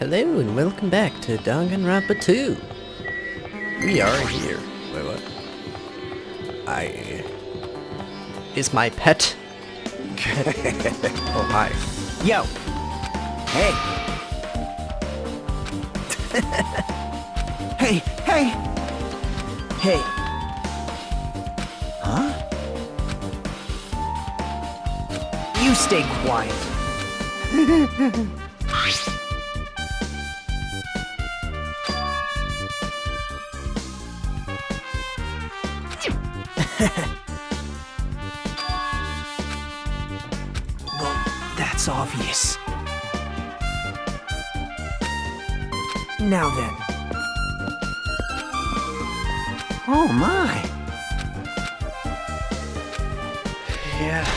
Hello and welcome back to Danganronpa 2. We are here. Wait, what? Is my pet? Oh, hi. Yo! Hey! Hey! Hey! Hey! Huh? You stay quiet. Well, that's obvious. Now then. Oh my! Yeah.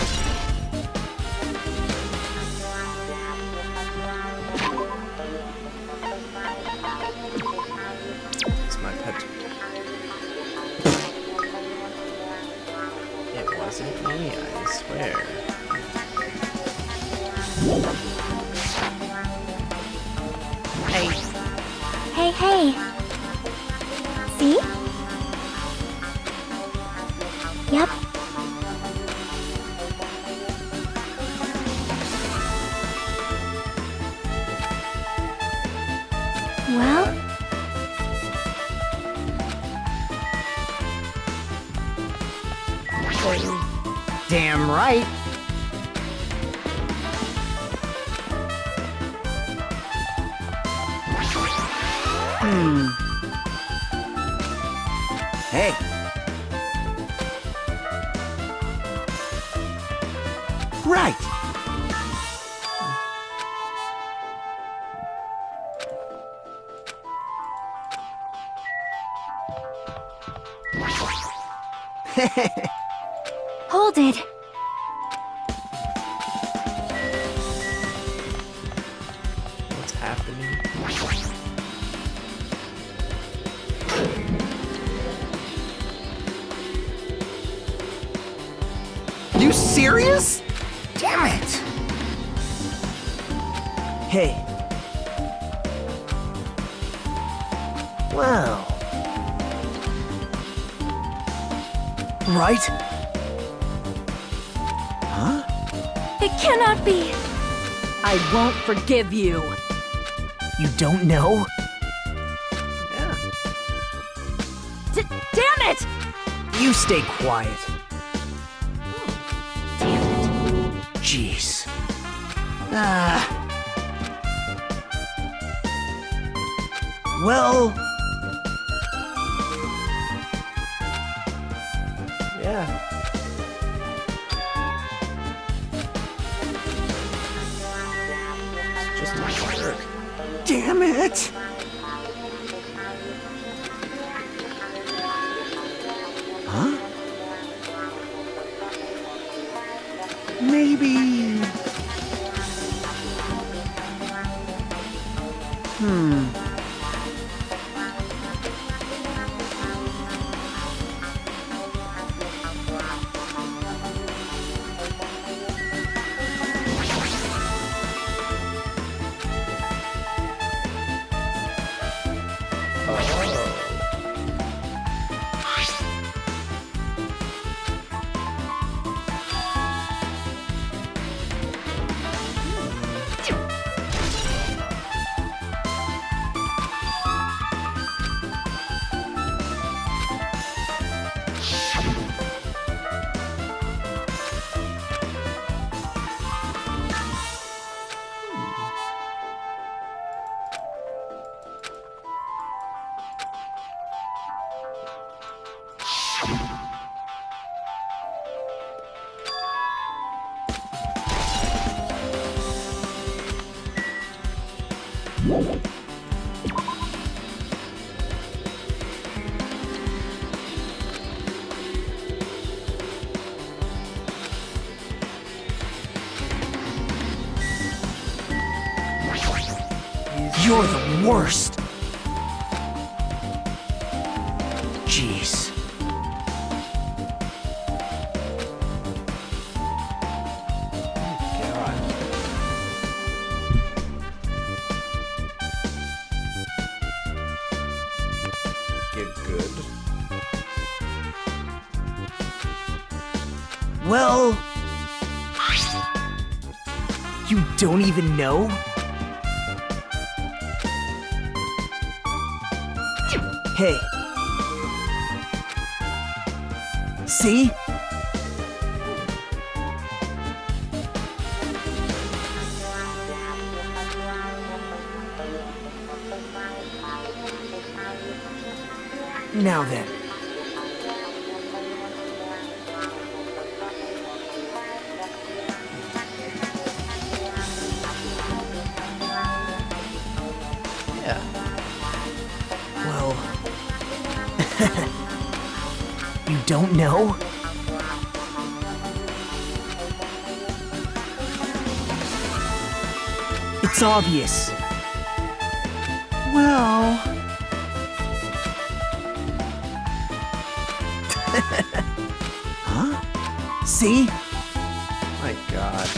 It's my pet. It wasn't me, I swear. Hey. Hey, hey. See? Yep. Well, Damn right! Hey! Right! hold it. What's happening? You serious? Damn it! Hey. Well. Right? Huh? It cannot be. I won't forgive you. You don't know? Yeah. Damn it! You stay quiet. Jeez. Well... Yeah. It's just a jerk. Damn it! Huh? Maybe... You're the worst! Jeez. God. Well... You don't even know? Hey. See? Now then. Yeah. Well... You don't know? It's obvious. Well... Huh? See? My God.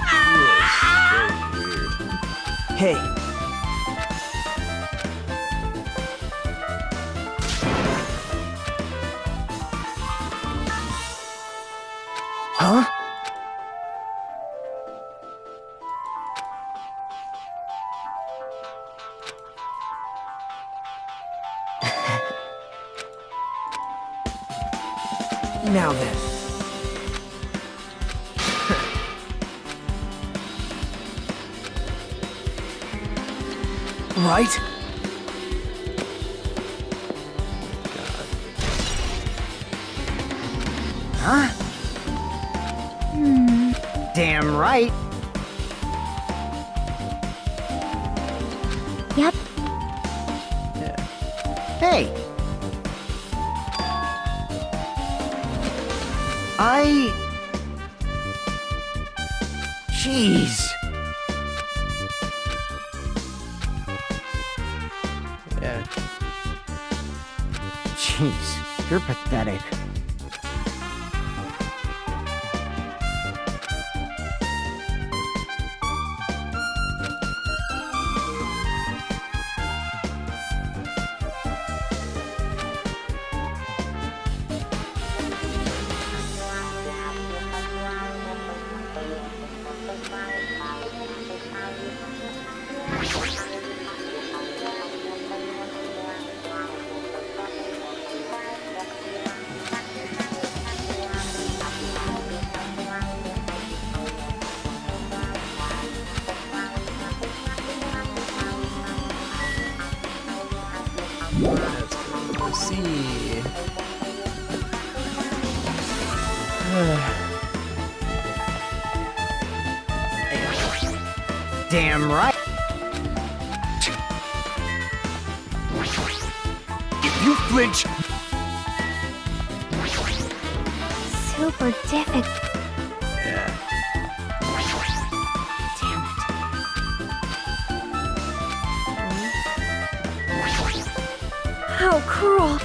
Very weird. Hey. Huh? Now then. Right? Huh? Damn right. Yep. Yeah. Hey. Jeez. Yeah. Jeez, you're pathetic. Let's go see. Damn right. If you flinch, Super difficult. Yeah. Damn it. How cruel.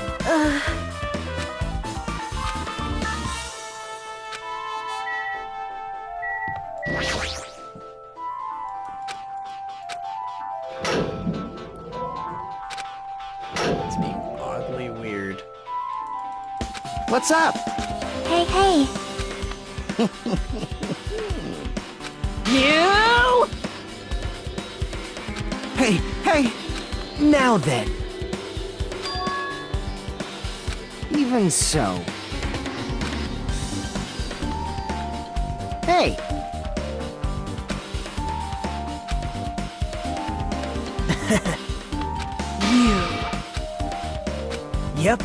It's being oddly weird. what's up? Hey, hey. You! Hey, now then. Even so. Hey. You. Yep.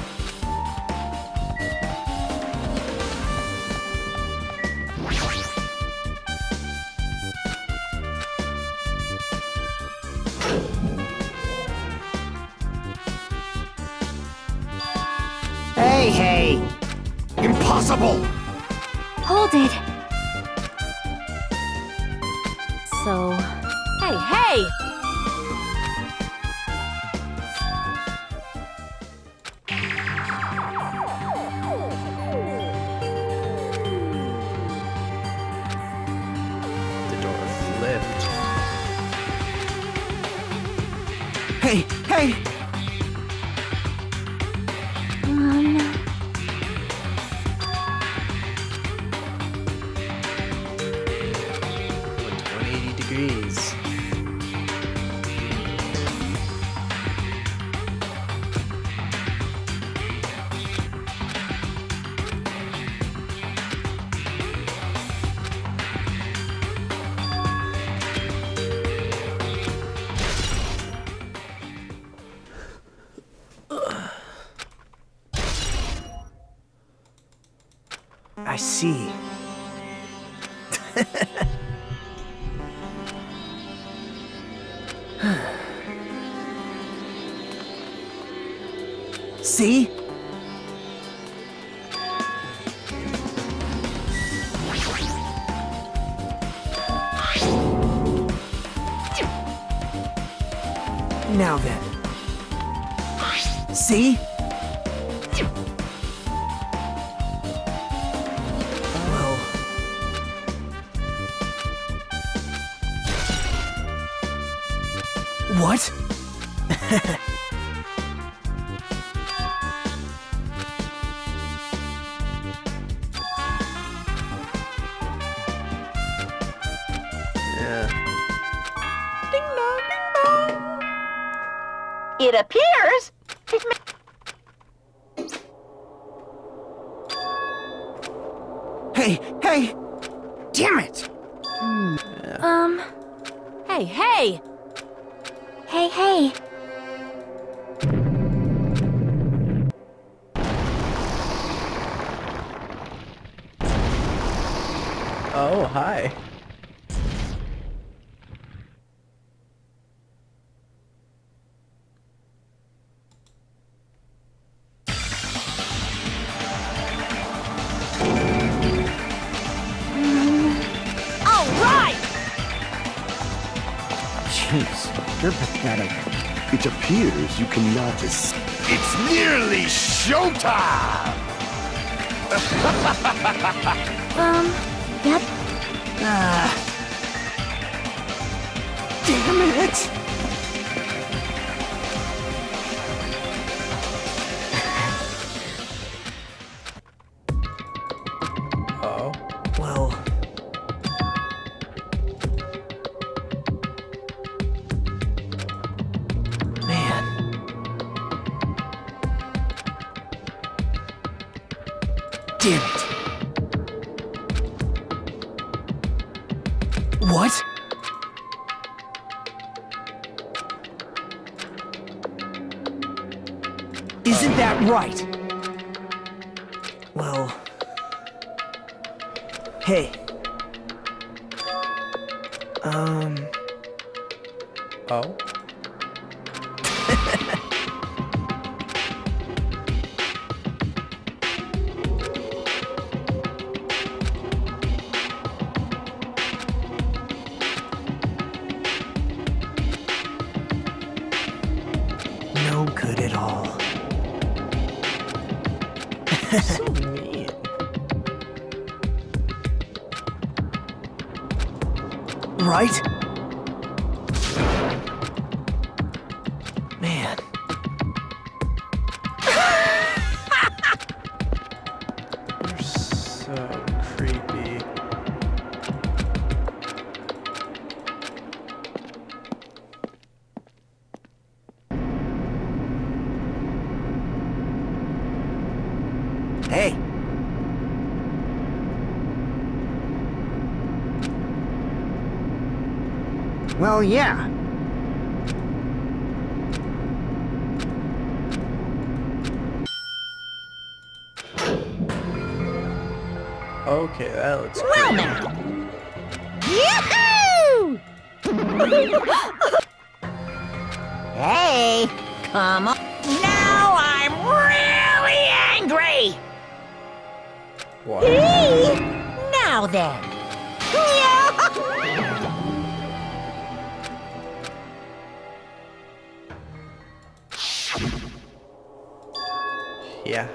Hey! Impossible! Hold it. So... Hey! The door flipped. Hey! see. See? Now then. See? Well... What? Yeah. It appears Hey, hey! Damn it! Hey, hey! Hey, hey. Oh, hi. All right! Jeez, you're pathetic. It appears you cannot escape. It's nearly showtime! Yep. Damn it! Oh. Well... Man. Damn it. What? Isn't that right? Well... Hey. Oh. No good at all. So mean. Right? Man. You're so creepy. Hey. Well, yeah. Okay, that looks Well creepy. now! Yahoo! Hey, come on. Now I'm really angry! What? Now then. Yeah.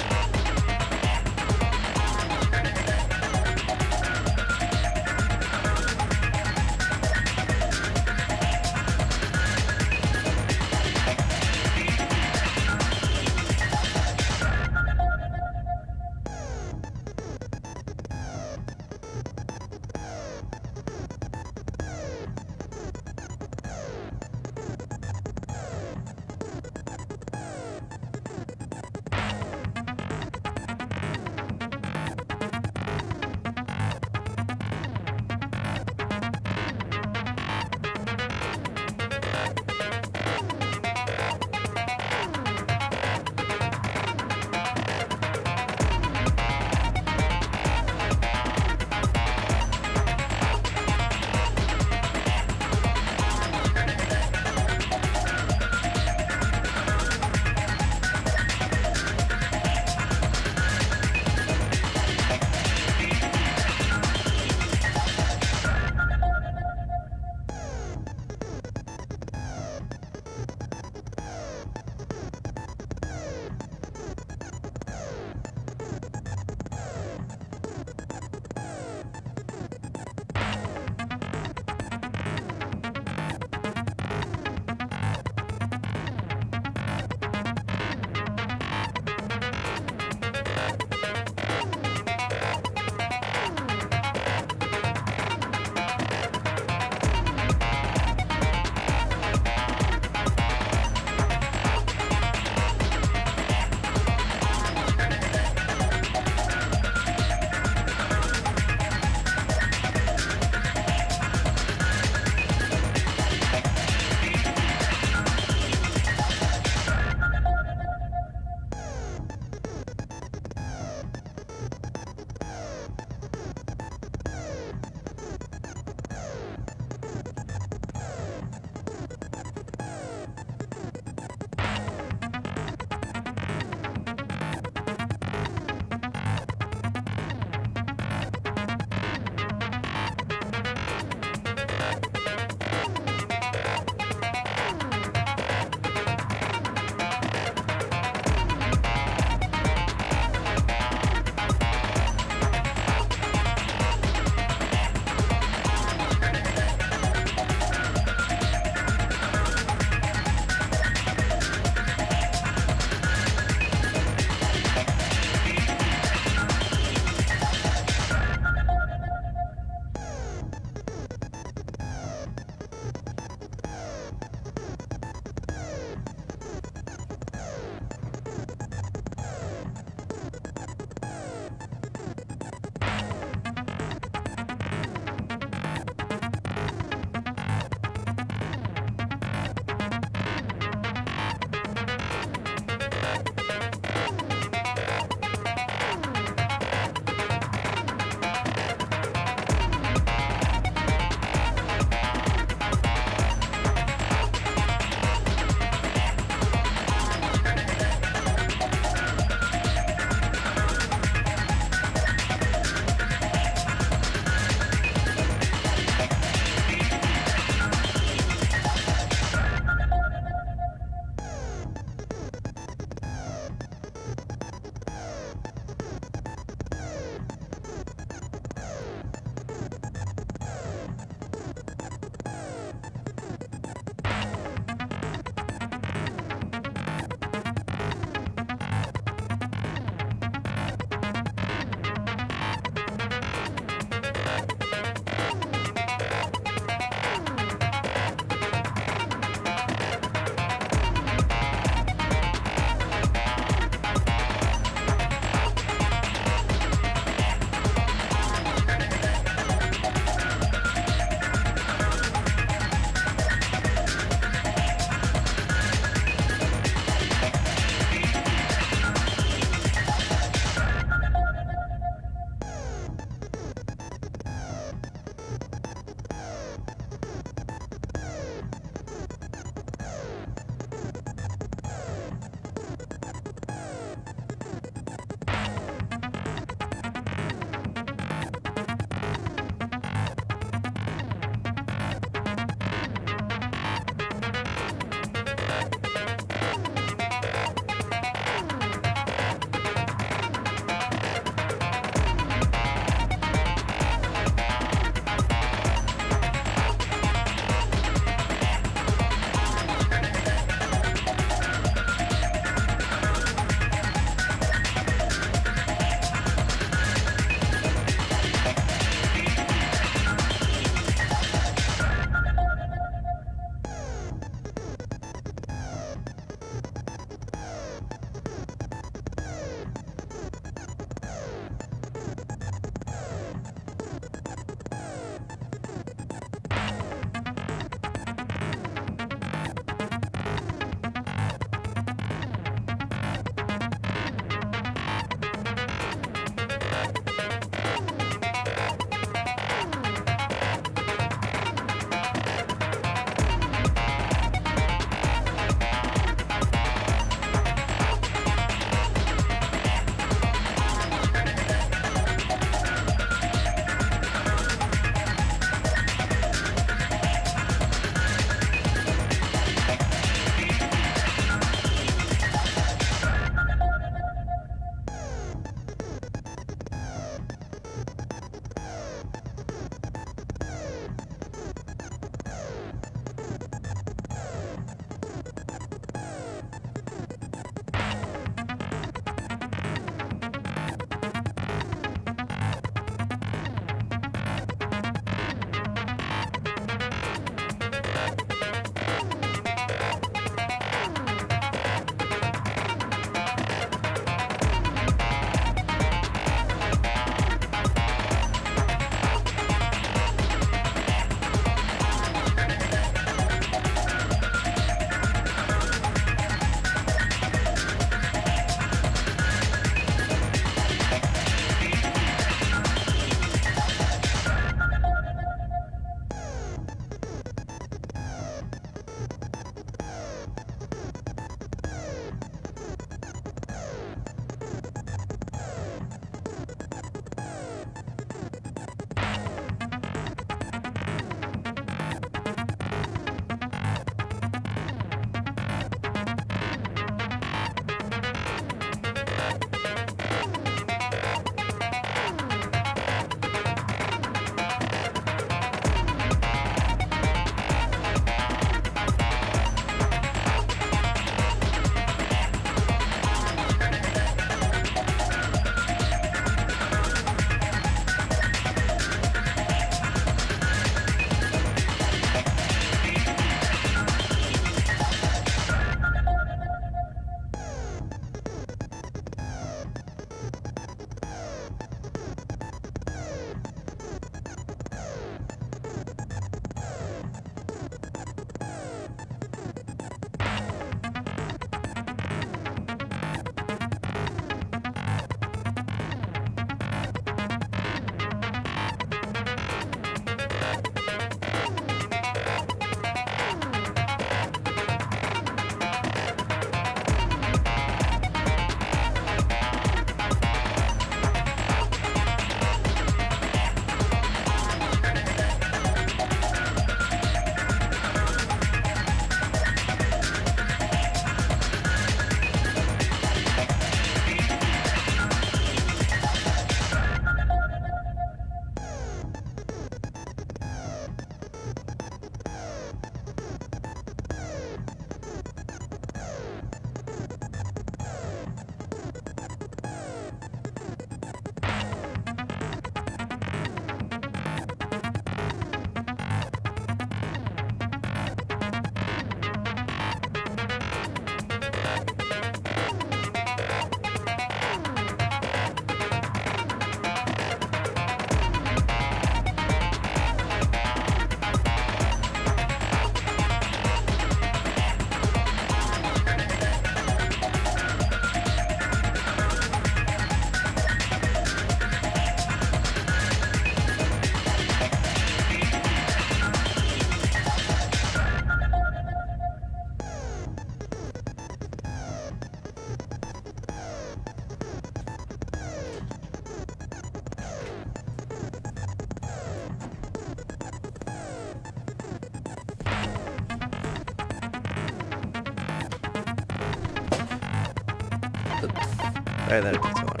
Sorry that it took so long.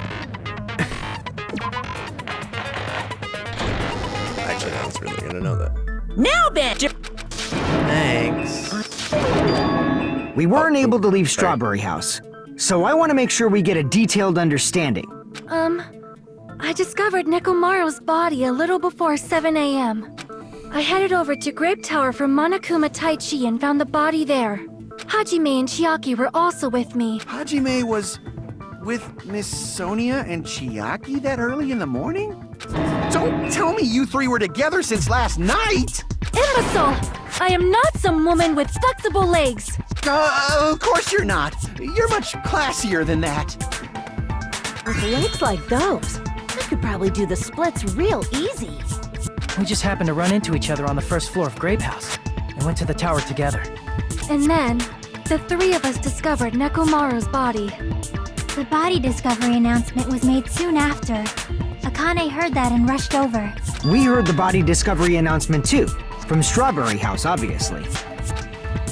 Actually, I was really gonna know that. Now then, Thanks. We weren't able to leave right. Strawberry House, so I want to make sure we get a detailed understanding. I discovered Nekomaru's body a little before 7 a.m. I headed over to Grape Tower from Monokuma Taichi and found the body there. Hajime and Chiaki were also with me. Hajime was with Miss Sonia and Chiaki that early in the morning? Don't tell me you three were together since last night! Imbecile! I am not some woman with flexible legs. Of course you're not. You're much classier than that. With legs like those, I could probably do the splits real easy. We just happened to run into each other on the first floor of Grape House and went to the tower together. And then, the three of us discovered Nekomaru's body. The body discovery announcement was made soon after. Akane heard that and rushed over. We heard the body discovery announcement too, from Strawberry House, obviously.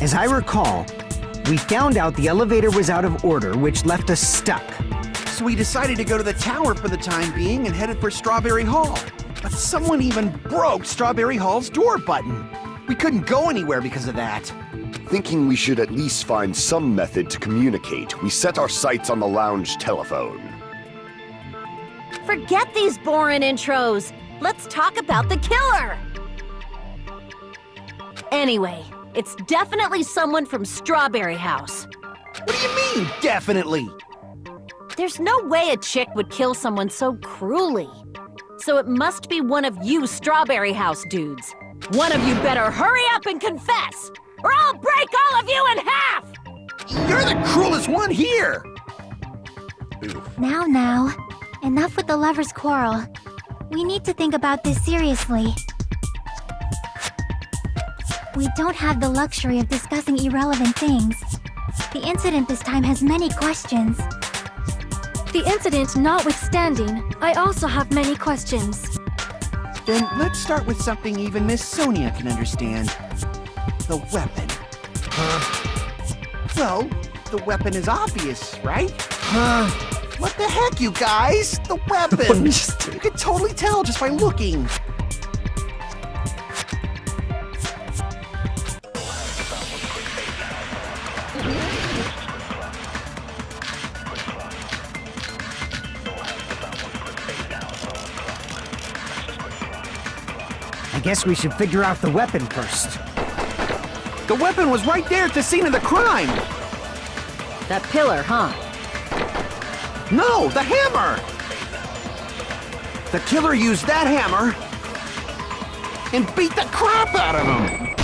As I recall, we found out the elevator was out of order, which left us stuck. So we decided to go to the tower for the time being and headed for Strawberry Hall. But someone even broke Strawberry Hall's door button. We couldn't go anywhere because of that. Thinking we should at least find some method to communicate, we set our sights on the lounge telephone. Forget these boring intros. Let's talk about the killer. Anyway, it's definitely someone from Strawberry House. What do you mean, definitely? There's no way a chick would kill someone so cruelly. So it must be one of you Strawberry House dudes. One of you better hurry up and confess, or I'll break all of you in half! You're the cruelest one here! Now. Enough with the lovers' quarrel. We need to think about this seriously. We don't have the luxury of discussing irrelevant things. The incident this time has many questions. The incident notwithstanding, I also have many questions. Then let's start with something even Miss Sonia can understand. The weapon. Well, the weapon is obvious, right? What the heck, you guys? The weapon! You can totally tell just by looking. I guess we should figure out the weapon first. The weapon was right there at the scene of the crime! That pillar, huh? No, the hammer! The killer used that hammer and beat the crap out of him!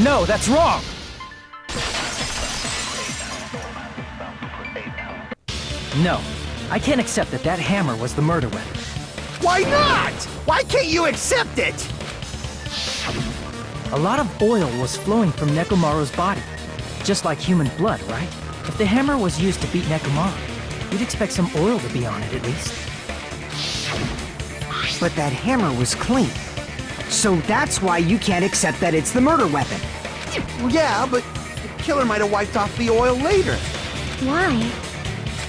No, that's wrong! No, I can't accept that that hammer was the murder weapon. Why not? Why can't you accept it? A lot of oil was flowing from Nekomaru's body, just like human blood, right? If the hammer was used to beat Nekomaru, you'd expect some oil to be on it at least. But that hammer was clean. So that's why you can't accept that it's the murder weapon. Yeah, but the killer might have wiped off the oil later. Why?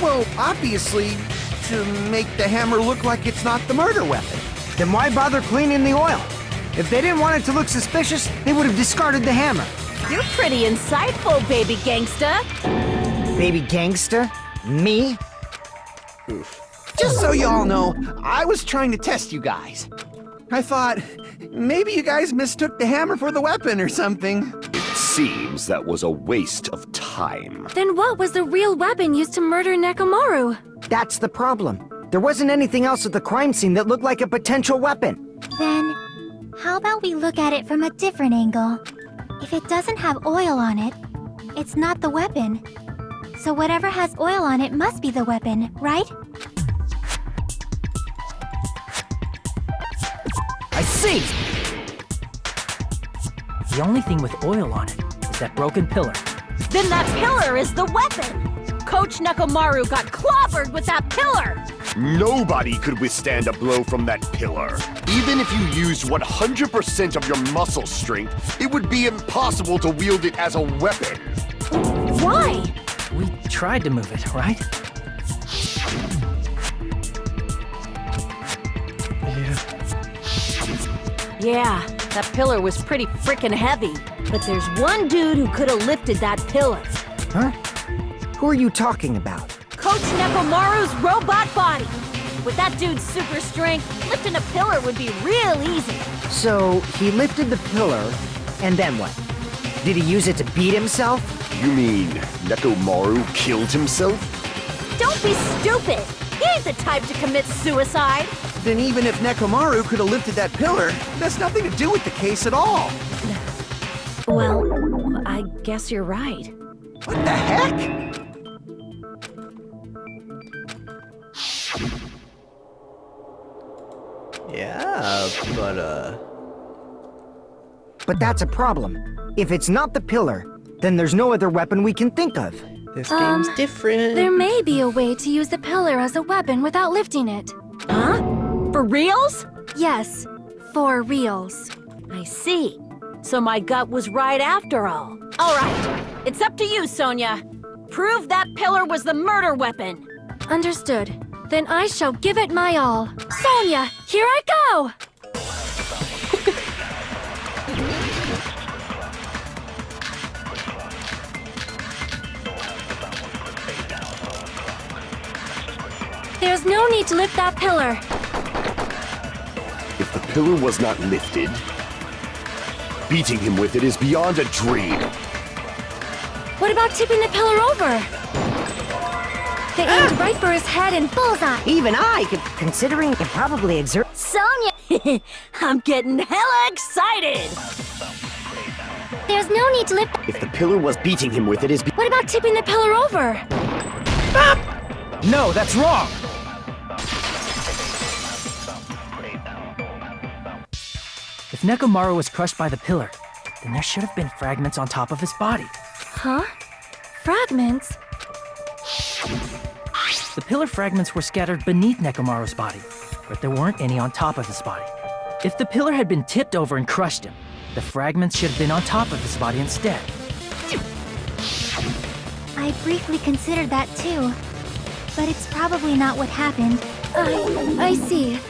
Well, obviously, to make the hammer look like it's not the murder weapon. Then why bother cleaning the oil? If they didn't want it to look suspicious, they would have discarded the hammer. You're pretty insightful, baby gangsta. Baby gangster? Me? Just so y'all know, I was trying to test you guys. I thought, maybe you guys mistook the hammer for the weapon or something. It seems that was a waste of time. Then what was the real weapon used to murder Nekomaru? That's the problem. There wasn't anything else at the crime scene that looked like a potential weapon. Then, how about we look at it from a different angle? If it doesn't have oil on it, it's not the weapon. So whatever has oil on it must be the weapon, right? I see! The only thing with oil on it is that broken pillar. Then that pillar is the weapon! Coach Nekomaru got clobbered with that pillar! Nobody could withstand a blow from that pillar. Even if you used 100% of your muscle strength, it would be impossible to wield it as a weapon. Why? We tried to move it, right? Yeah, that pillar was pretty frickin' heavy. But there's one dude who could have lifted that pillar. Huh? Who are you talking about? Coach Nekomaru's robot body. With that dude's super strength, lifting a pillar would be real easy. So, he lifted the pillar, and then what? Did he use it to beat himself? You mean Nekomaru killed himself? Don't be stupid! He ain't the type to commit suicide! Then even if Nekomaru could have lifted that pillar, that's nothing to do with the case at all. Well, I guess you're right. What the heck? Yeah, But that's a problem. If it's not the pillar, then there's no other weapon we can think of. this game's different. There may be a way to use the pillar as a weapon without lifting it. Huh? For reals? Yes, for reals. I see. So my gut was right after all. All right, it's up to you, Sonia. Prove that pillar was the murder weapon. Understood. Then I shall give it my all. Sonia, here I go! There's no need to lift that pillar. If the pillar was not lifted, beating him with it is beyond a dream. What about tipping the pillar over? They aimed right for his head and bullseye. Even I could, considering it probably exert. Sonia! I'm getting hella excited! There's no need to lift. If the pillar was beating him with it is What about tipping the pillar over? No, that's wrong! If Nekomaru was crushed by the pillar, then there should have been fragments on top of his body. Huh? Fragments? The pillar fragments were scattered beneath Nekomaru's body, but there weren't any on top of his body. If the pillar had been tipped over and crushed him, the fragments should have been on top of his body instead. I briefly considered that too. But it's probably not what happened. I see.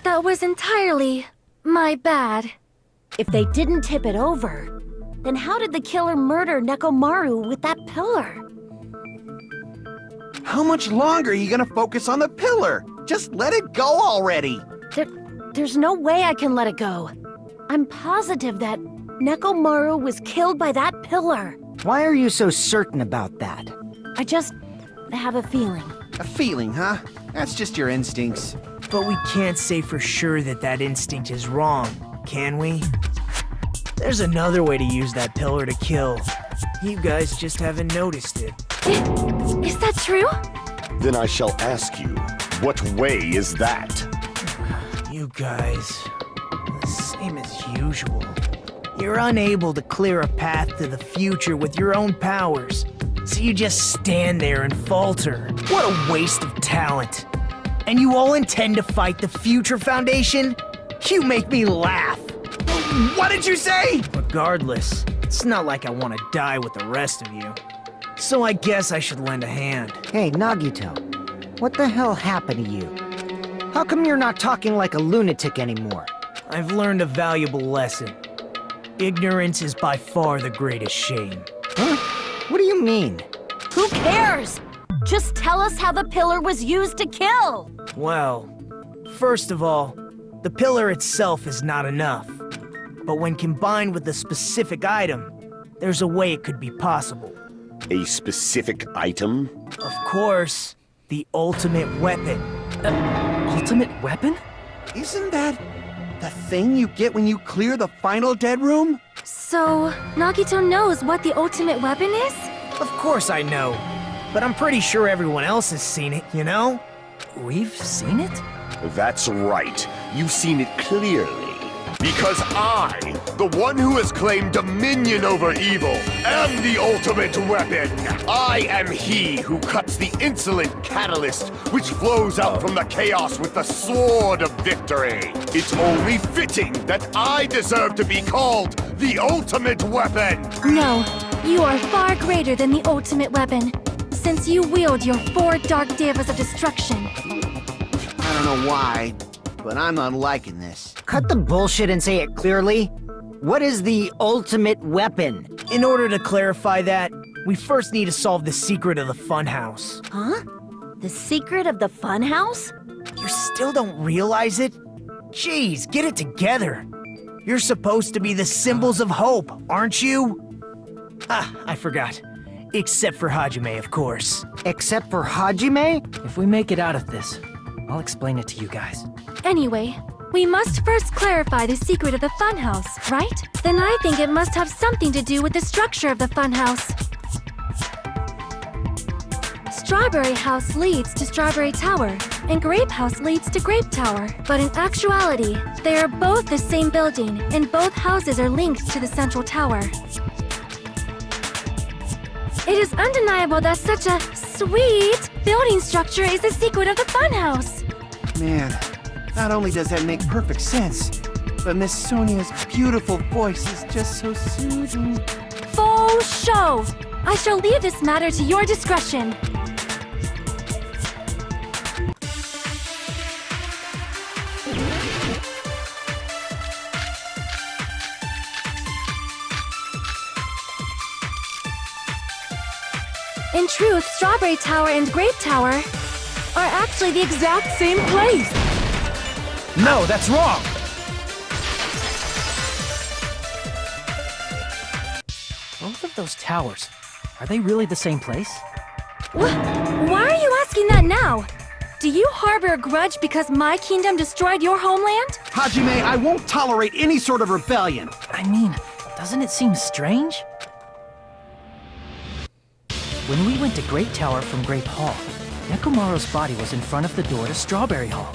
That was entirely my bad. If they didn't tip it over, then how did the killer murder Nekomaru with that pillar? How much longer are you gonna focus on the pillar? Just let it go already! There's no way I can let it go. I'm positive that Nekomaru was killed by that pillar. Why are you so certain about that? I just have a feeling. A feeling, huh? That's just your instincts. But we can't say for sure that that instinct is wrong, can we? There's another way to use that pillar to kill. You guys just haven't noticed it. Is that true? Then I shall ask you, what way is that? You guys, the same as usual. You're unable to clear a path to the future with your own powers, so you just stand there and falter. What a waste of talent. And you all intend to fight the Future Foundation? You make me laugh. What did you say? Regardless, it's not like I want to die with the rest of you. So I guess I should lend a hand. Hey, Nagito, what the hell happened to you? How come you're not talking like a lunatic anymore? I've learned a valuable lesson. Ignorance is by far the greatest shame. Huh? What do you mean? Who cares? Just tell us how the pillar was used to kill. Well, first of all, the pillar itself is not enough. But when combined with a specific item, there's a way it could be possible. A specific item? Of course, the ultimate weapon. Ultimate weapon? Isn't that the thing you get when you clear the final dead room? So, Nagito knows what the ultimate weapon is? Of course I know, but I'm pretty sure everyone else has seen it, you know? We've seen it? That's right. You've seen it clearly. Because I, the one who has claimed dominion over evil, am the ultimate weapon. I am he who cuts the insolent catalyst which flows out from the chaos with the sword of victory. It's only fitting that I deserve to be called the ultimate weapon. No, you are far greater than the ultimate weapon. since you wield your 4 Dark Devas of Destruction. I don't know why, but I'm not liking this. Cut the bullshit and say it clearly. What is the ultimate weapon? In order to clarify that, we first need to solve the secret of the funhouse. Huh? The secret of the funhouse? You still don't realize it? Jeez, get it together. You're supposed to be the symbols of hope, aren't you? Ah, I forgot. Except for Hajime, of course. Except for Hajime? If we make it out of this, I'll explain it to you guys. Anyway, we must first clarify the secret of the funhouse, right? Then I think it must have something to do with the structure of the funhouse. Strawberry House leads to Strawberry Tower, and Grape House leads to Grape Tower. But in actuality, they are both the same building, and both houses are linked to the central tower. It is undeniable that such a sweet building structure is the secret of the funhouse. Man, not only does that make perfect sense, but Miss Sonia's beautiful voice is just so soothing. Faux show! I shall leave this matter to your discretion. In truth, Strawberry Tower and Grape Tower are actually the exact same place. No, that's wrong! Both of those towers, are they really the same place? Why are you asking that now? Do you harbor a grudge because my kingdom destroyed your homeland? Hajime, I won't tolerate any sort of rebellion. I mean, doesn't it seem strange? When we went to Grape Tower from Grape Hall, Nekomaru's body was in front of the door to Strawberry Hall.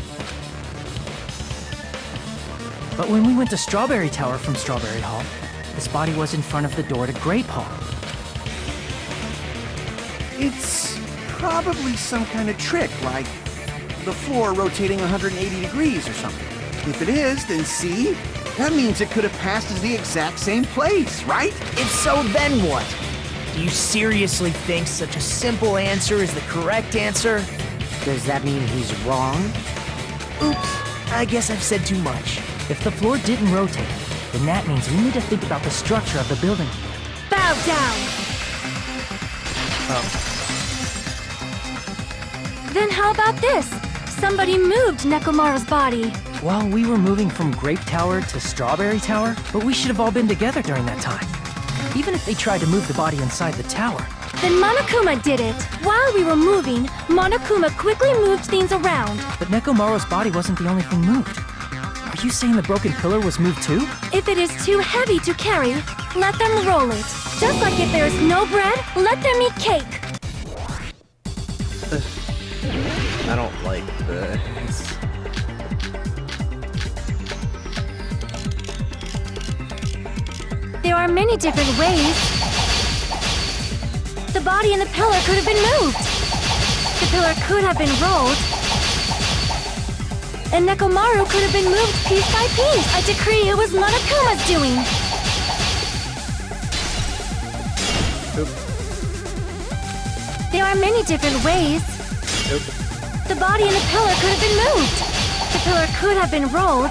But when we went to Strawberry Tower from Strawberry Hall, his body was in front of the door to Grape Hall. It's probably some kind of trick, like the floor rotating 180 degrees or something. If it is, then see? That means it could have passed as the exact same place, right? If so, then what? Do you seriously think such a simple answer is the correct answer? Does that mean he's wrong? Oops, I guess I've said too much. If the floor didn't rotate, then that means we need to think about the structure of the building. Bow down! Then how about this? Somebody moved Nekomaru's body. Well, we were moving from Grape Tower to Strawberry Tower, but we should have all been together during that time. Even if they tried to move the body inside the tower. Then Monokuma did it. While we were moving, Monokuma quickly moved things around. But Nekomaru's body wasn't the only thing moved. Are you saying the broken pillar was moved too? If it is too heavy to carry, let them roll it. Just like if there is no bread, let them eat cake. I don't like this. There are many different ways. The body and the pillar could have been moved. The pillar could have been rolled. And Nekomaru could have been moved piece by piece. I decree it was Monokuma's doing. There are many different ways. The body and the pillar could have been moved. The pillar could have been rolled.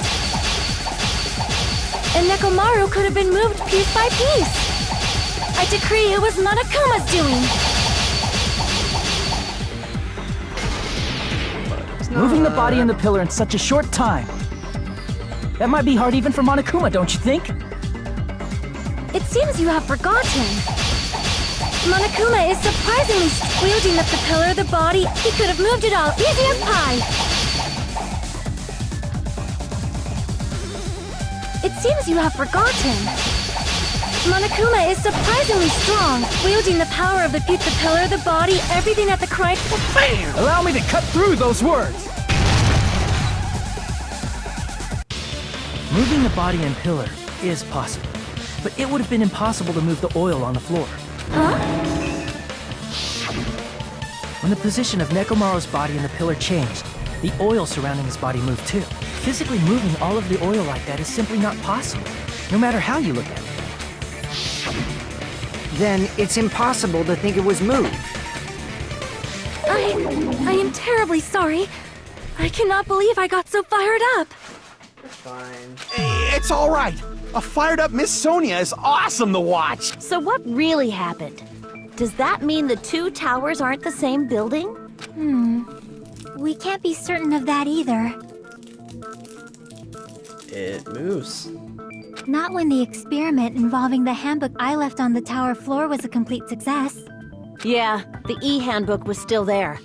And Nekomaru could have been moved piece by piece. I decree it was Monokuma's doing. Moving the body and the pillar in such a short time. That might be hard even for Monokuma, don't you think? It seems you have forgotten. Monokuma is surprisingly wielding up the pillar, the body. He could have moved it all, easy as pie. It seems you have forgotten. Monokuma is surprisingly strong, wielding the power of the pillar, the body, everything at the crank. Bam! Allow me to cut through those words! Moving the body and pillar is possible, but it would have been impossible to move the oil on the floor. Huh? When the position of Nekomaru's body and the pillar changed, the oil surrounding his body moved too. Physically moving all of the oil like that is simply not possible, no matter how you look at it. Then it's impossible to think it was moved. I am terribly sorry. I cannot believe I got so fired up. Fine. It's all right. A fired up Miss Sonia is awesome to watch. So what really happened? Does that mean the two towers aren't the same building? We can't be certain of that either. It moves. Not when the experiment involving the handbook I left on the tower floor was a complete success. Yeah, the e-handbook was still there.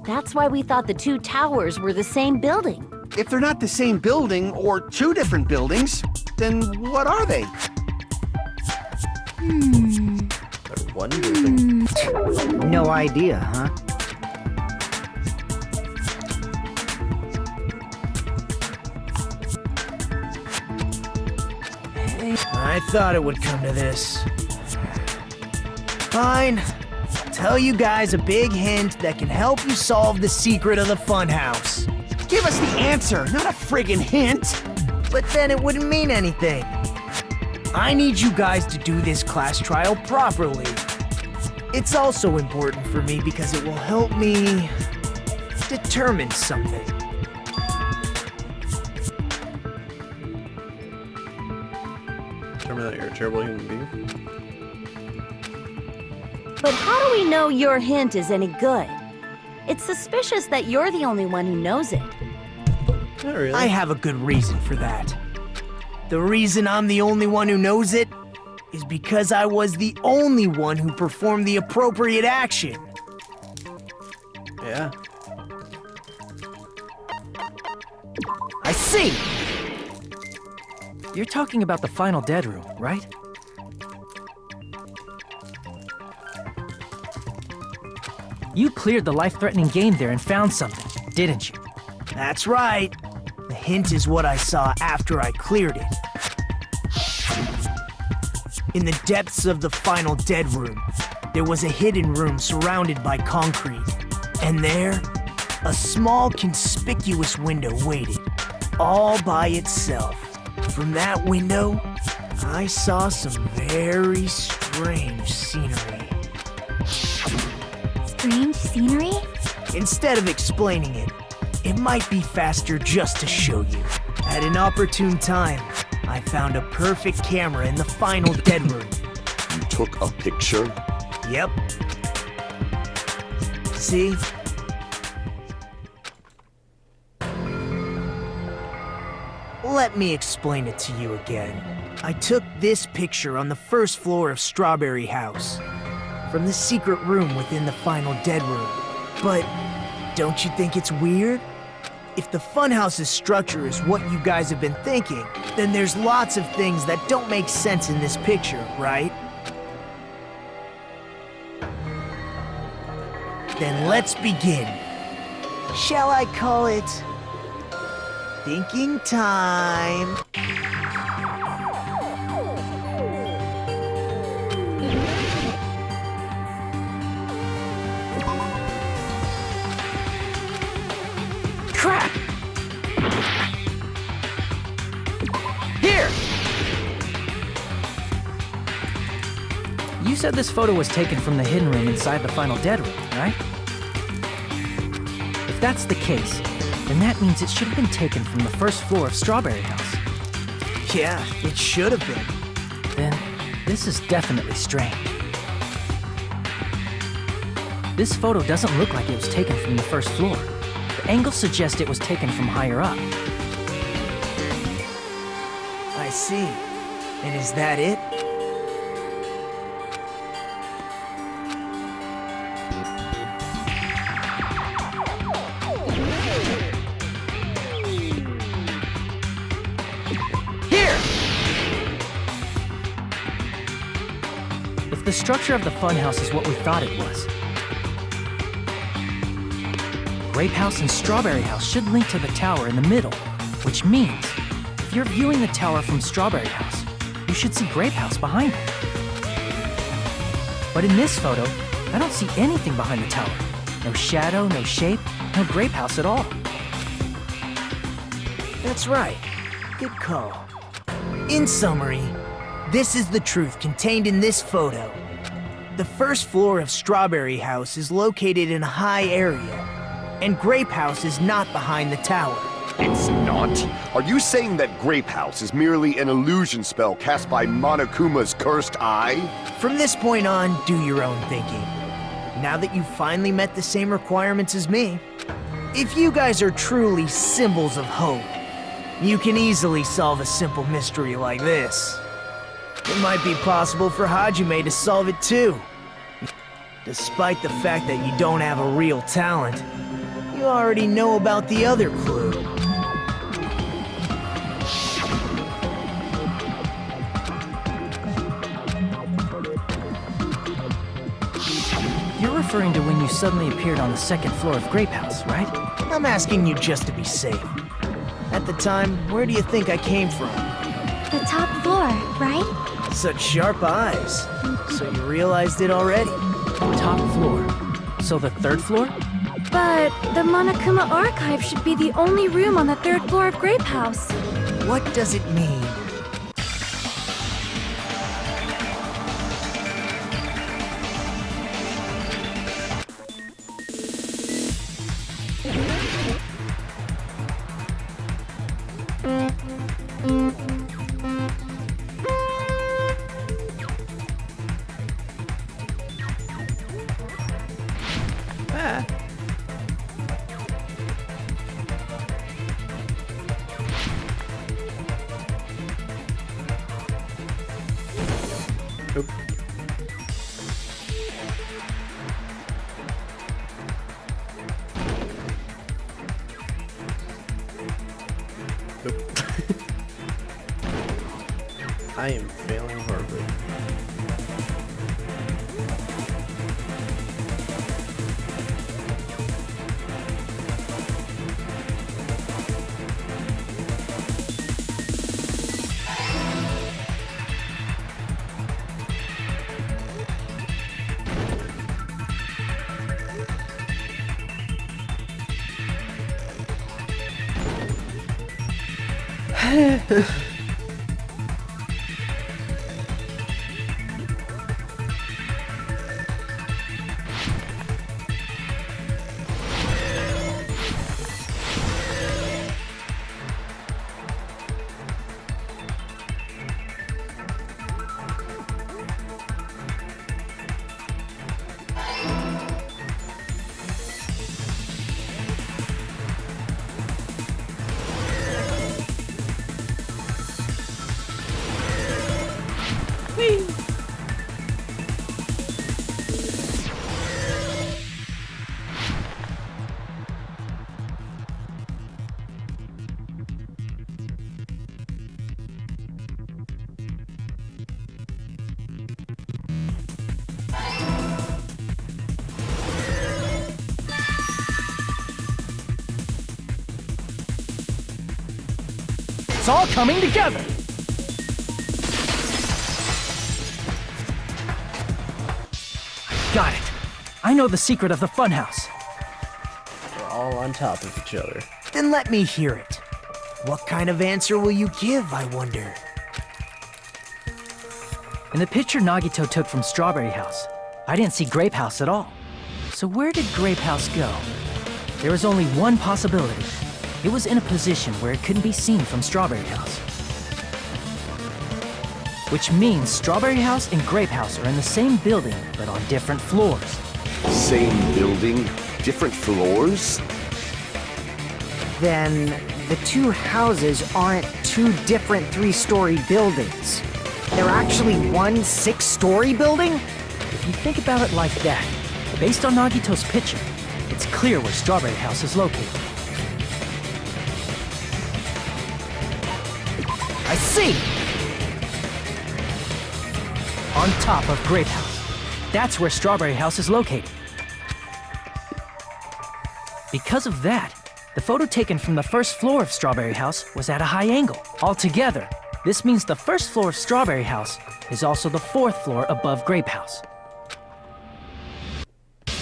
That's why we thought the two towers were the same building. If they're not the same building or two different buildings, then what are they? They're one building. No idea, huh? I thought it would come to this. Fine. Tell you guys a big hint that can help you solve the secret of the funhouse. Give us the answer, not a friggin' hint. But then it wouldn't mean anything. I need you guys to do this class trial properly. It's also important for me because it will help me determine something. Determine that you're a terrible human being. But how do we know your hint is any good? It's suspicious that you're the only one who knows it. Not really. I have a good reason for that. The reason I'm the only one who knows it is because I was the only one who performed the appropriate action. Yeah. I see! You're talking about the final dead room, right? You cleared the life-threatening game there and found something, didn't you? That's right. The hint is what I saw after I cleared it. In the depths of the final dead room, there was a hidden room surrounded by concrete. And there, a small conspicuous window waited, all by itself. From that window, I saw some very strange scenery. Strange scenery? Instead of explaining it, it might be faster just to show you. At an opportune time, I found a perfect camera in the final dead room. You took a picture? Yep. See? Let me explain it to you again. I took this picture on the first floor of Strawberry House, from the secret room within the final dead room. But don't you think it's weird? If the funhouse's structure is what you guys have been thinking, then there's lots of things that don't make sense in this picture, right? Then let's begin. Shall I call it thinking time? Crap! Here! You said this photo was taken from the hidden room inside the final dead room, right? If that's the case, then that means it should have been taken from the first floor of Strawberry House. Yeah, it should have been. Then this is definitely strange. This photo doesn't look like it was taken from the first floor. The angles suggest it was taken from higher up. I see. And is that it? If the structure of the funhouse is what we thought it was, Grape House and Strawberry House should link to the tower in the middle, which means if you're viewing the tower from Strawberry House, you should see Grape House behind it. But in this photo, I don't see anything behind the tower. No shadow, no shape, no Grape House at all. That's right. Good call. In summary, this is the truth contained in this photo. The first floor of Strawberry House is located in a high area, and Grape House is not behind the tower. It's not? Are you saying that Grape House is merely an illusion spell cast by Monokuma's cursed eye? From this point on, do your own thinking. Now that you've finally met the same requirements as me, if you guys are truly symbols of hope, you can easily solve a simple mystery like this. It might be possible for Hajime to solve it too. Despite the fact that you don't have a real talent, you already know about the other clue. You're referring to when you suddenly appeared on the second floor of Grape House, right? I'm asking you just to be safe. At the time, where do you think I came from? The top floor, right? Such sharp eyes. So you realized it already? Top floor. So the third floor? But the Monokuma Archive should be the only room on the third floor of Grape House. What does it mean? I am failing horribly. It's all coming together! Got it. I know the secret of the funhouse. We're all on top of each other. Then let me hear it. What kind of answer will you give, I wonder? In the picture Nagito took from Strawberry House, I didn't see Grape House at all. So where did Grape House go? There was only one possibility. It was in a position where it couldn't be seen from Strawberry House. Which means Strawberry House and Grape House are in the same building, but on different floors. Same building, different floors? Then the two houses aren't two different 3-story buildings. They're actually one 6-story building? If you think about it like that, based on Nagito's picture, it's clear where Strawberry House is located. I see! On top of Grape House. That's where Strawberry House is located. Because of that, the photo taken from the first floor of Strawberry House was at a high angle. Altogether, this means the first floor of Strawberry House is also the 4th floor above Grape House.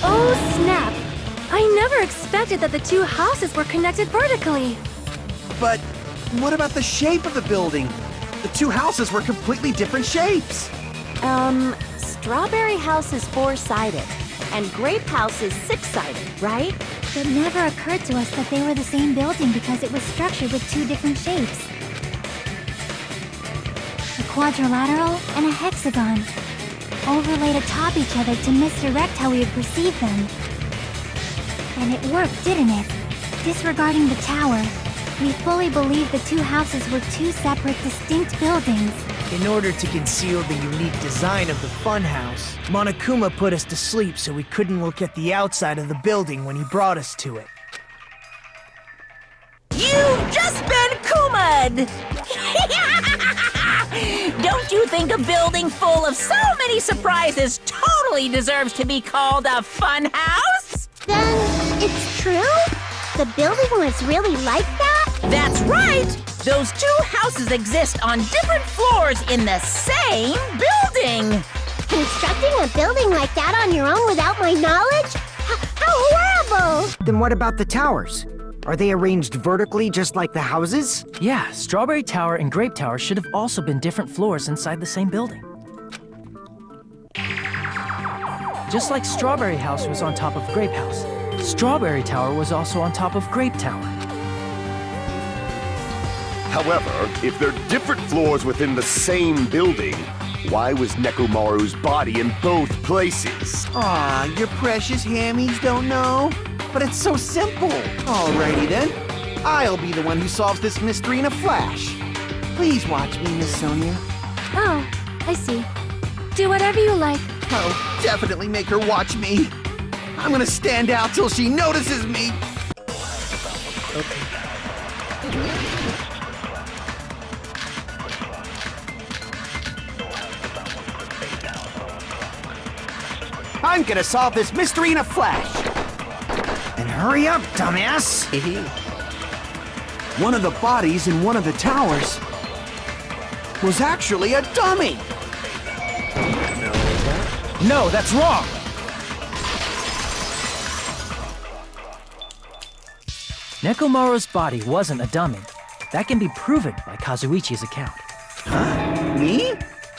Oh, snap! I never expected that the two houses were connected vertically. But what about the shape of the building? The two houses were completely different shapes. Strawberry House is 4-sided, and Grape House is 6-sided, right? It never occurred to us that they were the same building because it was structured with two different shapes. A quadrilateral and a hexagon, overlaid atop each other to misdirect how we would perceive them. And it worked, didn't it? Disregarding the tower, we fully believed the two houses were two separate, distinct buildings. In order to conceal the unique design of the funhouse, Monokuma put us to sleep so we couldn't look at the outside of the building when he brought us to it. You've just been Kuma'd! Don't you think a building full of so many surprises totally deserves to be called a fun house? Then, it's true? The building was really like that? That's right! Those two houses exist on different floors in the same building! Constructing a building like that on your own without my knowledge? How horrible! Then what about the towers? Are they arranged vertically just like the houses? Yeah, Strawberry Tower and Grape Tower should have also been different floors inside the same building. Just like Strawberry House was on top of Grape House, Strawberry Tower was also on top of Grape Tower. However, if they're different floors within the same building, why was Nekomaru's body in both places? Aw, your precious hammies don't know? But it's so simple. Alrighty then. I'll be the one who solves this mystery in a flash. Please watch me, Miss Sonia. Oh, I see. Do whatever you like. I'll definitely make her watch me. I'm gonna stand out till she notices me. I'm gonna solve this mystery in a flash. And hurry up, dumbass! One of the bodies in one of the towers was actually a dummy. No, that's wrong! Nekomaru's body wasn't a dummy. That can be proven by Kazuichi's account. Me?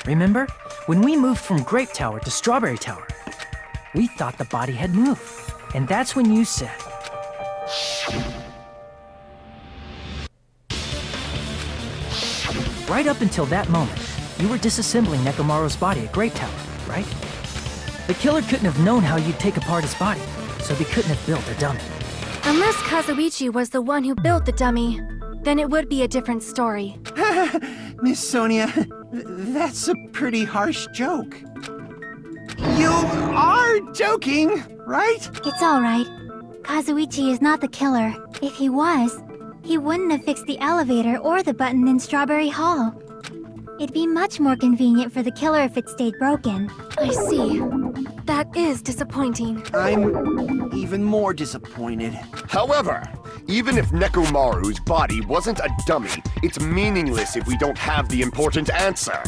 Remember? When we moved from Grape Tower to Strawberry Tower, we thought the body had moved. And that's when you said... Right up until that moment, you were disassembling Nekomaru's body at Grape Tower, right? The killer couldn't have known how you'd take apart his body, so he couldn't have built a dummy. Unless Kazuichi was the one who built the dummy, then it would be a different story. Miss Sonia, that's a pretty harsh joke. You are joking, right? It's alright. Kazuichi is not the killer. If he was, he wouldn't have fixed the elevator or the button in Strawberry Hall. It'd be much more convenient for the killer if it stayed broken. I see. That is disappointing. I'm even more disappointed. However, even if Nekomaru's body wasn't a dummy, it's meaningless if we don't have the important answer.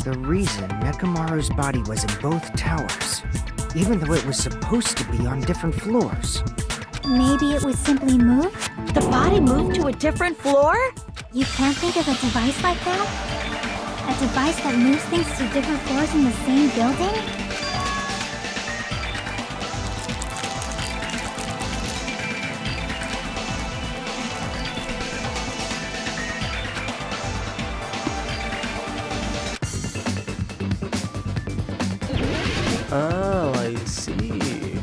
The reason Nekomaru's body was in both towers, even though it was supposed to be on different floors. Maybe it was simply moved? The body moved to a different floor? You can't think of a device like that? A device that moves things to different floors in the same building? Oh, I see.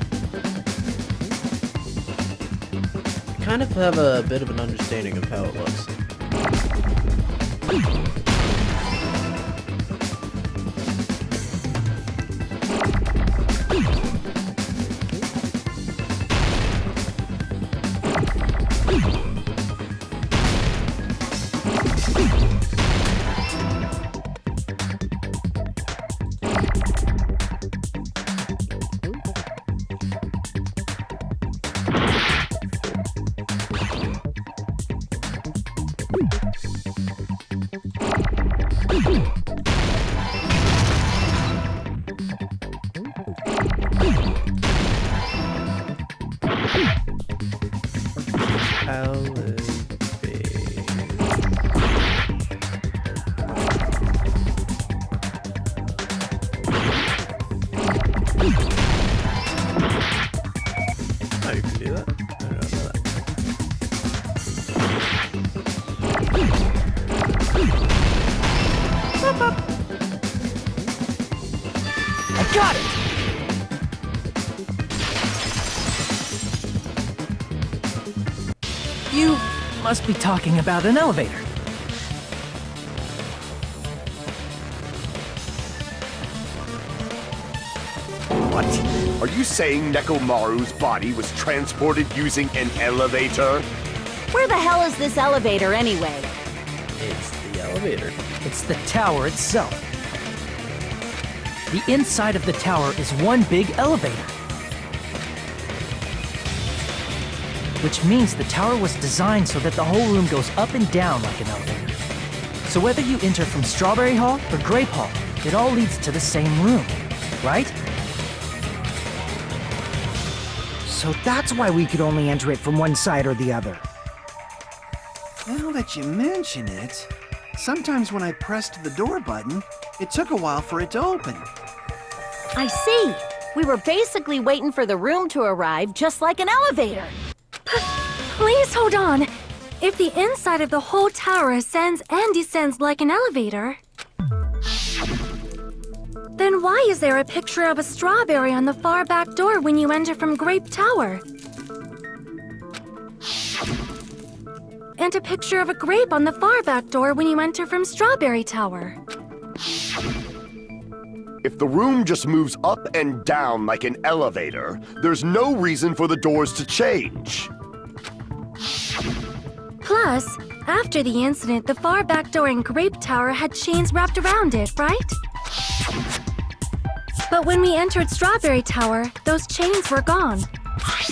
I kind of have a bit of an understanding of how it looks. Got it! You must be talking about an elevator. What? Are you saying Nekomaru's body was transported using an elevator? Where the hell is this elevator anyway? It's the elevator. It's the tower itself. The inside of the tower is one big elevator. Which means the tower was designed so that the whole room goes up and down like an elevator. So whether you enter from Strawberry Hall or Grape Hall, it all leads to the same room, right? So that's why we could only enter it from one side or the other. Now that you mention it, sometimes when I pressed the door button, it took a while for it to open. I see. We were basically waiting for the room to arrive, just like an elevator. Please hold on. If the inside of the whole tower ascends and descends like an elevator, then why is there a picture of a strawberry on the far back door when you enter from Grape Tower? And a picture of a grape on the far back door when you enter from Strawberry Tower. If the room just moves up and down like an elevator, there's no reason for the doors to change. Plus, after the incident, the far back door in Grape Tower had chains wrapped around it, right? But when we entered Strawberry Tower, those chains were gone.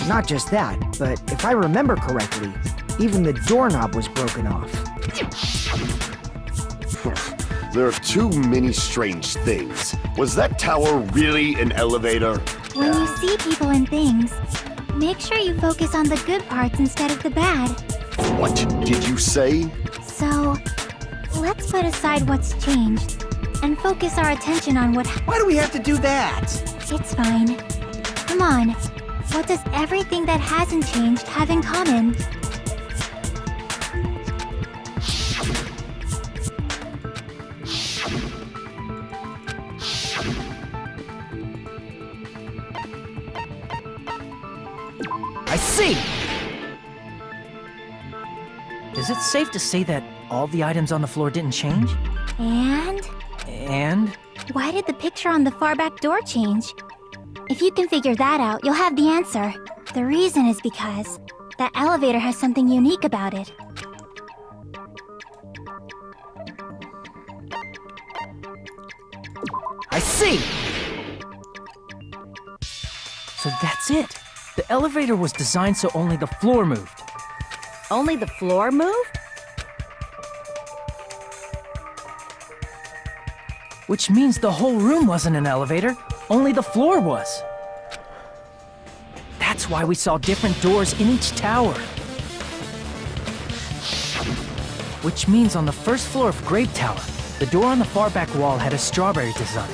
Not just that, but if I remember correctly, even the doorknob was broken off. There are too many strange things. Was that tower really an elevator? When you see people and things, make sure you focus on the good parts instead of the bad. What did you say? So, let's put aside what's changed and focus our attention on what... Why do we have to do that? It's fine. Come on. What does everything that hasn't changed have in common? I see! Is it safe to say that all the items on the floor didn't change? And? And? Why did the picture on the far back door change? If you can figure that out, you'll have the answer. The reason is because that elevator has something unique about it. I see! So that's it. The elevator was designed so only the floor moved. Only the floor moved? Which means the whole room wasn't an elevator, only the floor was. That's why we saw different doors in each tower. Which means on the first floor of Grape Tower, the door on the far back wall had a strawberry design.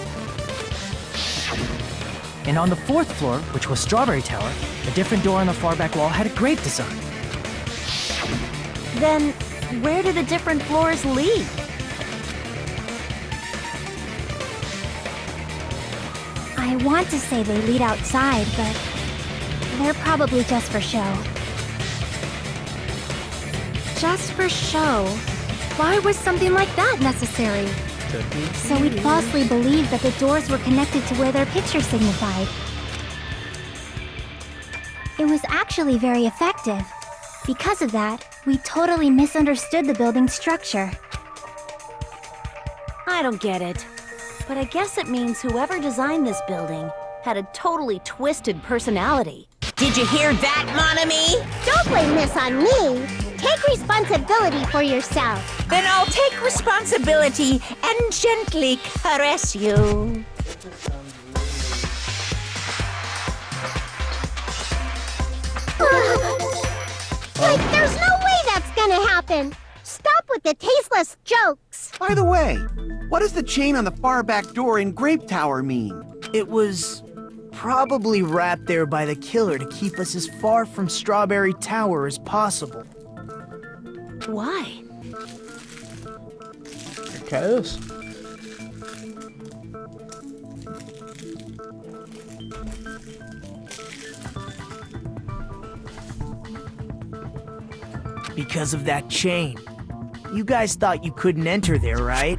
And on the fourth floor, which was Strawberry Tower, a different door on the far back wall had a grape design. Then, where do the different floors lead? I want to say they lead outside, but they're probably just for show. Just for show? Why was something like that necessary? So we'd falsely believe that the doors were connected to where their picture signified. It was actually very effective. Because of that, we totally misunderstood the building's structure. I don't get it. But I guess it means whoever designed this building had a totally twisted personality. Did you hear that, mon ami? Don't blame this on me. Take responsibility for yourself. Then I'll take responsibility and gently caress you. Like, there's no way that's gonna happen. Stop with the tasteless jokes. By the way, what does the chain on the far back door in Grape Tower mean? It was probably wrapped there by the killer to keep us as far from Strawberry Tower as possible. Why? Chaos. Because of that chain. You guys thought you couldn't enter there, right?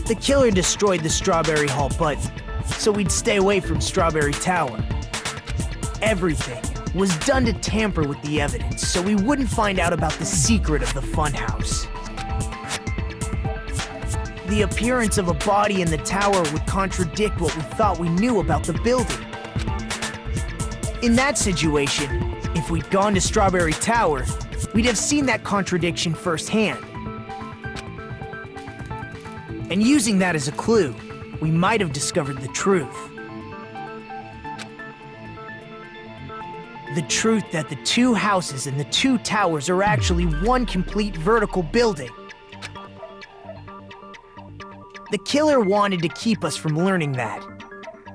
The killer destroyed the Strawberry Hall button, so we'd stay away from Strawberry Tower. Everything was done to tamper with the evidence, so we wouldn't find out about the secret of the funhouse. The appearance of a body in the tower would contradict what we thought we knew about the building. In that situation, if we'd gone to Strawberry Tower, we'd have seen that contradiction firsthand. And using that as a clue, we might have discovered the truth. The truth that the two houses and the two towers are actually one complete vertical building. The killer wanted to keep us from learning that.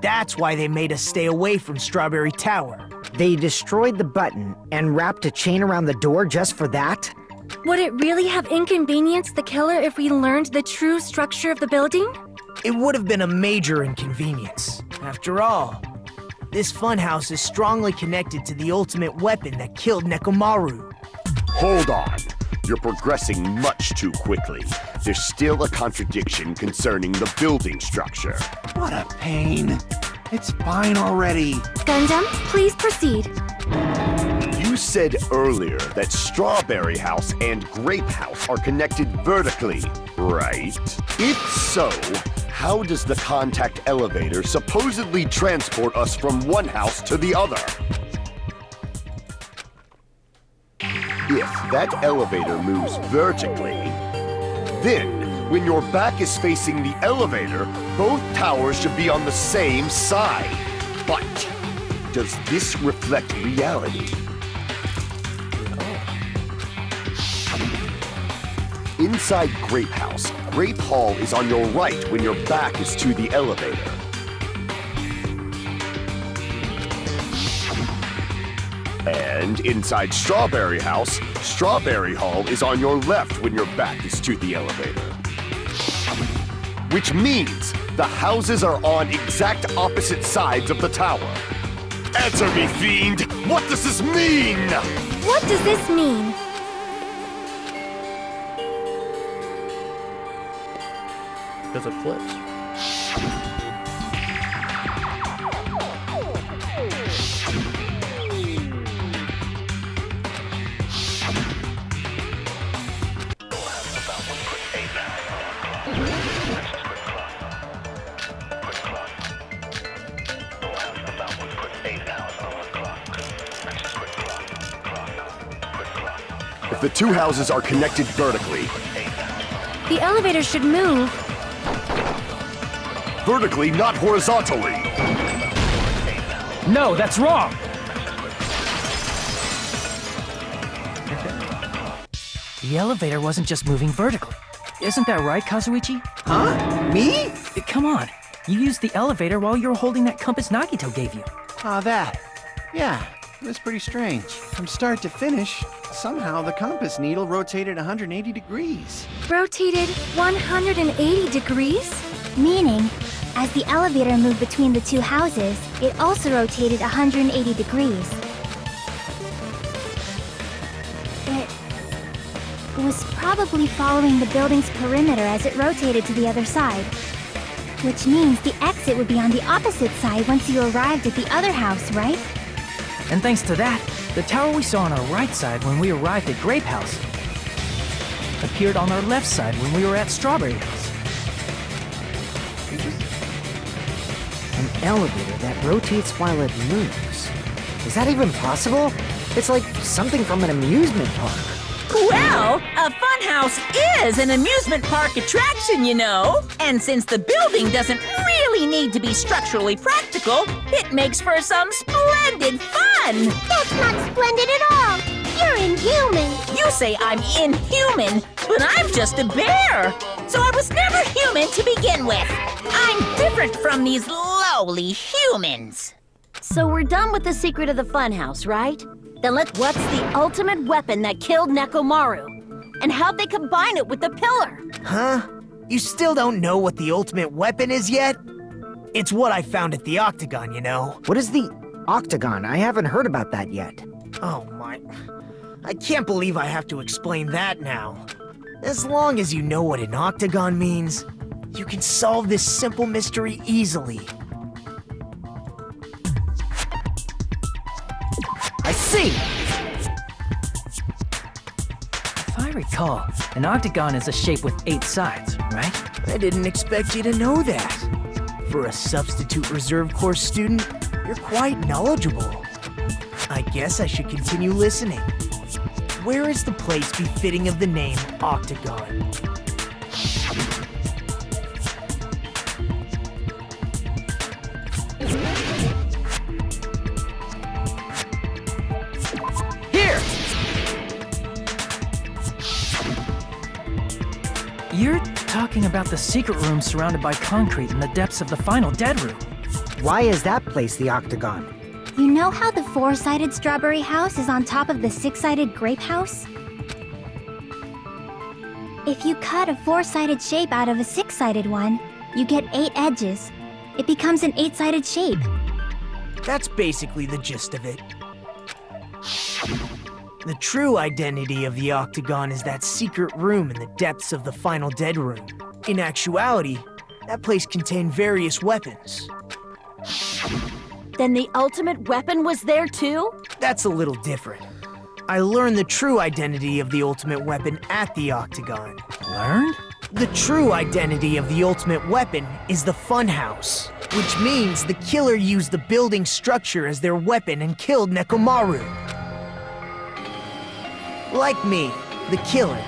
That's why they made us stay away from Strawberry Tower. They destroyed the button and wrapped a chain around the door just for that? Would it really have inconvenienced the killer if we learned the true structure of the building? It would have been a major inconvenience. After all, this funhouse is strongly connected to the ultimate weapon that killed Nekomaru. Hold on. You're progressing much too quickly. There's still a contradiction concerning the building structure. What a pain. It's fine already. Gundam, please proceed. You said earlier that Strawberry House and Grape House are connected vertically, right? If so, how does the contact elevator supposedly transport us from one house to the other? If that elevator moves vertically, then when your back is facing the elevator, both towers should be on the same side. But does this reflect reality? Inside Grape House, Grape Hall is on your right when your back is to the elevator. And inside Strawberry House, Strawberry Hall is on your left when your back is to the elevator. Which means the houses are on exact opposite sides of the tower. Answer me, fiend! What does this mean? What does this mean? Because it flips. If the two houses are connected vertically, The elevator should move. vertically, not horizontally. No, that's wrong! The elevator wasn't just moving vertically. Isn't that right, Kazuichi? Huh? Me? Come on. You used the elevator while you were holding that compass Nagito gave you. Ah, that. Yeah, it was pretty strange. From start to finish, somehow the compass needle rotated 180 degrees. Rotated 180 degrees? Meaning, as the elevator moved between the two houses, it also rotated 180 degrees. It was probably following the building's perimeter as it rotated to the other side. Which means the exit would be on the opposite side once you arrived at the other house, right? And thanks to that, the tower we saw on our right side when we arrived at Grape House appeared on our left side when we were at Strawberry House. An elevator that rotates while it moves. Is that even possible? It's like something from an amusement park. Well, a funhouse is an amusement park attraction, you know. And since the building doesn't really need to be structurally practical, it makes for some splendid fun. That's not splendid at all. You're inhuman. You say I'm inhuman, but I'm just a bear. so I was never human to begin with. I'm different from these lowly humans. So we're done with the secret of the funhouse, right? Then what's the ultimate weapon that killed Nekomaru? And how'd they combine it with the pillar? Huh? You still don't know what the ultimate weapon is yet? It's what I found at the Octagon, you know. What is the Octagon? I haven't heard about that yet. Oh my... I can't believe I have to explain that now. As long as you know what an Octagon means, you can solve this simple mystery easily. I see! If I recall, an octagon is a shape with 8 sides, right? I didn't expect you to know that. For a substitute reserve course student, you're quite knowledgeable. I guess I should continue listening. Where is the place befitting of the name Octagon? Here! You're talking about the secret room surrounded by concrete in the depths of the final dead room. Why is that place the Octagon? You know how the 4-sided strawberry house is on top of the 6-sided grape house? If you cut a 4-sided shape out of a 6-sided one, you get 8 edges. It becomes an 8-sided shape. That's basically the gist of it. The true identity of the Octagon is that secret room in the depths of the final dead room. In actuality, that place contained various weapons. Then the ultimate weapon was there too? That's a little different. I learned the true identity of the ultimate weapon at the Octagon. Learned? The true identity of the ultimate weapon is the funhouse, which means the killer used the building structure as their weapon and killed Nekomaru. Like me, the killer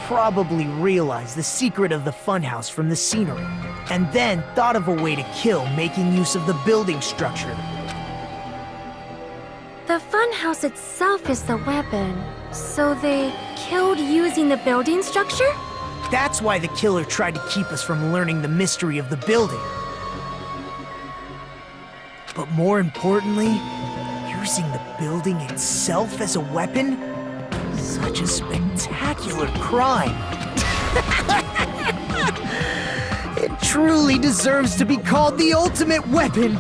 probably realized the secret of the funhouse from the scenery, and then thought of a way to kill making use of the building structure. The funhouse itself is the weapon, so they killed using the building structure? That's why the killer tried to keep us from learning the mystery of the building. But more importantly, using the building itself as a weapon? Such a spectacular crime. It truly deserves to be called the ultimate weapon.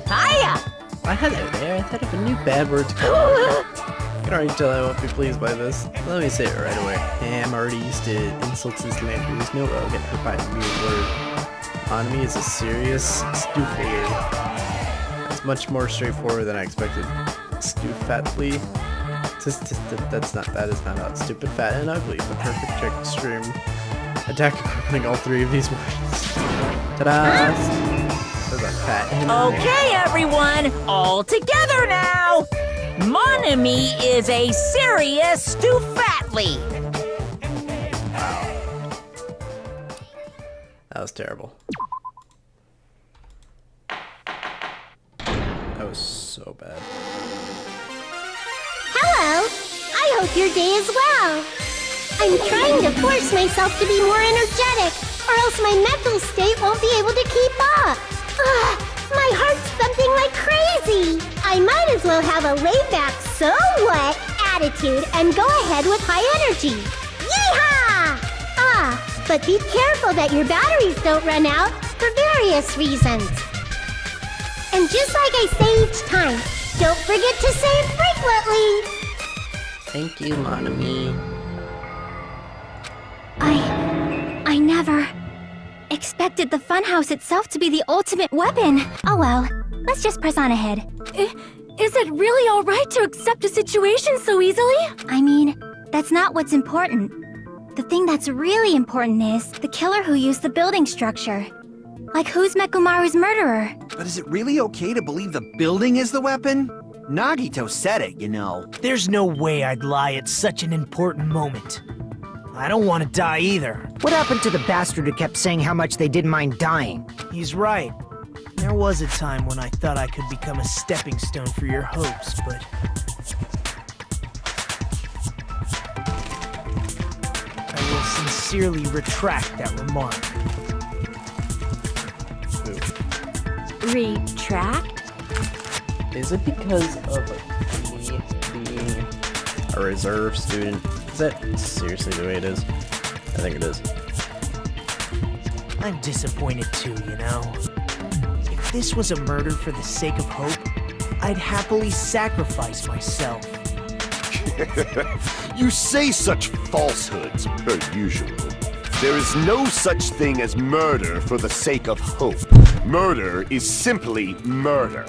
Hiya! Hello there. I thought of a new bad word to call it. I can already tell I won't be pleased by this. Let me say it right away. I'm already used to insults and slanders. No, I'll get hurt by a weird word. Anime is a serious stoofater. It's much more straightforward than I expected. Stoofatly. That is not out. Stupid, fat, and ugly. The perfect extreme attack accompanying all 3 of these words. Ta-da! Fat and Okay, everyone, all together now! Mon ami is a serious stoofatly. That was terrible. That was so bad. Hello! I hope your day is well. I'm trying to force myself to be more energetic, or else my mental state won't be able to keep up. Ugh, my heart's thumping like crazy. I might as well have a laid-back, so what attitude and go ahead with high energy. Yeehaw! But be careful that your batteries don't run out for various reasons. And just like I say each time, don't forget to say it frequently. Thank you, mon ami. I never expected the funhouse itself to be the ultimate weapon. Oh well, let's just press on ahead. Is it really alright to accept a situation so easily? I mean, that's not what's important. The thing that's really important is the killer who used the building structure. Like, who's Nekomaru's murderer? But is it really okay to believe the building is the weapon? Nagito said it, you know. There's no way I'd lie at such an important moment. I don't want to die either. What happened to the bastard who kept saying how much they didn't mind dying? He's right. There was a time when I thought I could become a stepping stone for your hopes, but... I will sincerely retract that remark. Retract? Is it because of me being a reserve student? Is that seriously the way it is? I think it is. I'm disappointed too, you know? If this was a murder for the sake of hope, I'd happily sacrifice myself. You say such falsehoods, per usual. There is no such thing as murder for the sake of hope. Murder is simply murder.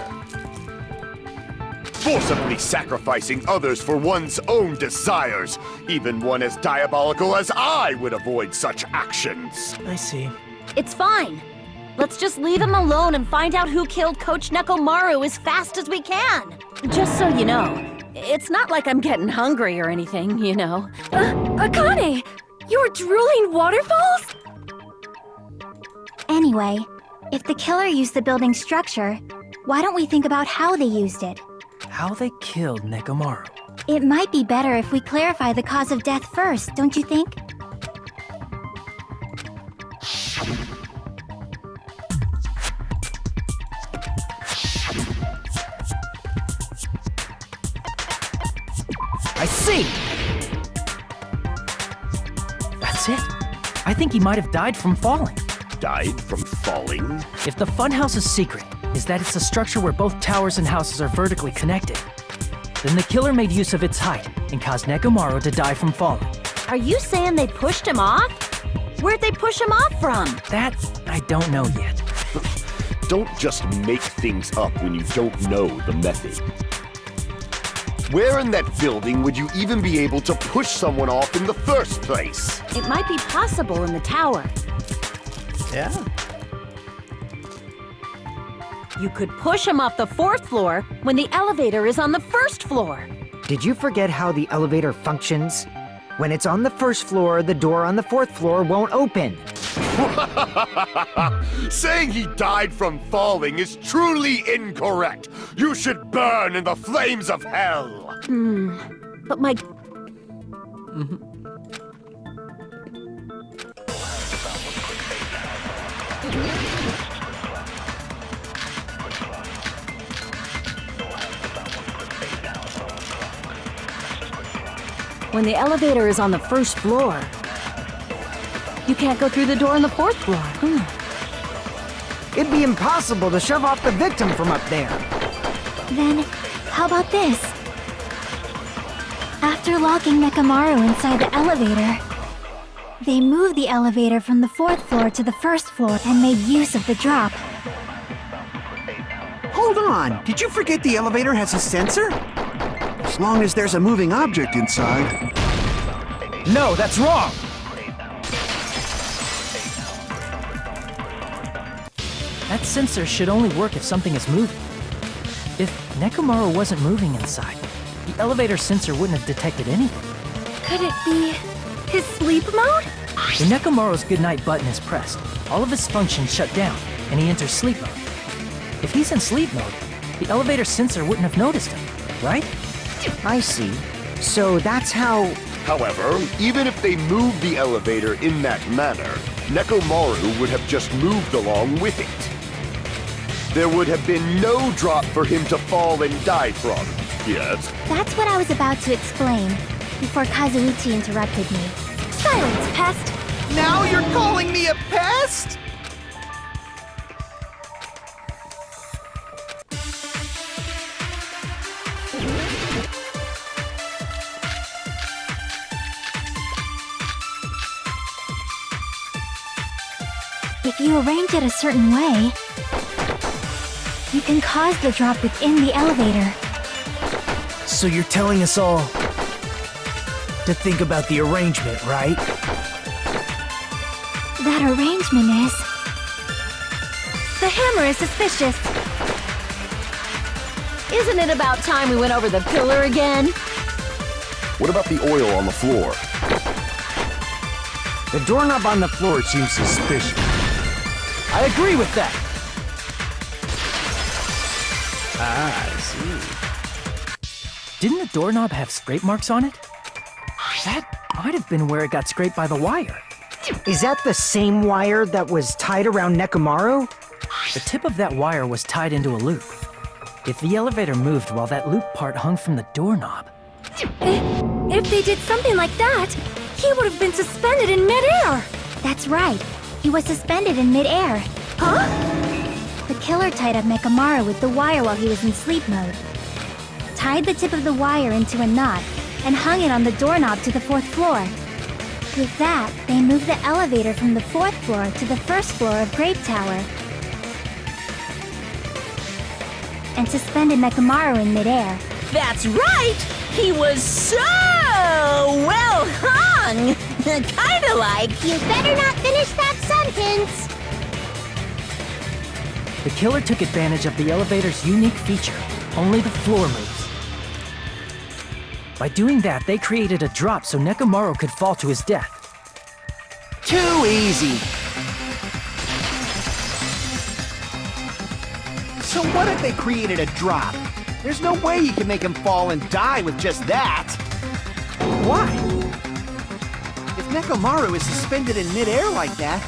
Forcibly sacrificing others for one's own desires. Even one as diabolical as I would avoid such actions. I see. It's fine. Let's just leave him alone and find out who killed Coach Nekomaru as fast as we can. Just so you know, it's not like I'm getting hungry or anything, you know. Akane! You're drooling waterfalls? Anyway, if the killer used the building's structure, why don't we think about how they used it? How they killed Nekomaru. It might be better if we clarify the cause of death first, don't you think? I see! That's it. I think he might have died from falling. Died from falling? If the funhouse's secret is that it's a structure where both towers and houses are vertically connected, then the killer made use of its height and caused Nekomaru to die from falling. Are you saying they pushed him off? Where'd they push him off from? That I don't know yet. Don't just make things up when you don't know the method. Where in that building would you even be able to push someone off in the first place? It might be possible in the tower. Yeah. You could push him off the 4th floor when the elevator is on the 1st floor. Did you forget how the elevator functions? When it's on the 1st floor, the door on the 4th floor won't open. Saying he died from falling is truly incorrect. You should burn in the flames of hell. But my... When the elevator is on the 1st floor, you can't go through the door on the 4th floor. It'd be impossible to shove off the victim from up there. Then, how about this? After locking Nekomaru inside the elevator, they moved the elevator from the 4th floor to the 1st floor and made use of the drop. Hold on! Did you forget the elevator has a sensor? As long as there's a moving object inside. No, that's wrong! That sensor should only work if something is moving. If Nekomaru wasn't moving inside, the elevator sensor wouldn't have detected anything. Could it be his sleep mode? When Nekomaru's goodnight button is pressed, all of his functions shut down, and he enters sleep mode. If he's in sleep mode, the elevator sensor wouldn't have noticed him, right? I see. So that's how... However, even if they moved the elevator in that manner, Nekomaru would have just moved along with it. There would have been no drop for him to fall and die from, yes? That's what I was about to explain, before Kazuichi interrupted me. Silence, pest! Now you're calling me a pest? If you arrange it a certain way, you can cause the drop within the elevator. So you're telling us all to think about the arrangement, right? That arrangement is... The hammer is suspicious. Isn't it about time we went over the pillar again? What about the oil on the floor? The doorknob on the floor seems suspicious. I agree with that. Ah, I see. Didn't the doorknob have scrape marks on it? That might have been where it got scraped by the wire. Is that the same wire that was tied around Nekomaru? The tip of that wire was tied into a loop. If the elevator moved while that loop part hung from the doorknob... If they did something like that, he would have been suspended in midair! That's right. He was suspended in midair. Huh? The killer tied up Nekomaru with the wire while he was in sleep mode. Tied the tip of the wire into a knot and hung it on the doorknob to the 4th floor. With that, they moved the elevator from the 4th floor to the 1st floor of Grape Tower. And suspended Nekomaru in midair. That's right! He was so well hung! Kinda like... You better not finish that sentence! The killer took advantage of the elevator's unique feature. Only the floor moves. By doing that, they created a drop so Nekomaru could fall to his death. Too easy. So what if they created a drop? There's no way you can make him fall and die with just that. Why? If Nekomaru is suspended in midair like that,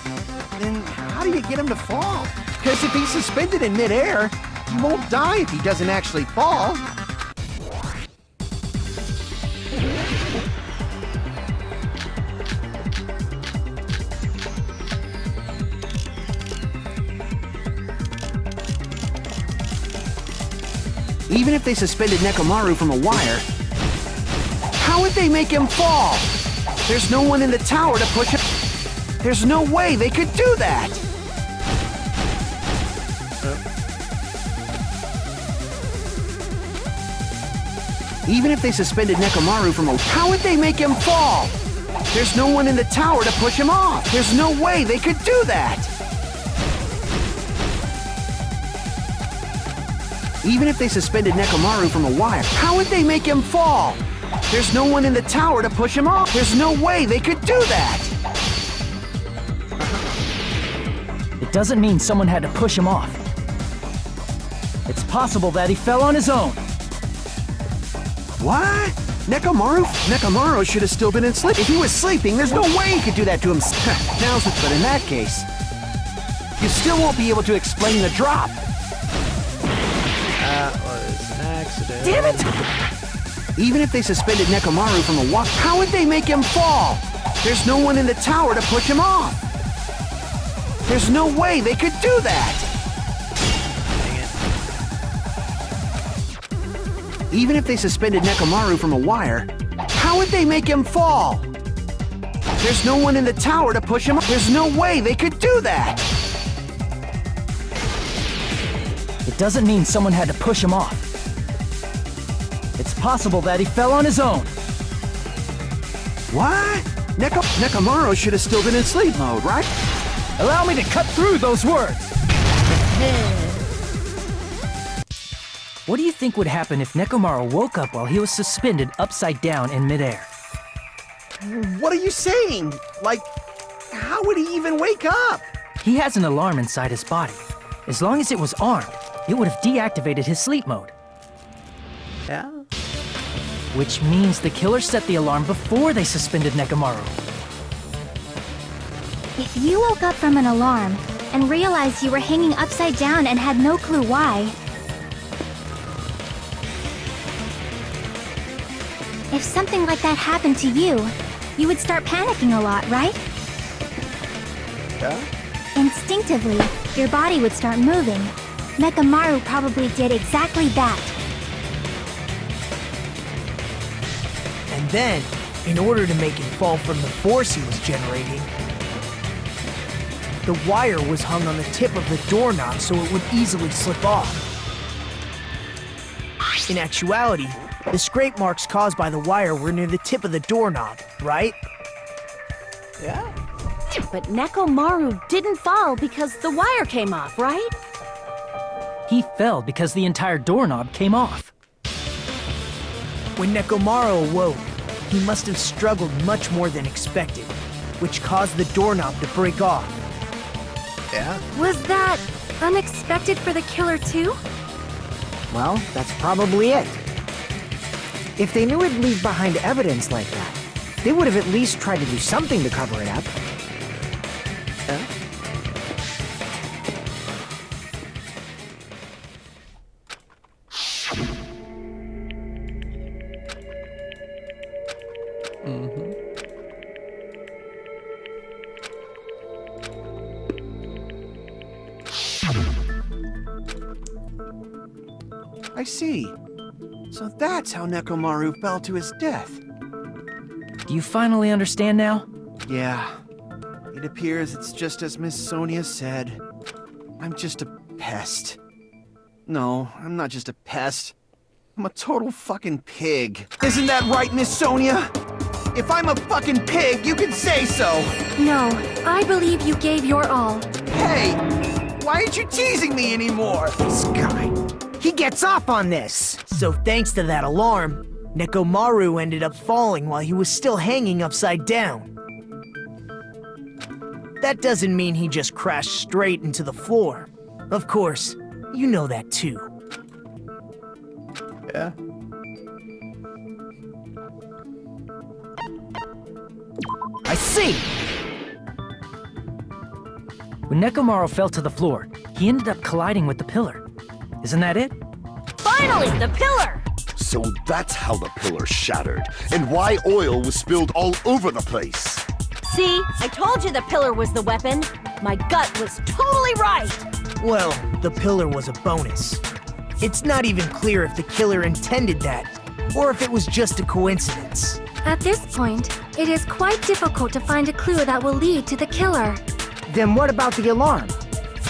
then how do you get him to fall? Because if he's suspended in midair, he won't die if he doesn't actually fall. Even if they suspended Nekomaru from a wire, how would they make him fall? There's no one in the tower to push him. There's no way they could do that! Even if they suspended Nekomaru from a... How would they make him fall? There's no one in the tower to push him off. There's no way they could do that! Even if they suspended Nekomaru from a wire, how would they make him fall? There's no one in the tower to push him off. There's no way they could do that! It doesn't mean someone had to push him off. It's possible that he fell on his own. What? Nekomaru should have still been asleep. If he was sleeping, there's no way he could do that to himself. But in that case, you still won't be able to explain the drop. That was an accident. Damn it! Even if they suspended Nekomaru from a wire, how would they make him fall? There's no one in the tower to push him off. There's no way they could do that! Even if they suspended Nekomaru from a wire, how would they make him fall? There's no one in the tower to push him off. There's no way they could do that! It doesn't mean someone had to push him off. It's possible that he fell on his own. What? Nekomaru should have still been in sleep mode, right? Allow me to cut through those words! What do you think would happen if Nekomaru woke up while he was suspended upside down in midair? What are you saying? Like, how would he even wake up? He has an alarm inside his body. As long as it was armed, it would have deactivated his sleep mode. Yeah? Which means the killer set the alarm before they suspended Nekomaru. If you woke up from an alarm and realized you were hanging upside down and had no clue why, if something like that happened to you, you would start panicking a lot, right? Yeah? Instinctively, your body would start moving. Nekomaru probably did exactly that. And then, in order to make him fall from the force he was generating, the wire was hung on the tip of the doorknob so it would easily slip off. In actuality, the scrape marks caused by the wire were near the tip of the doorknob, right? Yeah? But Nekomaru didn't fall because the wire came off, right? He fell because the entire doorknob came off. When Nekomaru awoke, he must have struggled much more than expected. which caused the doorknob to break off. Yeah? Was that unexpected for the killer too? Well, that's probably it. If they knew it'd leave behind evidence like that, they would have at least tried to do something to cover it up. Yeah? I see. So that's how Nekomaru fell to his death. Do you finally understand now? Yeah. It appears it's just as Miss Sonia said. I'm just a pest. No, I'm not just a pest. I'm a total fucking pig. Isn't that right, Miss Sonia? If I'm a fucking pig, you can say so! No, I believe you gave your all. Hey! Why aren't you teasing me anymore? This guy, he gets off on this! So thanks to that alarm, Nekomaru ended up falling while he was still hanging upside down. That doesn't mean he just crashed straight into the floor. Of course, you know that too. Yeah? I see! When Nekomaru fell to the floor, he ended up colliding with the pillar. Isn't that it? Finally, the pillar! So that's how the pillar shattered, and why oil was spilled all over the place. See, I told you the pillar was the weapon. My gut was totally right. Well, the pillar was a bonus. It's not even clear if the killer intended that, or if it was just a coincidence. At this point, it is quite difficult to find a clue that will lead to the killer. Then what about the alarm?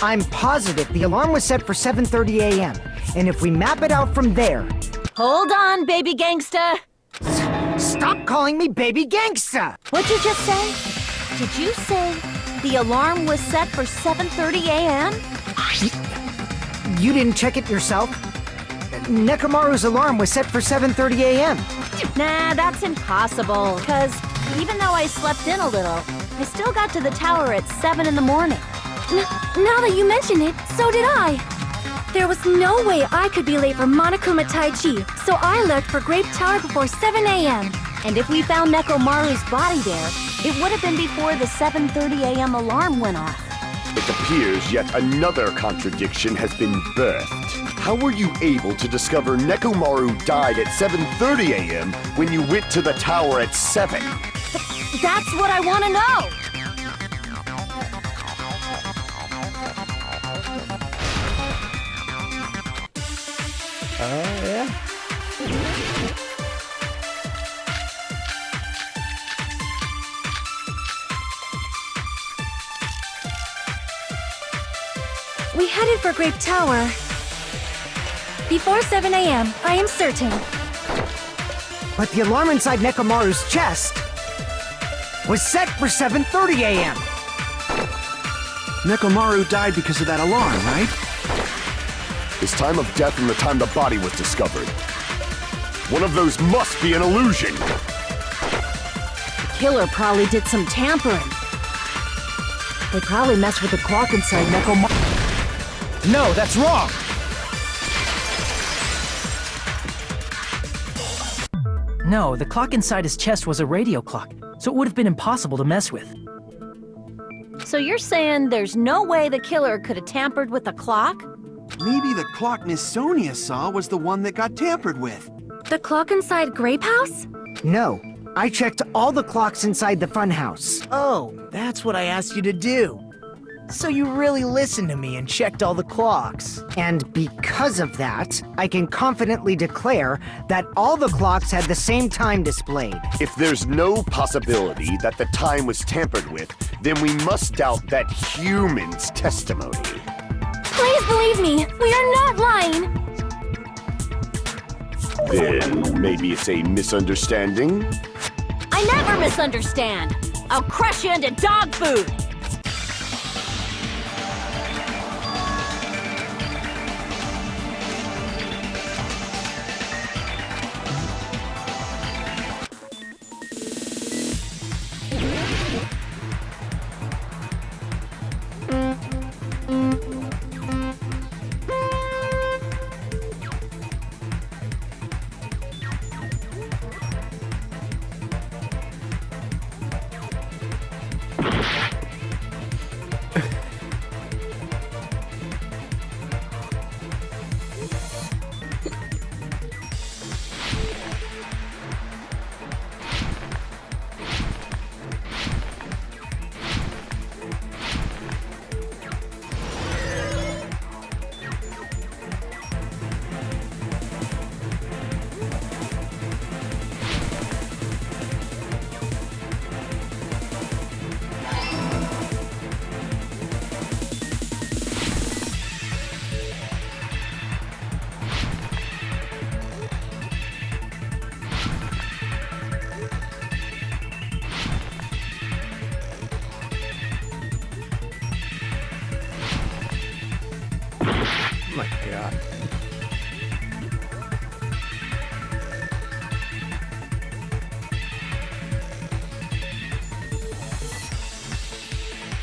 I'm positive the alarm was set for 7:30 a.m., and if we map it out from there... Hold on, baby gangsta. Stop calling me baby gangsta! What'd you just say? Did you say the alarm was set for 7:30 a.m.? You didn't check it yourself? Nekomaru's alarm was set for 7:30 a.m. Nah, that's impossible, because even though I slept in a little, I still got to the tower at 7 in the morning. Now that you mention it, so did I. There was no way I could be late for Monokuma Taichi, so I left for Grape Tower before 7 a.m. And if we found Nekomaru's body there, it would have been before the 7:30 a.m. alarm went off. It appears yet another contradiction has been birthed. How were you able to discover Nekomaru died at 7:30 a.m. when you went to the tower at 7? That's what I want to know! Yeah? We headed for Grape Tower. Before 7 a.m., I am certain. But the alarm inside Nekomaru's chest was set for 7:30 a.m. Nekomaru died because of that alarm, right? His time of death and the time the body was discovered. One of those must be an illusion. The killer probably did some tampering. They probably messed with the clock inside Nekomaru. No, that's wrong! No, the clock inside his chest was a radio clock, so it would have been impossible to mess with. So you're saying there's no way the killer could have tampered with the clock? Maybe the clock Miss Sonia saw was the one that got tampered with. The clock inside Grape House? No, I checked all the clocks inside the funhouse. Oh, that's what I asked you to do. So you really listened to me and checked all the clocks. And because of that, I can confidently declare that all the clocks had the same time displayed. If there's no possibility that the time was tampered with, then we must doubt that human's testimony. Please believe me, we are not lying. Then maybe it's a misunderstanding? I never misunderstand. I'll crush you into dog food. my god.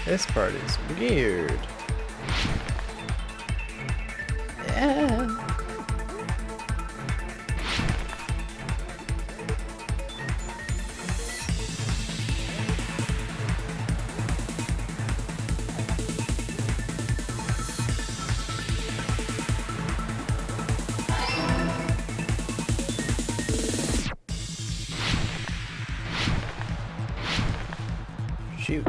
This part is weird. Yeah. Shoot.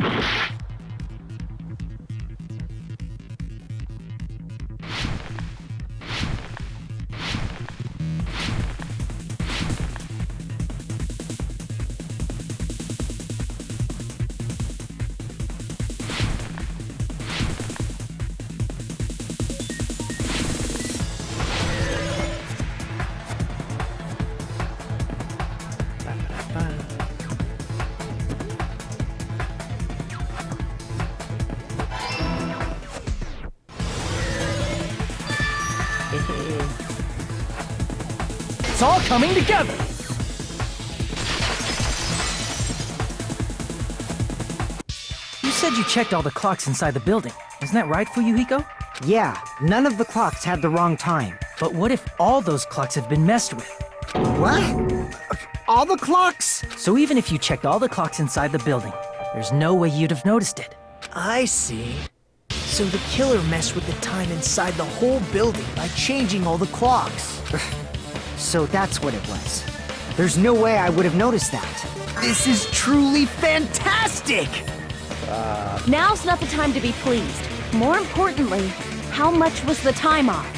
It's all coming together! You said you checked all the clocks inside the building. Isn't that right, Fuyuhiko? Yeah, none of the clocks had the wrong time. But what if all those clocks have been messed with? What? All the clocks? So even if you checked all the clocks inside the building, there's no way you'd have noticed it. I see. So the killer messed with the time inside the whole building by changing all the clocks. So that's what it was. There's no way I would have noticed that. This is truly fantastic! Now's not the time to be pleased. More importantly, how much was the time off?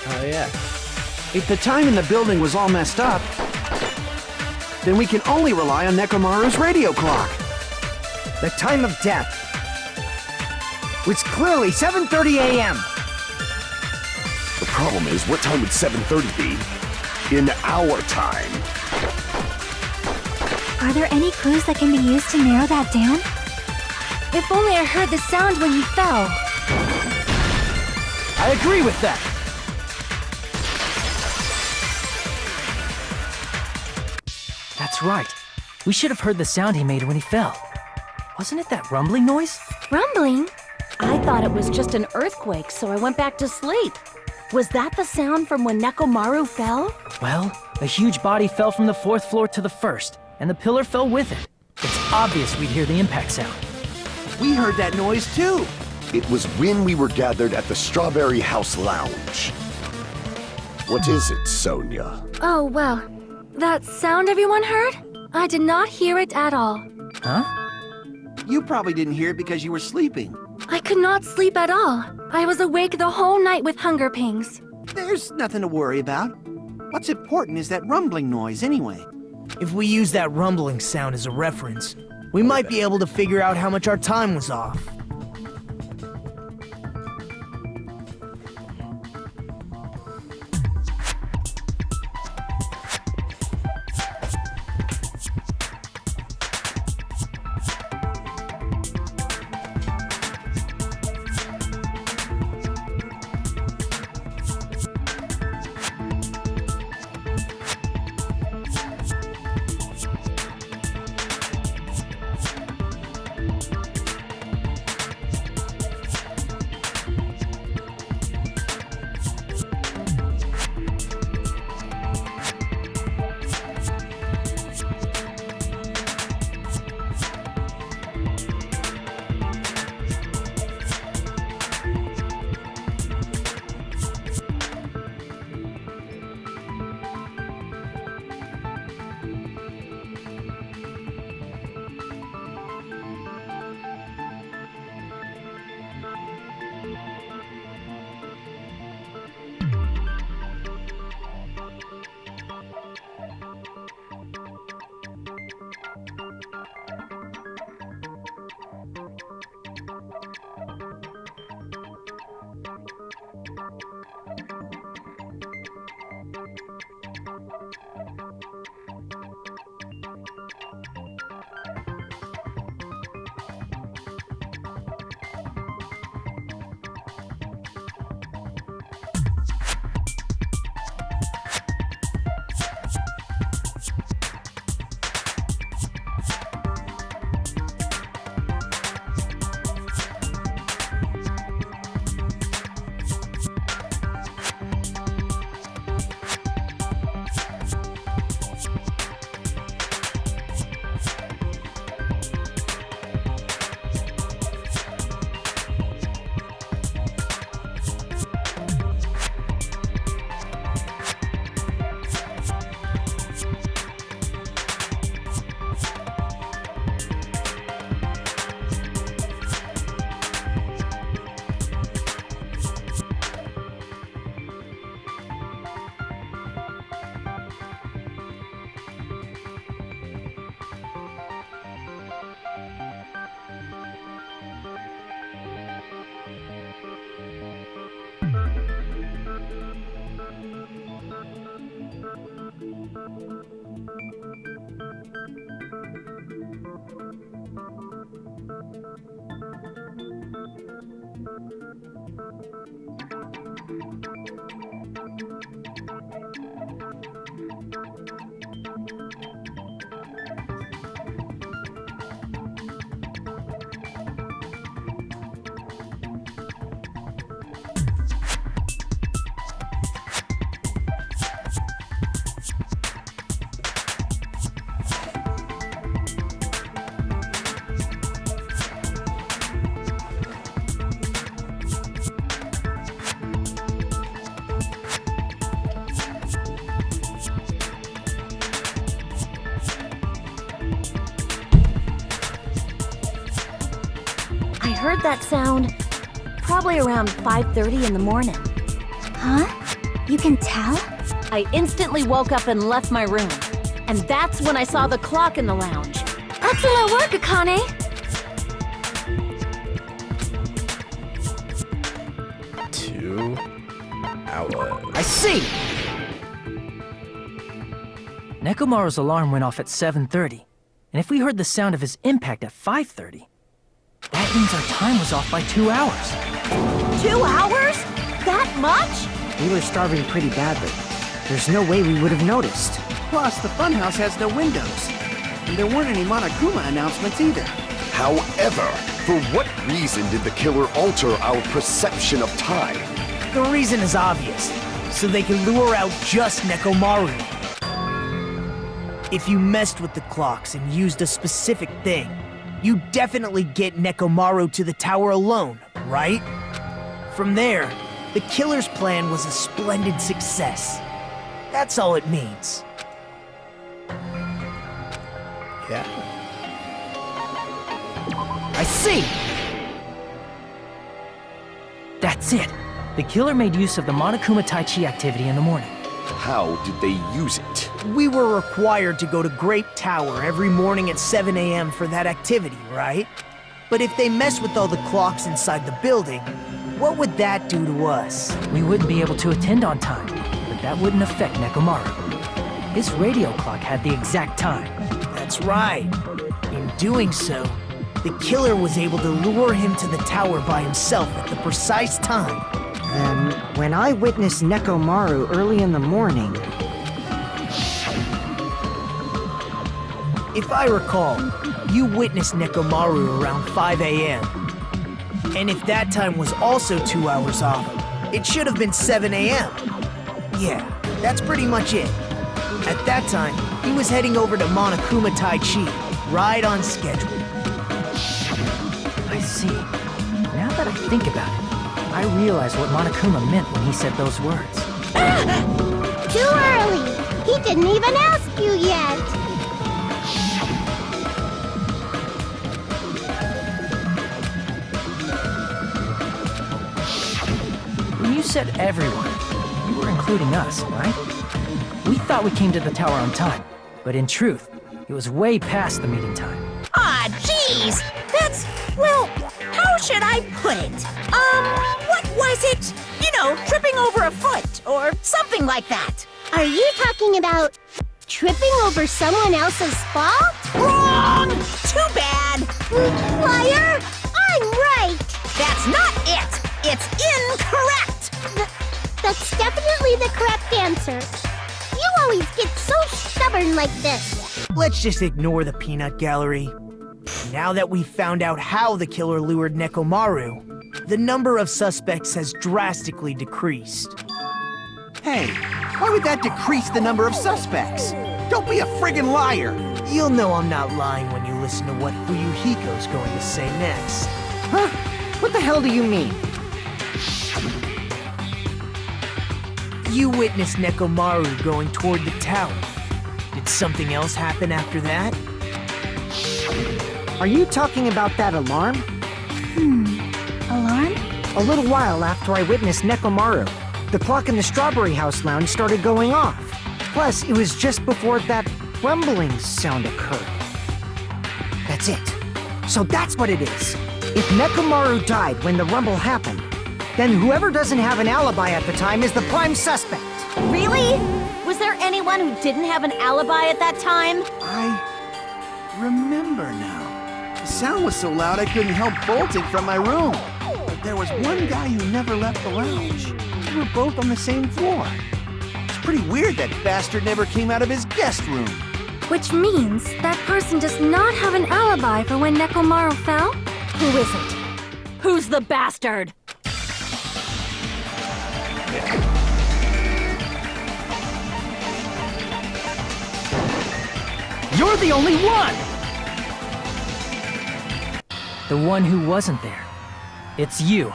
Oh yeah. If the time in the building was all messed up, then we can only rely on Nekomaru's radio clock. The time of death was clearly 7:30 a.m. The problem is, what time would 7:30 be in our time? Are there any clues that can be used to narrow that down? If only I heard the sound when he fell. I agree with that! That's right. We should have heard the sound he made when he fell. Wasn't it that rumbling noise? Rumbling? I thought it was just an earthquake, so I went back to sleep. Was that the sound from when Nekomaru fell? Well, a huge body fell from the 4th floor to the 1st, and the pillar fell with it. It's obvious we'd hear the impact sound. We heard that noise too. It was when we were gathered at the Strawberry House Lounge. What is it, Sonia? Oh, well. That sound everyone heard? I did not hear it at all. Huh? You probably didn't hear it because you were sleeping. I could not sleep at all. I was awake the whole night with hunger pangs. There's nothing to worry about. What's important is that rumbling noise anyway. If we use that rumbling sound as a reference, we might be able to figure out how much our time was off. heard that sound probably around 5:30 in the morning. Huh? You can tell? I instantly woke up and left my room. And that's when I saw the clock in the lounge. Excellent work, Akane! 2 hours. I see! Nekomaru's alarm went off at 7:30, and if we heard the sound of his impact at 5:30, that means our time was off by 2 hours. 2 hours? That much? We were starving pretty badly. There's no way we would have noticed. Plus, the funhouse has no windows. And there weren't any Monokuma announcements either. However, for what reason did the killer alter our perception of time? The reason is obvious. So they can lure out just Nekomaru. If you messed with the clocks and used a specific thing, you definitely get Nekomaru to the tower alone, right? From there, the killer's plan was a splendid success. That's all it means. Yeah. I see! That's it. The killer made use of the Monokuma Tai Chi activity in the morning. How did they use it? We were required to go to Grape Tower every morning at 7 a.m. for that activity, right? But if they mess with all the clocks inside the building, what would that do to us? We wouldn't be able to attend on time, but that wouldn't affect Nekomaru. His radio clock had the exact time. That's right. In doing so, the killer was able to lure him to the tower by himself at the precise time. And when I witnessed Nekomaru early in the morning... If I recall, you witnessed Nekomaru around 5 a.m. And if that time was also 2 hours off, it should have been 7 a.m. Yeah, that's pretty much it. At that time, he was heading over to Monokuma Tai Chi, right on schedule. I see. Now that I think about it, I realize what Monokuma meant when he said those words. Too early! He didn't even ask you yet! When you said everyone, you were including us, right? We thought we came to the tower on time, but in truth, it was way past the meeting time. Ah, jeez! That's, well, how should I put it? What was it? You know, tripping over a foot, or something like that. Are you talking about tripping over someone else's fault? Wrong! Too bad! Liar! I'm right! That's not it! It's incorrect! That's definitely the correct answer. You always get so stubborn like this. Let's just ignore the peanut gallery. Now that we've found out how the killer lured Nekomaru, the number of suspects has drastically decreased. Hey, why would that decrease the number of suspects? Don't be a friggin' liar! You'll know I'm not lying when you listen to what Fuyuhiko's going to say next. Huh? What the hell do you mean? You witnessed Nekomaru going toward the tower. Did something else happen after that? Are you talking about that alarm? Alarm? A little while after I witnessed Nekomaru, the clock in the Strawberry House lounge started going off. Plus, it was just before that rumbling sound occurred. That's it. So that's what it is. If Nekomaru died when the rumble happened, then whoever doesn't have an alibi at the time is the prime suspect. Really? Was there anyone who didn't have an alibi at that time? I remember now. The sound was so loud I couldn't help bolting from my room. But there was one guy who never left the lounge. We were both on the same floor. It's pretty weird that bastard never came out of his guest room. Which means that person does not have an alibi for when Nekomaru fell? Who is it? Who's the bastard? You're the only one! The one who wasn't there. It's you,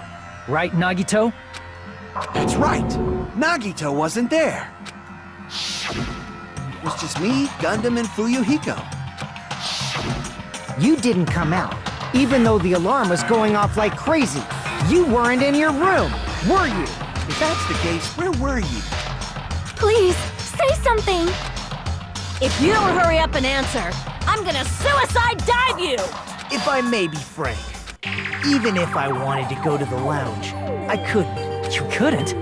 right, Nagito? That's right. Nagito wasn't there. It was just me, Gundam, and Fuyuhiko. You didn't come out, Even though the alarm was going off like crazy, you weren't in your room, were you? If that's the case, where were you? Please, say something! If you don't hurry up and answer, I'm gonna suicide dive you! If I may be frank, even if I wanted to go to the lounge, I couldn't. You couldn't?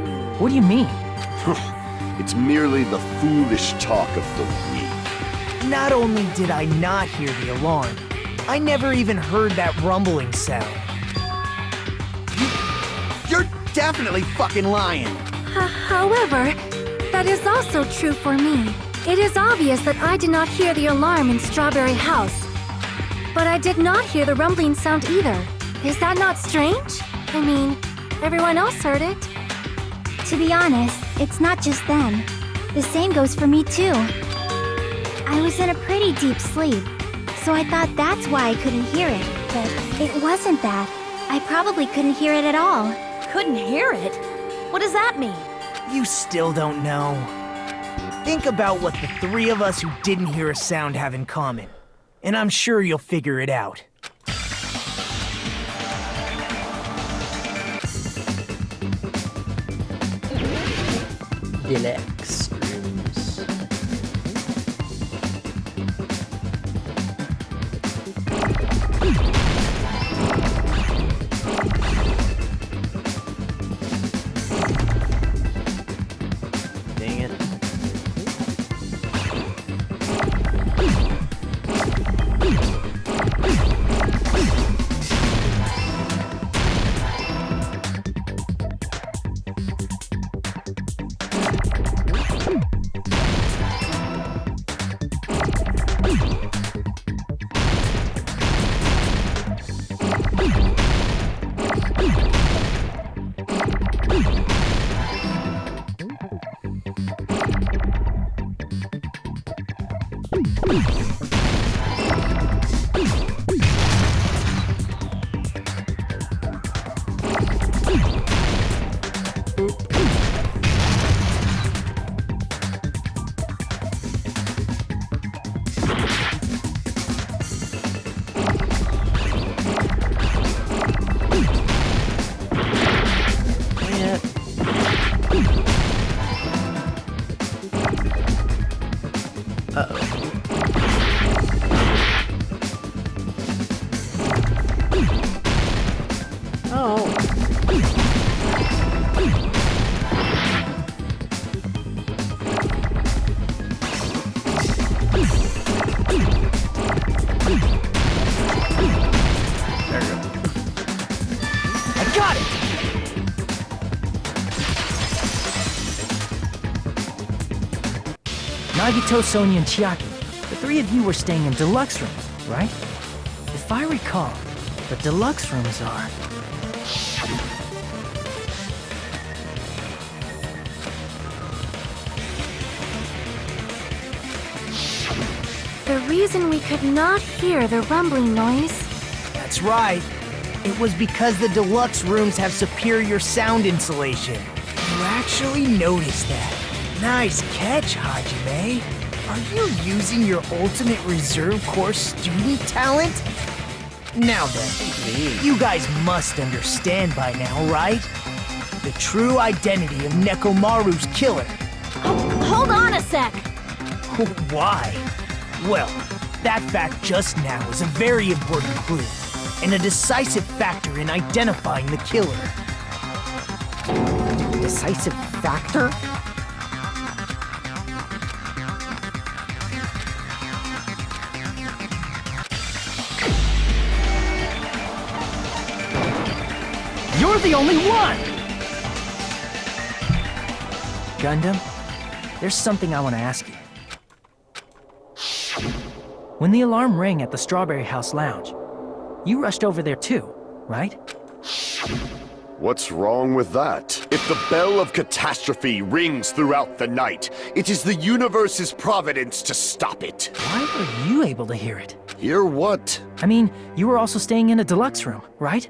What do you mean? It's merely the foolish talk of the weak. Not only did I not hear the alarm, I never even heard that rumbling sound. You're definitely fucking lying. However, that is also true for me. It is obvious that I did not hear the alarm in Strawberry House. But I did not hear the rumbling sound either. Is that not strange? I mean, everyone else heard it. To be honest, it's not just them. The same goes for me too. I was in a pretty deep sleep, so I thought that's why I couldn't hear it. But it wasn't that. I probably couldn't hear it at all. Couldn't hear it? What does that mean? You still don't know. Think about what the three of us who didn't hear a sound have in common, and I'm sure you'll figure it out. Deluxe rooms. Dang it. Nagito, Sonia, and Chiaki, the three of you were staying in deluxe rooms, right? If I recall, the deluxe rooms are... The reason we could not hear the rumbling noise... That's right. It was because the deluxe rooms have superior sound insulation. You actually noticed that. Nice catch, Hajime. Are you using your ultimate reserve corps student talent? Now then, you guys must understand by now, right? The true identity of Nekomaru's killer. Hold on a sec! Why? Well, that fact just now is a very important clue, and a decisive factor in identifying the killer. Decisive factor? You're the only one! Gundam, there's something I want to ask you. When the alarm rang at the Strawberry House Lounge, you rushed over there too, right? What's wrong with that? If the bell of catastrophe rings throughout the night, it is the universe's providence to stop it. Why were you able to hear it? Hear what? I mean, you were also staying in a deluxe room, right?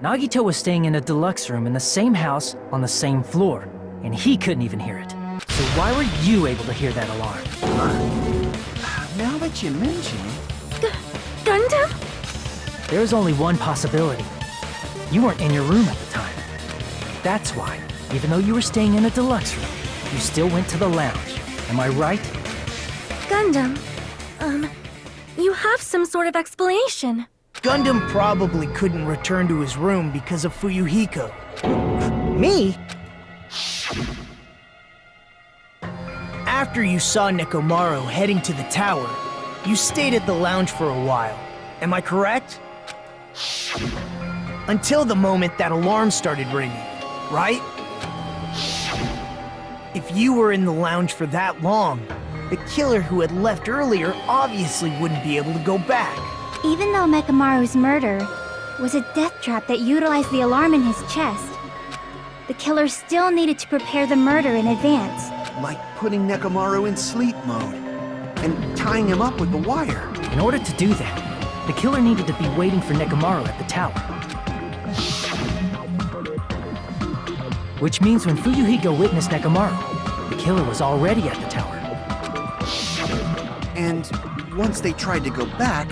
Nagito was staying in a deluxe room in the same house on the same floor, and he couldn't even hear it. So why were you able to hear that alarm? Now that you mention it... Gundam? There was only one possibility. You weren't in your room at the time. That's why, even though you were staying in a deluxe room, you still went to the lounge. Am I right? Gundam, you have some sort of explanation. Gundam probably couldn't return to his room because of Fuyuhiko. Me? After you saw Nekomaru heading to the tower, you stayed at the lounge for a while. Am I correct? Until the moment that alarm started ringing, right? If you were in the lounge for that long, the killer who had left earlier obviously wouldn't be able to go back. Even though Nekomaru's murder was a death trap that utilized the alarm in his chest, the killer still needed to prepare the murder in advance. Like putting Nekomaru in sleep mode and tying him up with the wire. In order to do that, the killer needed to be waiting for Nekomaru at the tower. Which means when Fuyuhiko witnessed Nekomaru, the killer was already at the tower. And once they tried to go back,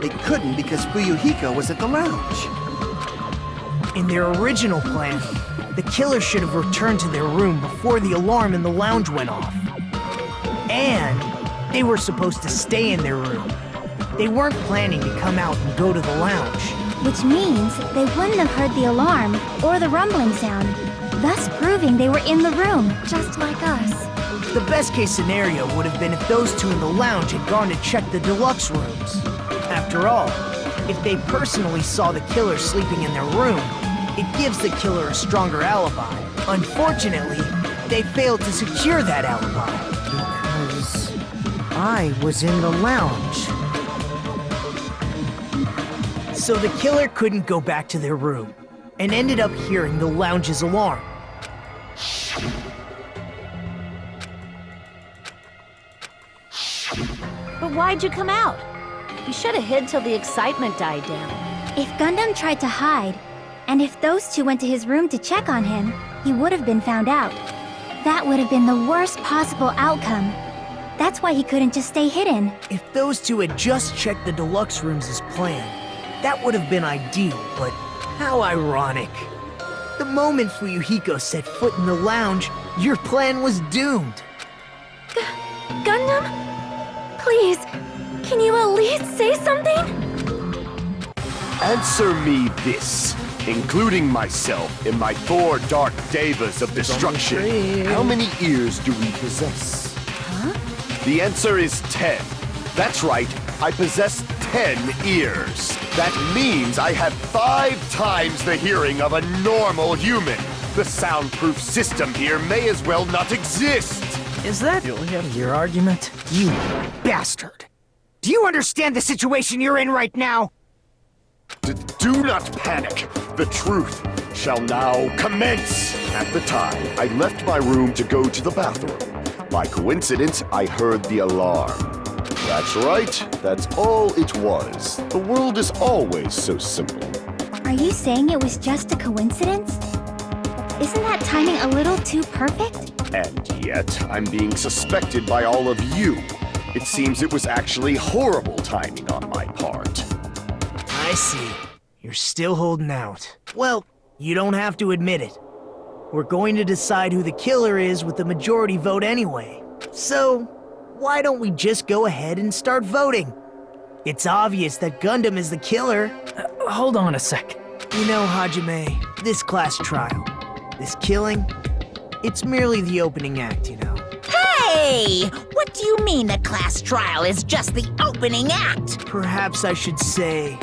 they couldn't because Fuyuhiko was at the lounge. In their original plan, the killer should have returned to their room before the alarm in the lounge went off. And they were supposed to stay in their room. They weren't planning to come out and go to the lounge. Which means they wouldn't have heard the alarm or the rumbling sound, thus proving they were in the room, just like us. The best case scenario would have been if those two in the lounge had gone to check the deluxe rooms. After all, if they personally saw the killer sleeping in their room, it gives the killer a stronger alibi. Unfortunately, they failed to secure that alibi. Because I was in the lounge. So the killer couldn't go back to their room, and ended up hearing the lounge's alarm. But why'd you come out? You should have hid till the excitement died down. If Gundam tried to hide, and if those two went to his room to check on him, he would have been found out. That would have been the worst possible outcome. That's why he couldn't just stay hidden. If those two had just checked the deluxe rooms as planned, that would have been ideal, but how ironic. The moment Fuyuhiko set foot in the lounge, your plan was doomed. Gundam? Please, can you at least say something? Answer me this, including myself in my 4 dark devas of destruction. How many ears do we possess? Huh? The answer is 10. That's right, I possess 10 ears. That means I have 5 times the hearing of a normal human. The soundproof system here may as well not exist. Is that your argument? You bastard! Do you understand the situation you're in right now? Do not panic. The truth shall now commence. At the time, I left my room to go to the bathroom. By coincidence, I heard the alarm. That's right. That's all it was. The world is always so simple. Are you saying it was just a coincidence? Isn't that timing a little too perfect? And yet, I'm being suspected by all of you. It seems it was actually horrible timing on my part. I see. You're still holding out. Well, you don't have to admit it. We're going to decide who the killer is with the majority vote anyway. So, why don't we just go ahead and start voting? It's obvious that Gundam is the killer. Hold on a sec. You know, Hajime, this class trial, this killing, it's merely the opening act, you know. Hey! What do you mean a class trial is just the opening act? Perhaps I should say,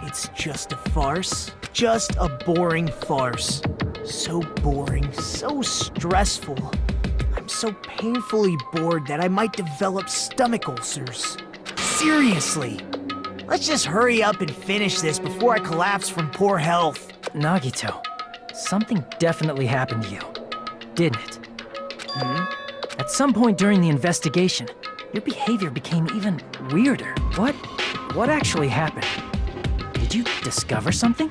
it's just a farce. Just a boring farce. So boring, so stressful. I'm so painfully bored that I might develop stomach ulcers. Seriously. Let's just hurry up and finish this before I collapse from poor health. Nagito, something definitely happened to you, didn't it? At some point during the investigation, your behavior became even weirder. What actually happened? Did you discover something?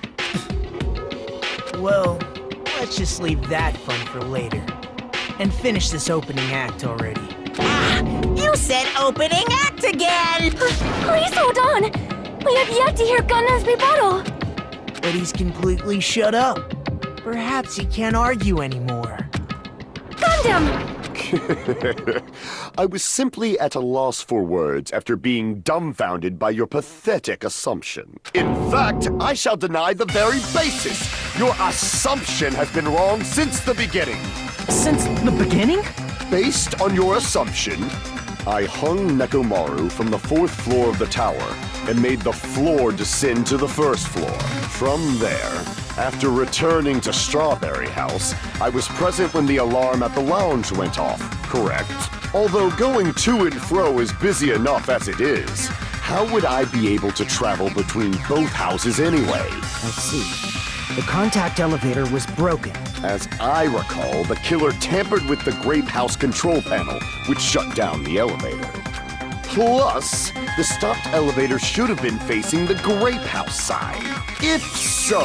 Well, let's just leave that fun for later. And finish this opening act already. Ah! You said opening act again! Please hold on! We have yet to hear Gundam's rebuttal! But he's completely shut up. Perhaps he can't argue anymore. Gundam! I was simply at a loss for words after being dumbfounded by your pathetic assumption. In fact, I shall deny the very basis. Your assumption has been wrong since the beginning. Since the beginning? Based on your assumption, I hung Nekomaru from the 4th floor of the tower and made the floor descend to the 1st floor. From there, after returning to Strawberry House, I was present when the alarm at the lounge went off, correct? Although going to and fro is busy enough as it is, how would I be able to travel between both houses anyway? I see. The contact elevator was broken. As I recall, the killer tampered with the Grape House control panel, which shut down the elevator. Plus, the stopped elevator should have been facing the Grape House side. If so,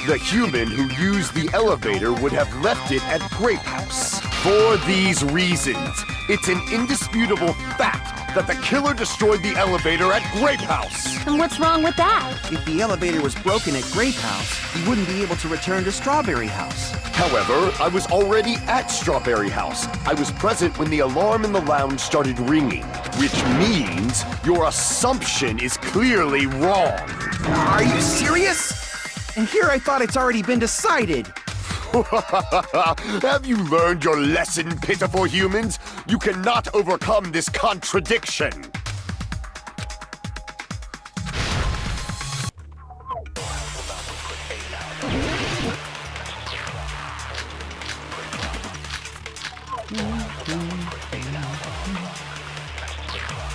the human who used the elevator would have left it at Grape House. For these reasons, it's an indisputable fact that the killer destroyed the elevator at Grape House. And what's wrong with that? If the elevator was broken at Grape House, he wouldn't be able to return to Strawberry House. However, I was already at Strawberry House. I was present when the alarm in the lounge started ringing, which means your assumption is clearly wrong. Are you serious? And here I thought it's already been decided. Have you learned your lesson, pitiful humans? You cannot overcome this contradiction.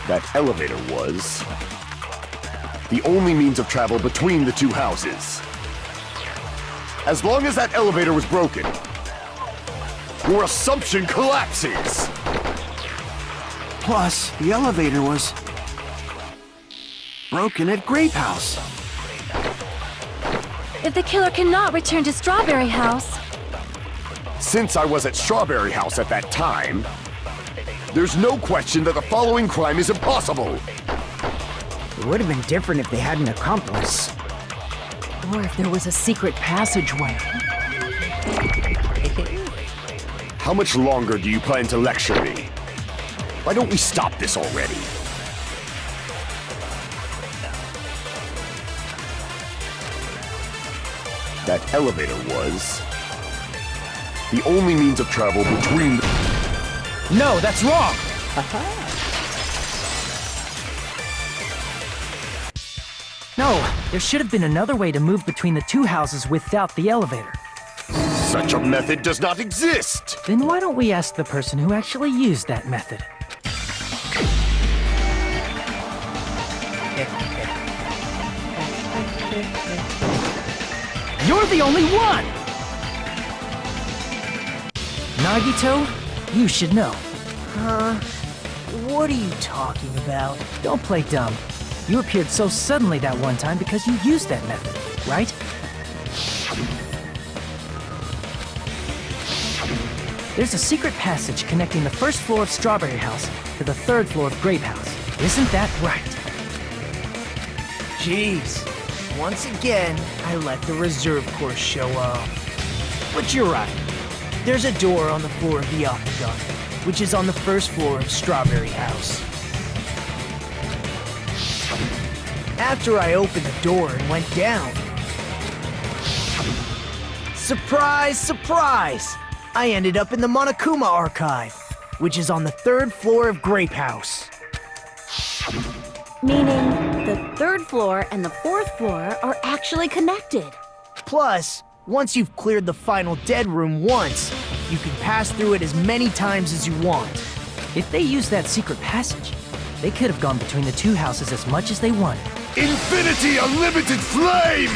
That elevator was the only means of travel between the two houses. As long as that elevator was broken, your assumption collapses. Plus, the elevator was broken at Grape House. If the killer cannot return to Strawberry House, Since I was at Strawberry House at that time, there's no question that the following crime is impossible. It would have been different if they had an accomplice. Or if there was a secret passageway. How much longer do you plan to lecture me? Why don't we stop this already? That elevator was the only means of travel between the... No, that's wrong! No, there should have been another way to move between the two houses without the elevator. Such a method does not exist! Then why don't we ask the person who actually used that method? You're the only one! Nagito, you should know. Huh? What are you talking about? Don't play dumb. You appeared so suddenly that one time because you used that method, right? There's a secret passage connecting the 1st floor of Strawberry House to the 3rd floor of Grape House. Isn't that right? Jeez. Once again, I let the reserve course show up. But you're right. There's a door on the floor of the Octagon, which is on the 1st floor of Strawberry House. After I opened the door and went down... Surprise, surprise! I ended up in the Monokuma Archive, which is on the 3rd floor of Grape House. Meaning, the 3rd floor and the 4th floor are actually connected. Plus, once you've cleared the final dead room once, you can pass through it as many times as you want. If they used that secret passage, they could have gone between the two houses as much as they wanted. Infinity Unlimited Flame!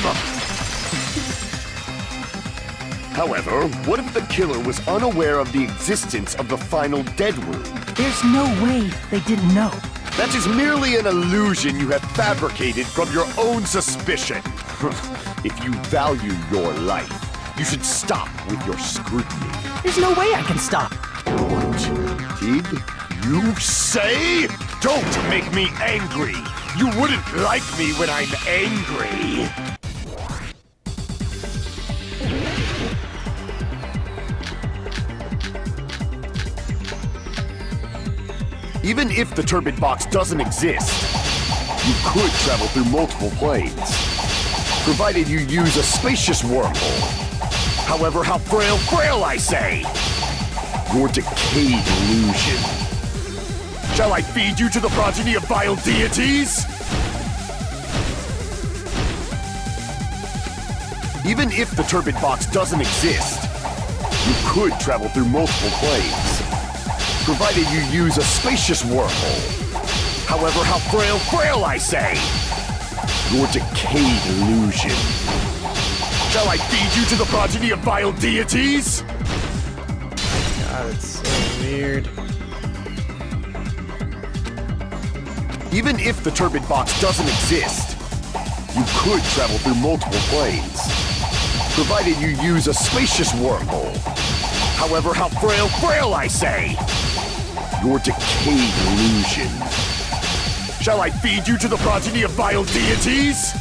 However, what if the killer was unaware of the existence of the final dead room? There's no way they didn't know. That is merely an illusion you have fabricated from your own suspicion. If you value your life, you should stop with your scrutiny. There's no way I can stop. What did you say? Don't make me angry! You wouldn't like me when I'm angry. Even if the turbid box doesn't exist, you could travel through multiple planes, provided you use a spacious wormhole. However, how frail I say! Your decayed illusion. Shall I feed you to the progeny of vile deities? Even if the turbid box doesn't exist, you could travel through multiple planes, provided you use a spacious wormhole. However, how frail I say! Your decayed illusion. Shall I feed you to the progeny of vile deities? God, it's so weird. Even if the turbid box doesn't exist, you could travel through multiple planes, provided you use a spacious wormhole. However, how frail I say! Your decayed illusion. Shall I feed you to the progeny of vile deities?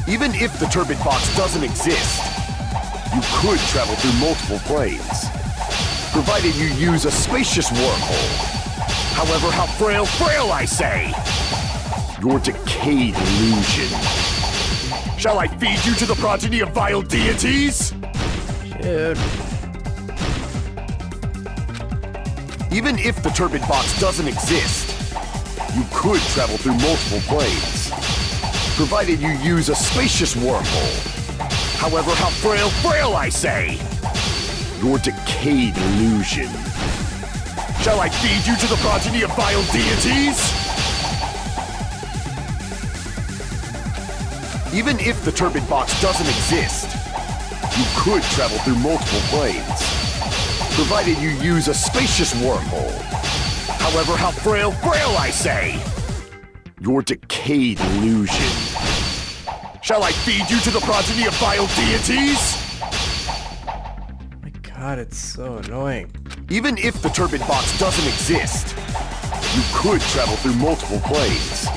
Even if the turbid box doesn't exist, you could travel through multiple planes, provided you use a spacious wormhole. However, how frail I say! Your decayed illusion. Shall I feed you to the progeny of vile deities? Dude. Even if the turbid box doesn't exist, you could travel through multiple planes, provided you use a spacious wormhole. However, how frail I say! Your decayed illusion. Shall I feed you to the progeny of vile deities? Even if the turbid box doesn't exist, you could travel through multiple planes, provided you use a spacious wormhole. However, how frail I say! Your decayed illusion. Shall I feed you to the progeny of vile deities? My God, it's so annoying. Even if the turbid box doesn't exist, you could travel through multiple planes,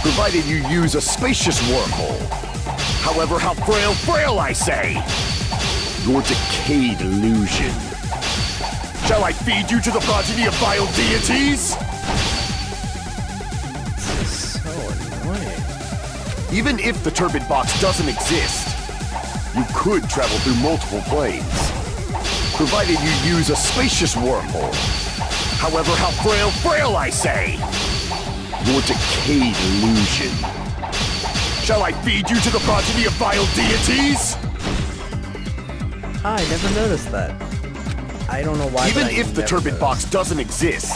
provided you use a spacious wormhole. However, how frail I say! Your decayed illusion. Shall I feed you to the progeny of vile deities? This is so annoying. Even if the turbid box doesn't exist, you could travel through multiple planes, provided you use a spacious wormhole. However, how frail I say! Your decayed illusion. Shall I feed you to the progeny of vile deities? I never noticed that. I don't know why. Even if the turbid box doesn't exist,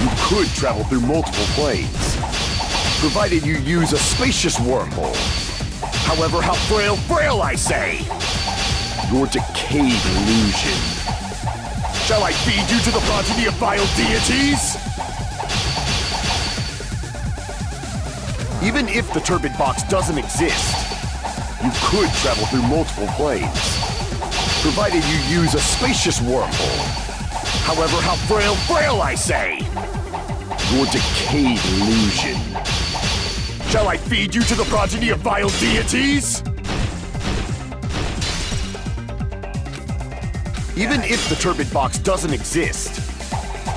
you could travel through multiple planes, provided you use a spacious wormhole. However, how frail I say! Your decayed illusion. Shall I feed you to the progeny of vile deities? Even if the turbid box doesn't exist, you could travel through multiple planes, provided you use a spacious wormhole. However, how frail I say! Your decayed illusion. Shall I feed you to the progeny of vile deities? Even if the turbid box doesn't exist,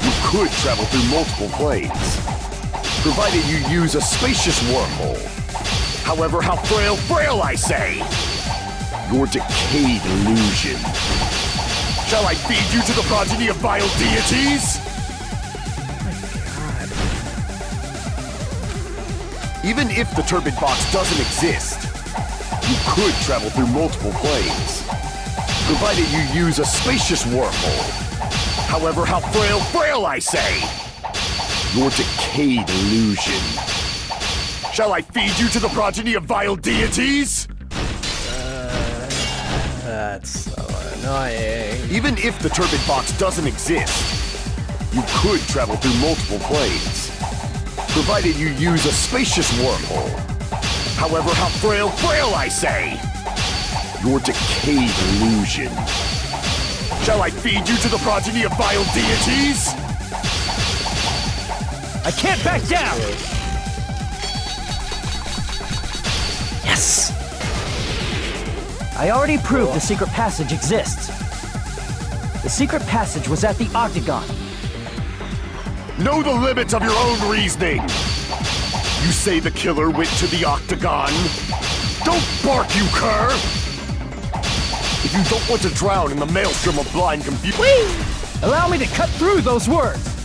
you could travel through multiple planes, provided you use a spacious wormhole. However, how frail I say! Your decayed illusion. Shall I feed you to the progeny of vile deities? Even if the turbid box doesn't exist, you could travel through multiple planes, provided you use a spacious wormhole. However, how frail I say! Your decayed illusion. Shall I feed you to the progeny of vile deities? That's so annoying. Even if the turbid box doesn't exist, you could travel through multiple planes, provided you use a spacious wormhole. However, how frail I say! Your decayed illusion. Shall I feed you to the progeny of vile deities? I can't back down! Yes! I already proved the secret passage exists. The secret passage was at the Octagon. Know the limits of your own reasoning. You say the killer went to the Octagon? Don't bark, you cur! If you don't want to drown in the maelstrom of blind confusion... Allow me to cut through those words!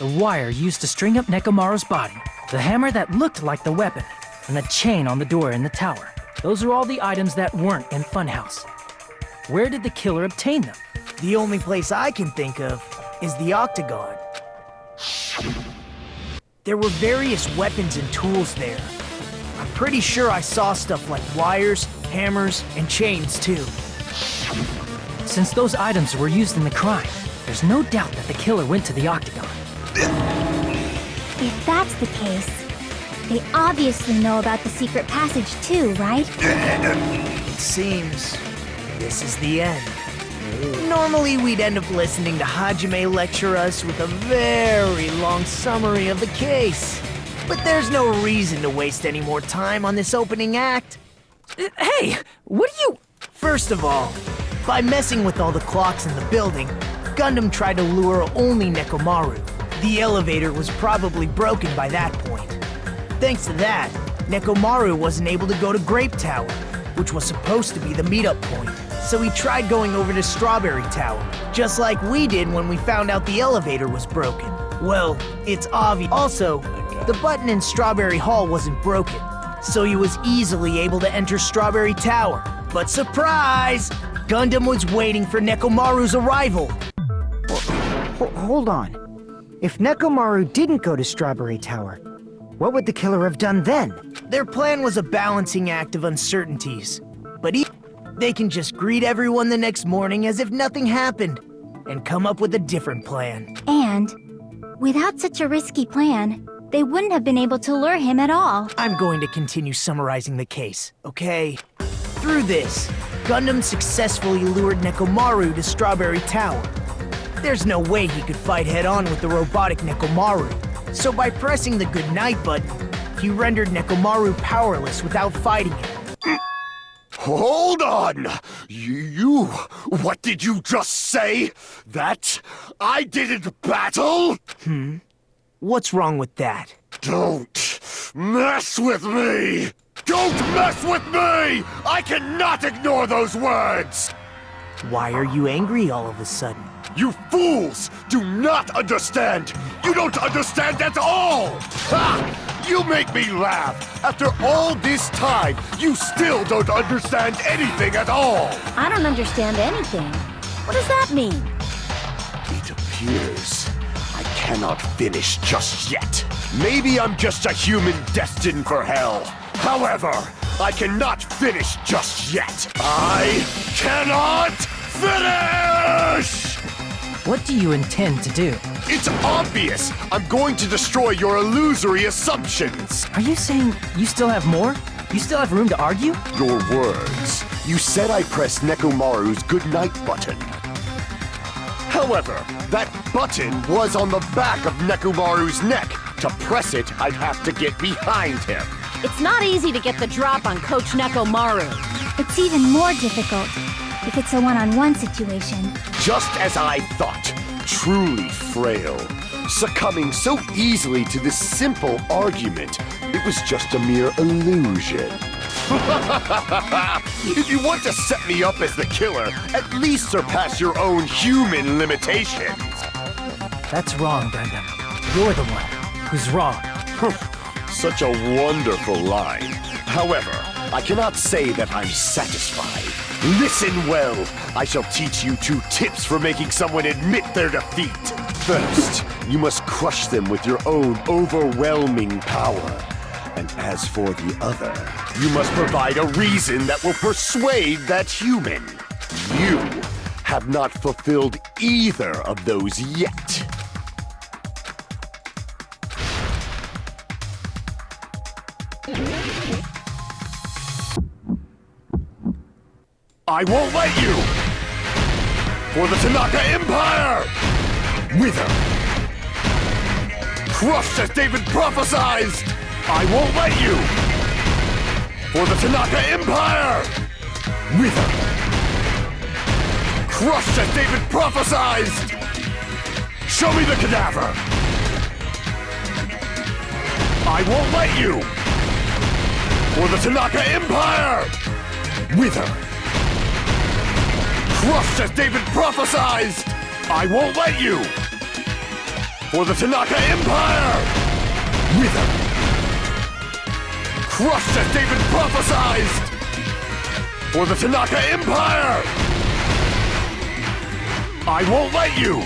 The wire used to string up Nekomaru's body, the hammer that looked like the weapon, and the chain on the door in the tower. Those are all the items that weren't in Funhouse. Where did the killer obtain them? The only place I can think of is the Octagon. There were various weapons and tools there. I'm pretty sure I saw stuff like wires, hammers, and chains too. Since those items were used in the crime, there's no doubt that the killer went to the Octagon. If that's the case, they obviously know about the secret passage too, right? It seems this is the end. Normally we'd end up listening to Hajime lecture us with a very long summary of the case. But there's no reason to waste any more time on this opening act. Hey, what are you... First of all, by messing with all the clocks in the building, Gundam tried to lure only Nekomaru. The elevator was probably broken by that point. Thanks to that, Nekomaru wasn't able to go to Grape Tower, which was supposed to be the meetup point. So he tried going over to Strawberry Tower, just like we did when we found out the elevator was broken. Well, it's obvious. Also, the button in Strawberry Hall wasn't broken, so he was easily able to enter Strawberry Tower. But surprise! Gundam was waiting for Nekomaru's arrival. Hold on. If Nekomaru didn't go to Strawberry Tower, what would the killer have done then? Their plan was a balancing act of uncertainties. But they can just greet everyone the next morning as if nothing happened, and come up with a different plan. And, without such a risky plan, they wouldn't have been able to lure him at all. I'm going to continue summarizing the case, okay? Through this, Gundam successfully lured Nekomaru to Strawberry Tower. There's no way he could fight head-on with the robotic Nekomaru, so by pressing the goodnight button, he rendered Nekomaru powerless without fighting him. Hold on! What did you just say? That I didn't battle? What's wrong with that? Don't mess with me! Don't mess with me! I cannot ignore those words! Why are you angry all of a sudden? You fools do not understand! You don't understand at all! Ha! You make me laugh! After all this time, you still don't understand anything at all! I don't understand anything. What does that mean? It appears I cannot finish just yet. Maybe I'm just a human destined for hell. However, I cannot finish just yet. I cannot finish! What do you intend to do? It's obvious! I'm going to destroy your illusory assumptions! Are you saying you still have more? You still have room to argue? Your words. You said I pressed Nekomaru's goodnight button. However, that button was on the back of Nekomaru's neck. To press it, I'd have to get behind him. It's not easy to get the drop on Coach Nekomaru. It's even more difficult if it's a one-on-one situation. Just as I thought, truly frail. Succumbing so easily to this simple argument, it was just a mere illusion. If you want to set me up as the killer, at least surpass your own human limitations. That's wrong, Gundam. You're the one who's wrong. Such a wonderful line. However, I cannot say that I'm satisfied. Listen well. I shall teach you 2 tips for making someone admit their defeat. First, you must crush them with your own overwhelming power. And as for the other, you must provide a reason that will persuade that human. You have not fulfilled either of those yet. I won't let you! For the Tanaka Empire! Wither! Crushed as David prophesied! I won't let you! For the Tanaka Empire! Wither! Crushed as David prophesied! Show me the cadaver! I won't let you! For the Tanaka Empire! Wither! Crushed as David prophesied! I won't let you! For the Tanaka Empire! Wither! Crushed as David prophesied! For the Tanaka Empire! I won't let you!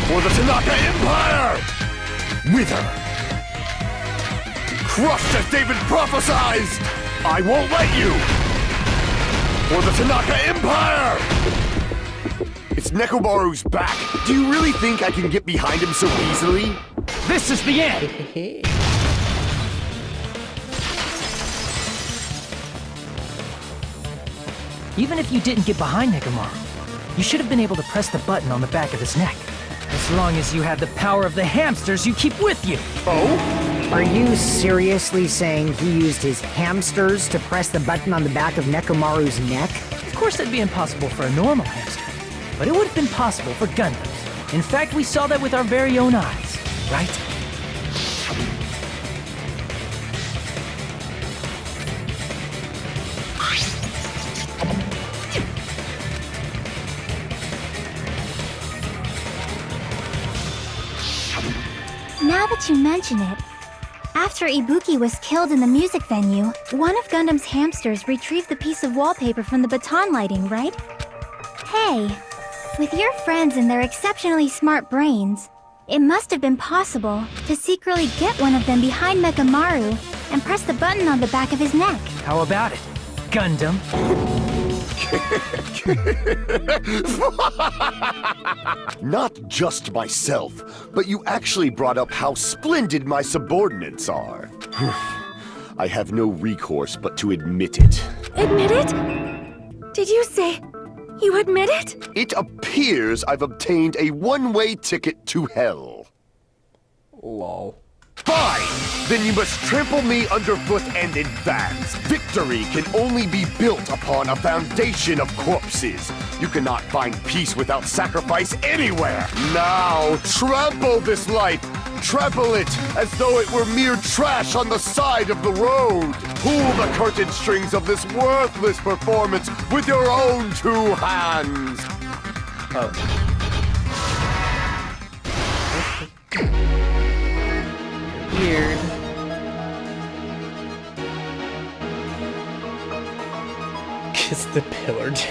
For the Tanaka Empire! Wither! Crushed as David prophesied! I won't let you! For the Tanaka Empire! It's Nekomaru's back. Do you really think I can get behind him so easily? This is the end! Even if you didn't get behind Nekomaru, you should have been able to press the button on the back of his neck. As long as you had the power of the hamsters you keep with you. Oh? Are you seriously saying he used his hamsters to press the button on the back of Nekomaru's neck? Of course that'd be impossible for a normal hamster, but it would have been possible for Gundams. In fact, we saw that with our very own eyes, right? Now that you mention it, after Ibuki was killed in the music venue, one of Gundam's hamsters retrieved the piece of wallpaper from the baton lighting, right? Hey, with your friends and their exceptionally smart brains, it must have been possible to secretly get one of them behind Nekomaru and press the button on the back of his neck. How about it, Gundam? Not just myself, but you actually brought up how splendid my subordinates are. I have no recourse but to admit it. Admit it? Did you say you admit it? It appears I've obtained a one-way ticket to hell. Lol. Fine! Then you must trample me underfoot and advance. Victory can only be built upon a foundation of corpses. You cannot find peace without sacrifice anywhere. Now, trample this life. Trample it as though it were mere trash on the side of the road. Pull the curtain strings of this worthless performance with your own two hands. Oh. Weird. Kiss the pillar, dude.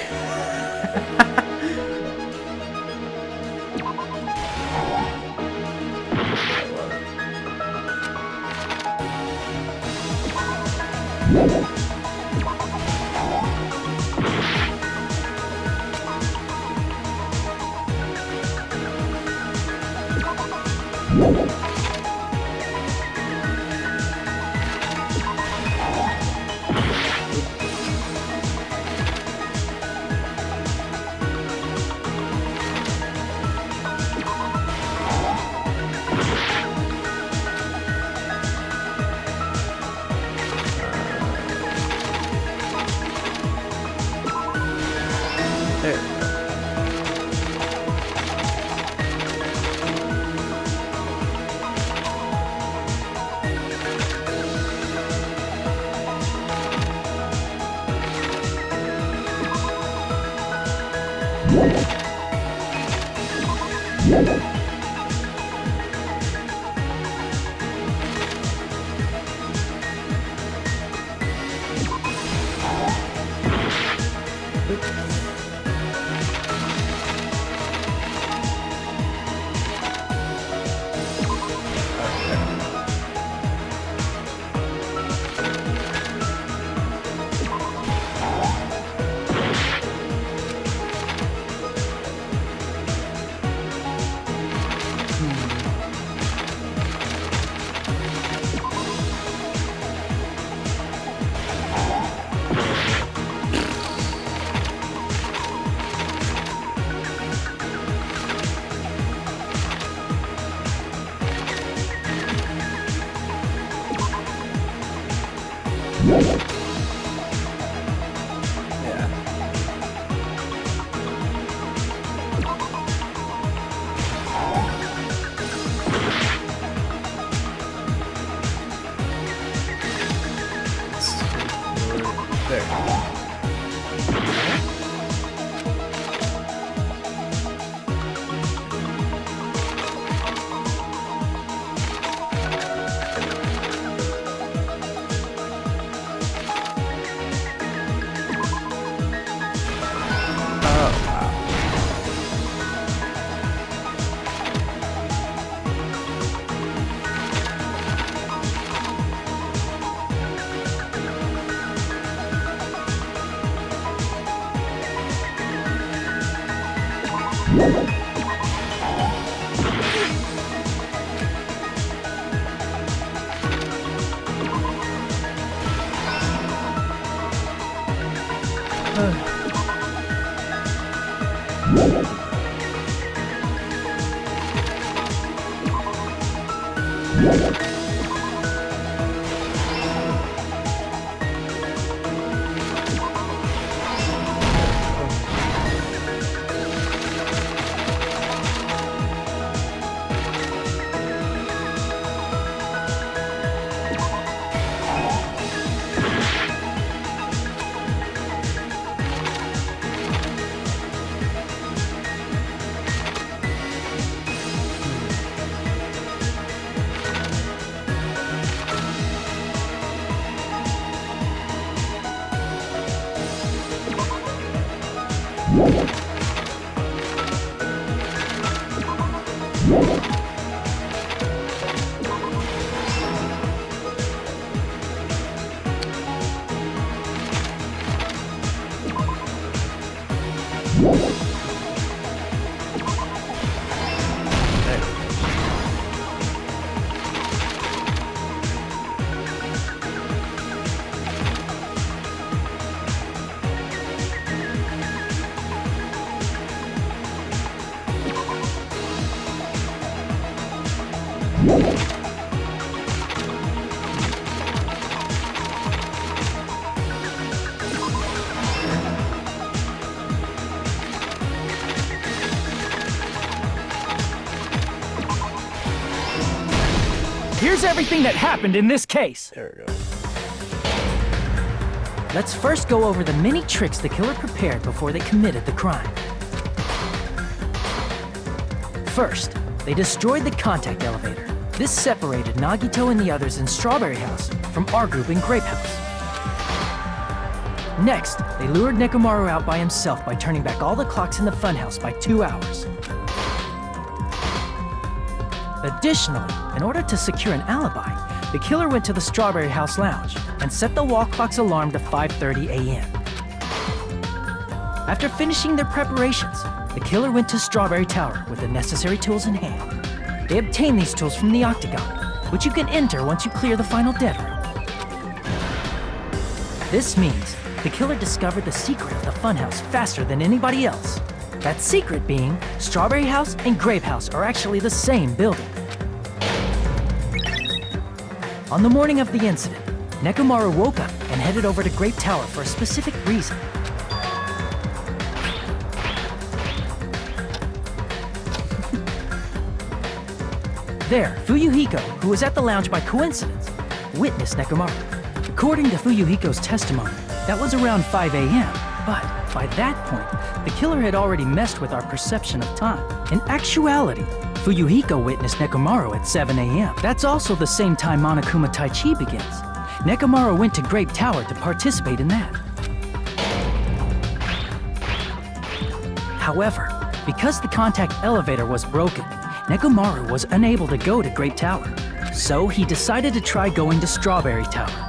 Yeah. There. Here's everything that happened in this case. There we go. Let's first go over the many tricks the killer prepared before they committed the crime. First, they destroyed the contact elevator. This separated Nagito and the others in Strawberry House from our group in Grape House. Next, they lured Nekomaru out by himself by turning back all the clocks in the funhouse by 2 hours. Additionally, in order to secure an alibi, the killer went to the Strawberry House lounge and set the wall clock's alarm to 5:30 a.m. After finishing their preparations, the killer went to Strawberry Tower with the necessary tools in hand. They obtained these tools from the Octagon, which you can enter once you clear the final dead room. This means the killer discovered the secret of the funhouse faster than anybody else. That secret being, Strawberry House and Grape House are actually the same building. On the morning of the incident, Nekomaru woke up and headed over to Grape Tower for a specific reason. There, Fuyuhiko, who was at the lounge by coincidence, witnessed Nekomaru. According to Fuyuhiko's testimony, that was around 5 a.m., but by that point, the killer had already messed with our perception of time. In actuality, Fuyuhiko witnessed Nekomaru at 7 a.m. That's also the same time Monokuma Taichi begins. Nekomaru went to Grape Tower to participate in that. However, because the contact elevator was broken, Nekomaru was unable to go to Grape Tower. So he decided to try going to Strawberry Tower.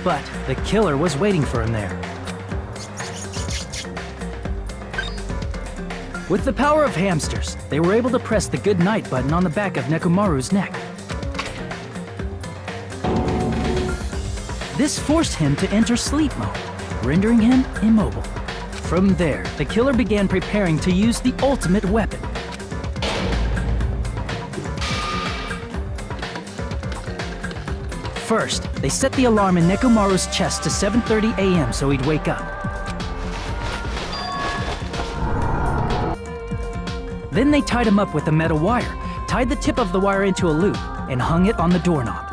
But the killer was waiting for him there. With the power of hamsters, they were able to press the good night button on the back of Nekomaru's neck. This forced him to enter sleep mode, rendering him immobile. From there, the killer began preparing to use the ultimate weapon. First, they set the alarm in Nekomaru's chest to 7:30 a.m. so he'd wake up. Then they tied him up with a metal wire, tied the tip of the wire into a loop, and hung it on the doorknob.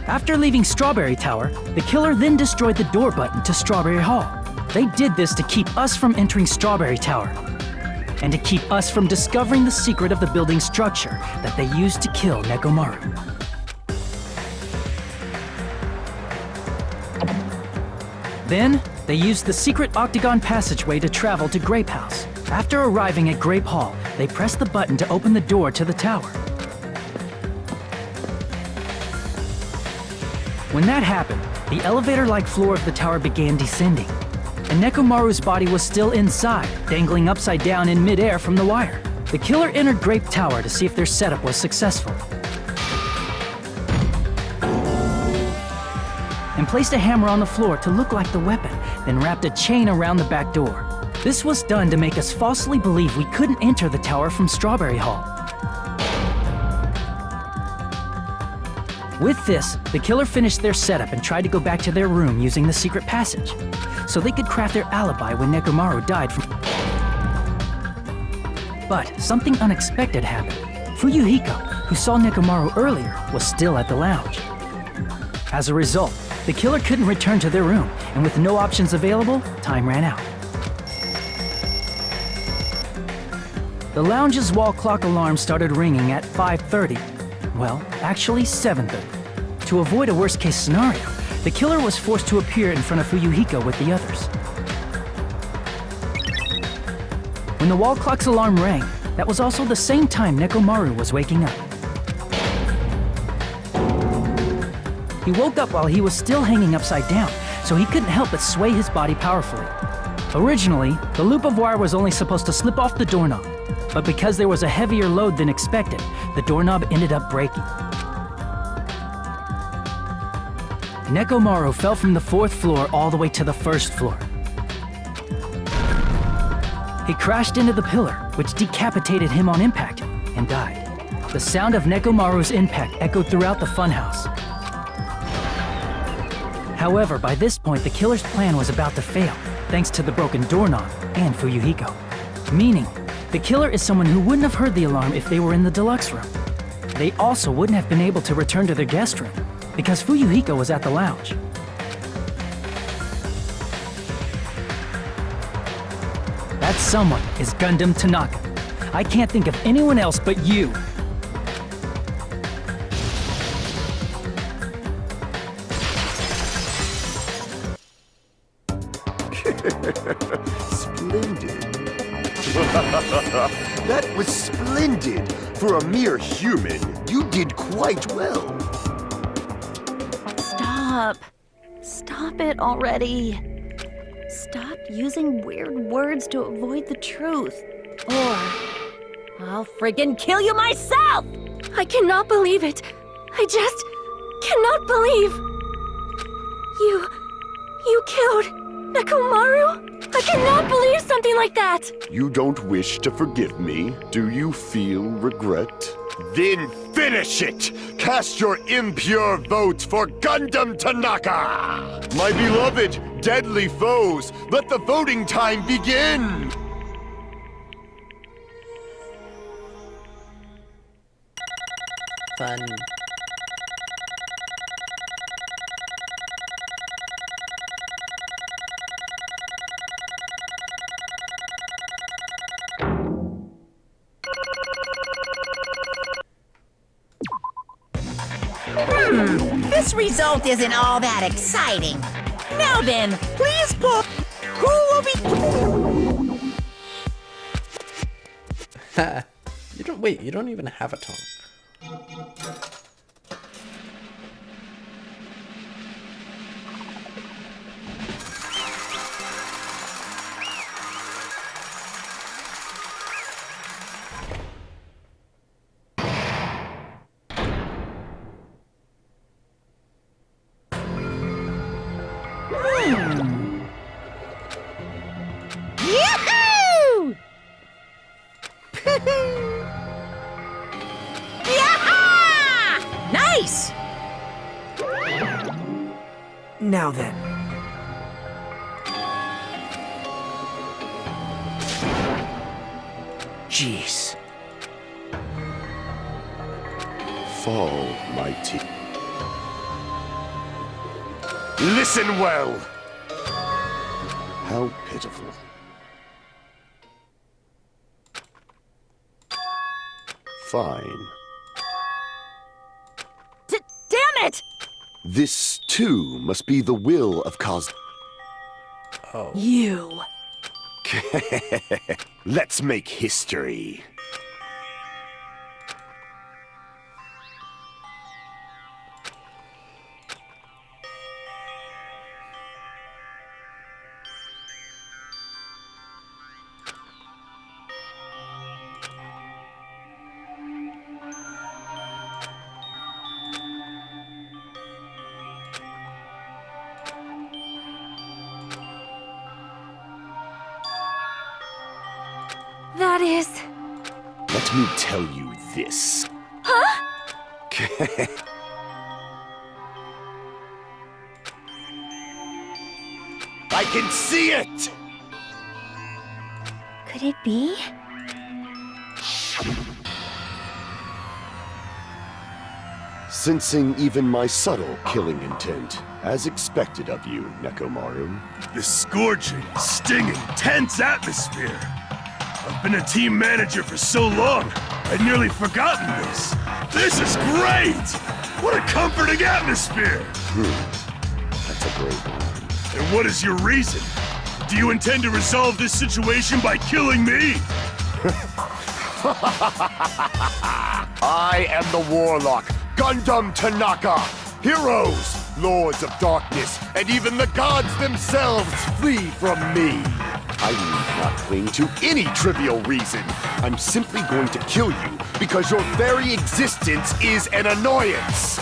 After leaving Strawberry Tower, the killer then destroyed the door button to Strawberry Hall. They did this to keep us from entering Strawberry Tower, and to keep us from discovering the secret of the building structure that they used to kill Nekomaru. Then, they used the secret octagon passageway to travel to Grape House. After arriving at Grape Hall, they pressed the button to open the door to the tower. When that happened, the elevator-like floor of the tower began descending, and Nekomaru's body was still inside, dangling upside down in midair from the wire. The killer entered Grape Tower to see if their setup was successful, and placed a hammer on the floor to look like the weapon, then wrapped a chain around the back door. This was done to make us falsely believe we couldn't enter the tower from Strawberry Hall. With this, the killer finished their setup and tried to go back to their room using the secret passage, so they could craft their alibi when Nekomaru died from... But something unexpected happened. Fuyuhiko, who saw Nekomaru earlier, was still at the lounge. As a result, the killer couldn't return to their room, and with no options available, time ran out. The lounge's wall clock alarm started ringing at 5:30. Well, actually 7:30. To avoid a worst-case scenario, the killer was forced to appear in front of Fuyuhiko with the others. When the wall clock's alarm rang, that was also the same time Nekomaru was waking up. He woke up while he was still hanging upside down, so he couldn't help but sway his body powerfully. Originally, the loop of wire was only supposed to slip off the doorknob, but because there was a heavier load than expected, the doorknob ended up breaking. Nekomaru fell from the 4th floor all the way to the 1st floor. He crashed into the pillar, which decapitated him on impact, and died. The sound of Nekomaru's impact echoed throughout the funhouse. However, by this point, the killer's plan was about to fail, thanks to the broken doorknob and Fuyuhiko. Meaning, the killer is someone who wouldn't have heard the alarm if they were in the deluxe room. They also wouldn't have been able to return to their guest room, because Fuyuhiko was at the lounge. That someone is Gundam Tanaka. I can't think of anyone else but you. Splendid. That was splendid. For a mere human, you did quite well. Stop. Stop it already. Stop using weird words to avoid the truth. Or I'll friggin' kill you myself! I cannot believe it. I just cannot believe. You killed Nekomaru? I cannot believe something like that! You don't wish to forgive me? Do you feel regret? Then finish it! Cast your impure votes for Gundam Tanaka! My beloved, deadly foes, let the voting time begin! Fun. This result isn't all that exciting. Now then, please pull. Who will be... You don't even have a tongue. Yahoo! Now then. Jeez. Fall, mighty. Listen well! How pitiful. Fine. Damn it! This, too, must be the will of Cos... Oh. You. Let's make history. That is... Let me tell you this. Huh? I can see it! Could it be? Sensing even my subtle killing intent, as expected of you, Nekomaru. This scorching, stinging, tense atmosphere. I've been a team manager for so long, I'd nearly forgotten this. This is great! What a comforting atmosphere! That's a great one. And what is your reason? Do you intend to resolve this situation by killing me? I am the Warlock, Gundam Tanaka. Heroes, Lords of Darkness, and even the gods themselves flee from me. I need not cling to any trivial reason. I'm simply going to kill you because your very existence is an annoyance.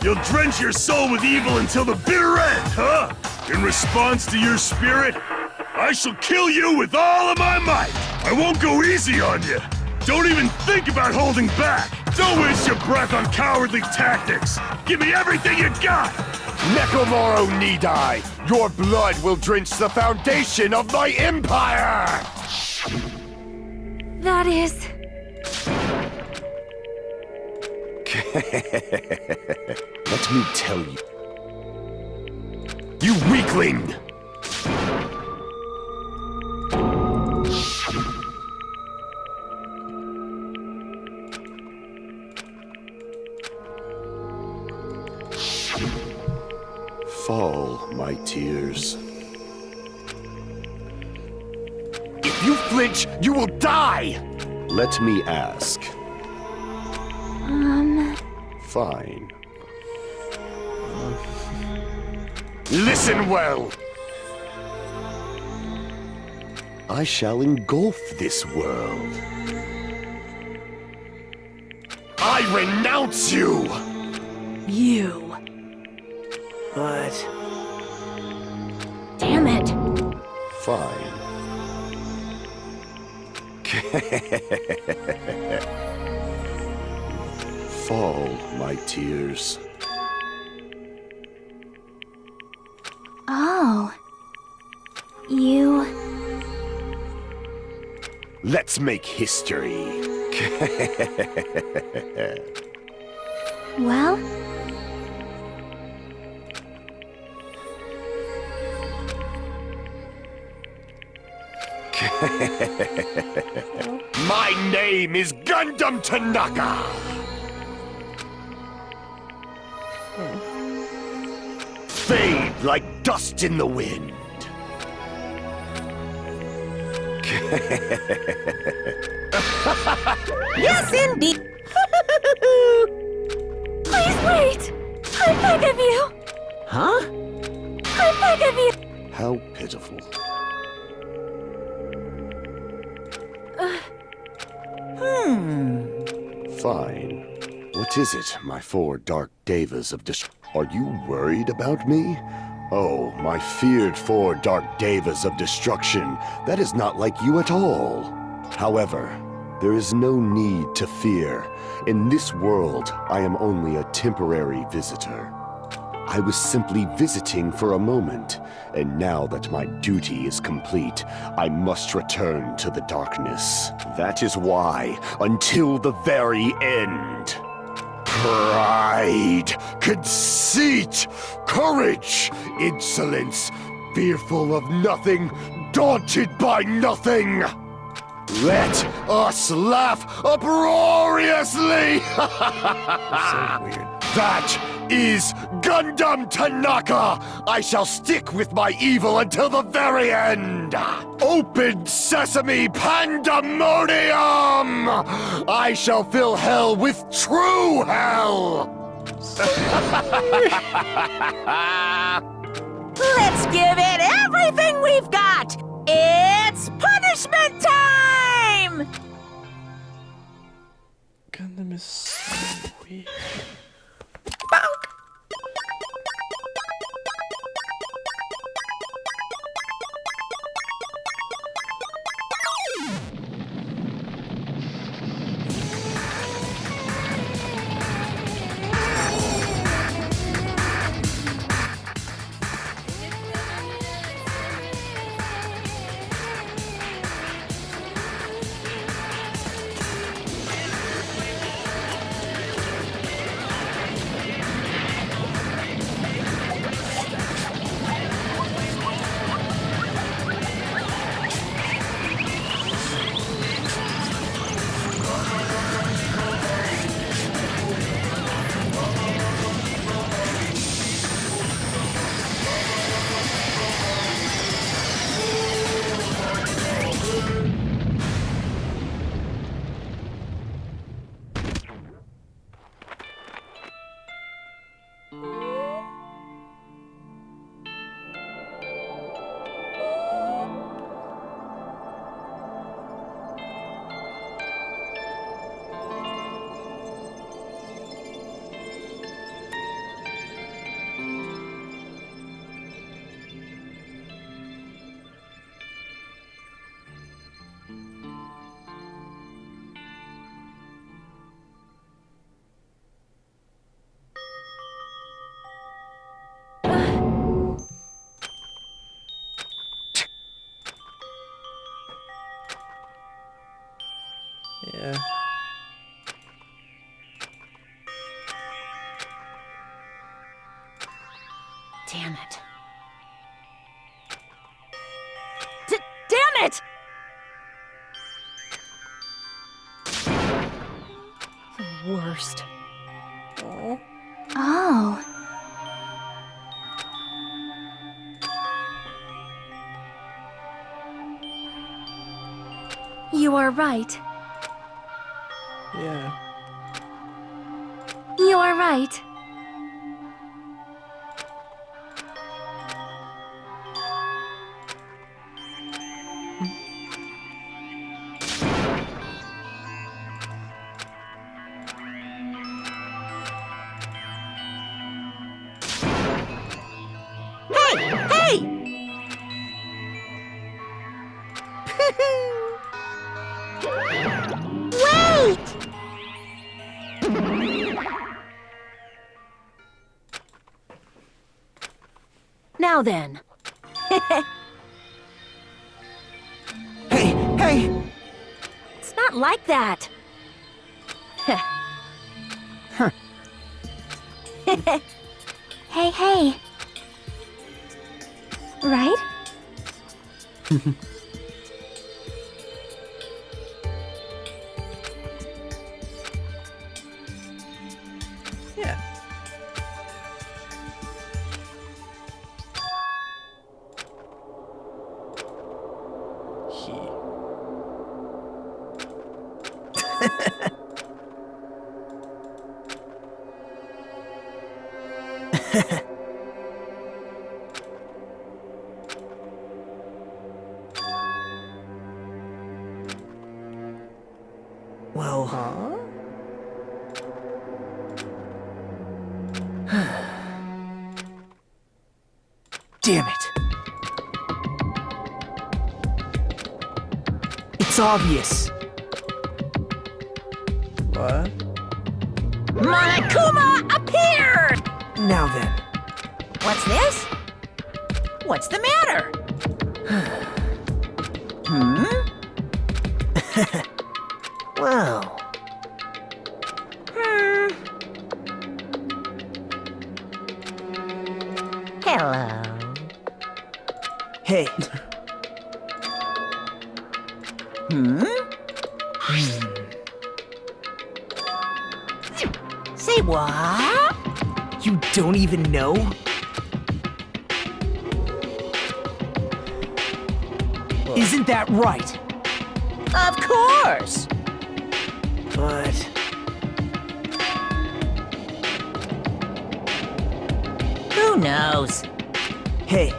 You'll drench your soul with evil until the bitter end, huh? In response to your spirit, I shall kill you with all of my might. I won't go easy on you. Don't even think about holding back. Don't waste your breath on cowardly tactics. Give me everything you got. Nekomaru need I. Your blood will drench the foundation of my empire! That is... Let me tell you. You weakling! Fall, my tears. If you flinch, you will die! Let me ask. Fine. Listen well! I shall engulf this world. I renounce you! You. But... Damn it. Fine. Fall, my tears. Oh. You... Let's make history. well? My name is Gundam Tanaka! Fade like dust in the wind. Yes, indeed. Please wait! I beg of you! Huh? I beg of you! How pitiful. Fine. What is it, my four dark devas of Are you worried about me? Oh, my feared four dark devas of destruction. That is not like you at all. However, there is no need to fear. In this world, I am only a temporary visitor. I was simply visiting for a moment, and now that my duty is complete, I must return to the darkness. That is why, until the very end, pride, conceit, courage, insolence, fearful of nothing, daunted by nothing. Let us laugh uproariously! So weird. That is Gundam Tanaka! I shall stick with my evil until the very end! Open sesame pandemonium! I shall fill hell with true hell! Let's give it everything we've got! It's punishment time! Gundam is so weird. Yeah. Damn it. Damn it! The worst. Oh. You are right. Yeah. You are right. Hey! Wait! Now then. Hey! It's not like that. Hey. Right? Yeah. He. Well, Huh? damn it. It's obvious. What? Monokuma appeared! Now then. What's this? What's the matter? Well. Hello. Hey. Say what? You don't even know? Isn't that right? Of course. But... Who knows? Hey.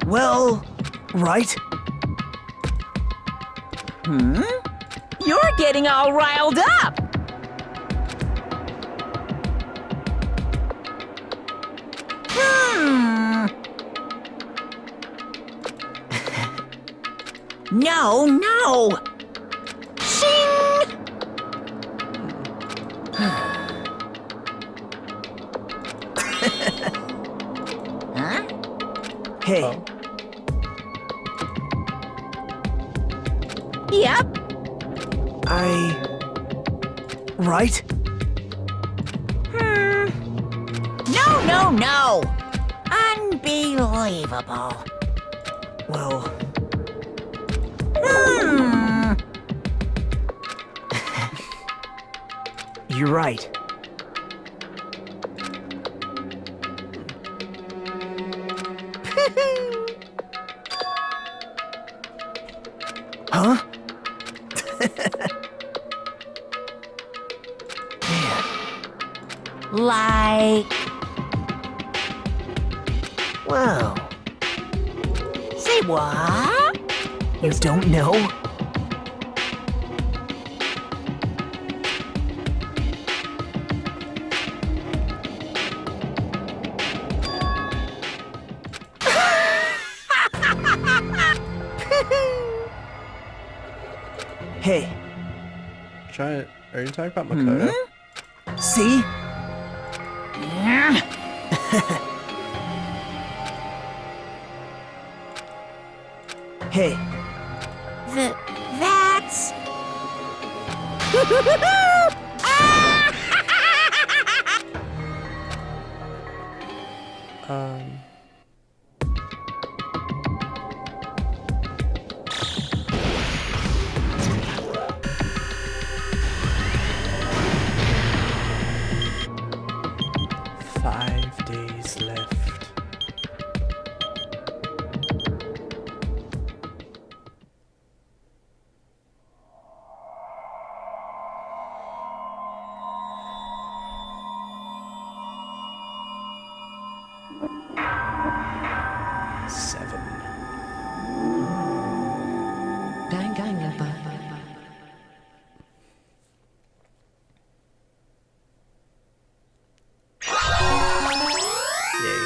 Well, right? You're getting all riled up. No, no. Shing! Huh? Hey. Oh. Yep. Right? No, no, no. Unbelievable. Well... You're right. Huh? Like... Well... Say what? You don't know? Hey. Are you talking about Makoto? See? Hey. That's... Um... 5 days left. Seven. Danganronpa. Yay.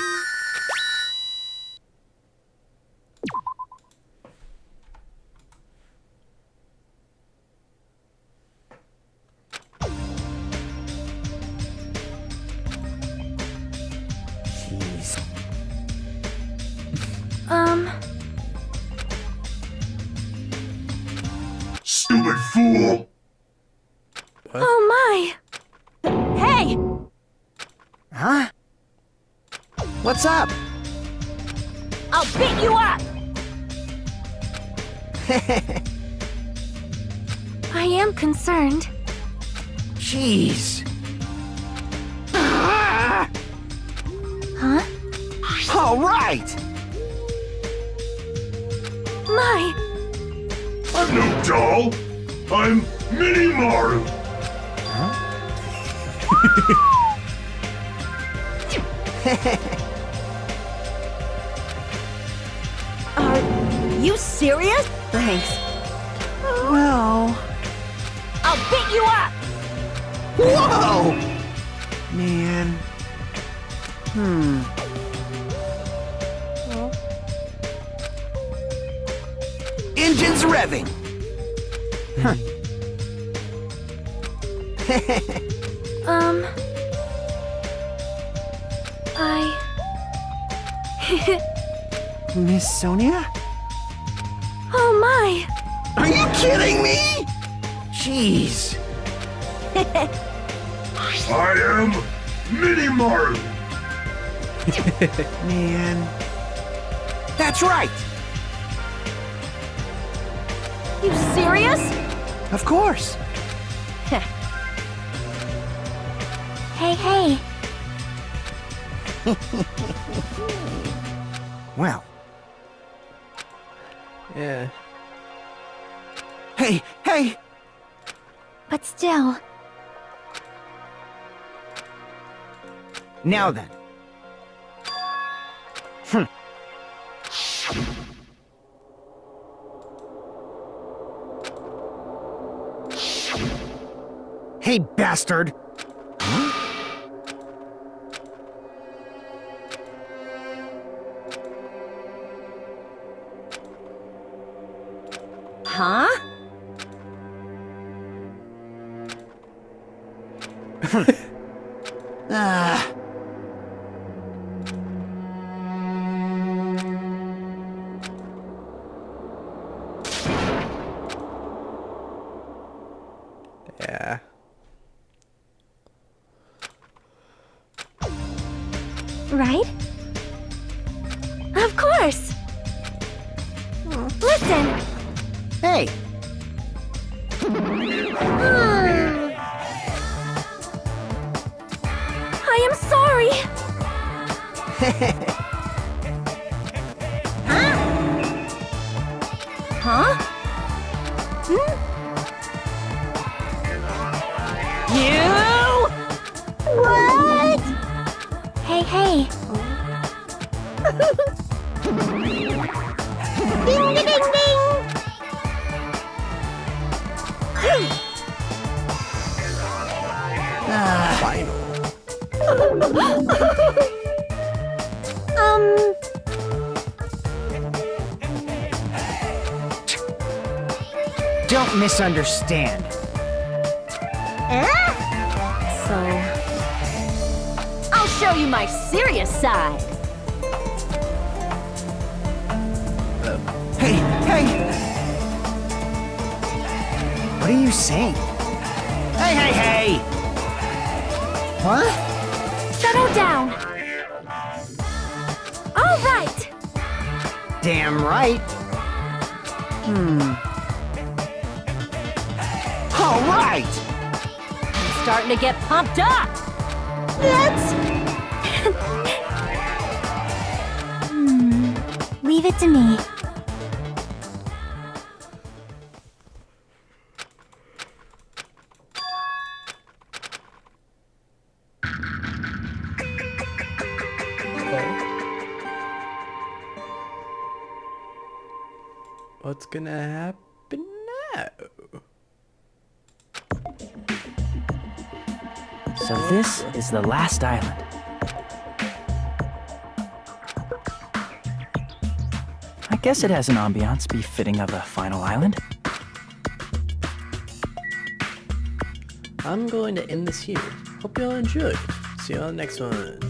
Jeez. Stupid fool! Oh my! Hey! Huh? What's up? I'll beat you up! I am concerned. Jeez. Huh? All right! My! I'm no doll! I'm Minimaru! Are you serious? Thanks. Well... I'll beat you up! Whoa! Man. Engines revving. Miss Sonia? Oh my! Are you kidding me? Jeez. I am Minimaru. Man. That's right. You serious? Of course. Hey. Well. Yeah. Hey! But still, Now then. Hey, bastard! Huh? Yeah. Right? Of course! Listen! Hey! I am sorry! Huh? You? What? hey. Ding ding ding ding! Final. Don't misunderstand. So... I'll show you my serious side. Hey! What are you saying? Hey! What? Settle down! All right! Damn right. All right! I'm starting to get pumped up. Leave it to me. What's gonna happen now? So this is the last island. I guess it has an ambiance befitting of a final island. I'm going to end this here. Hope you all enjoyed. See you on the next one.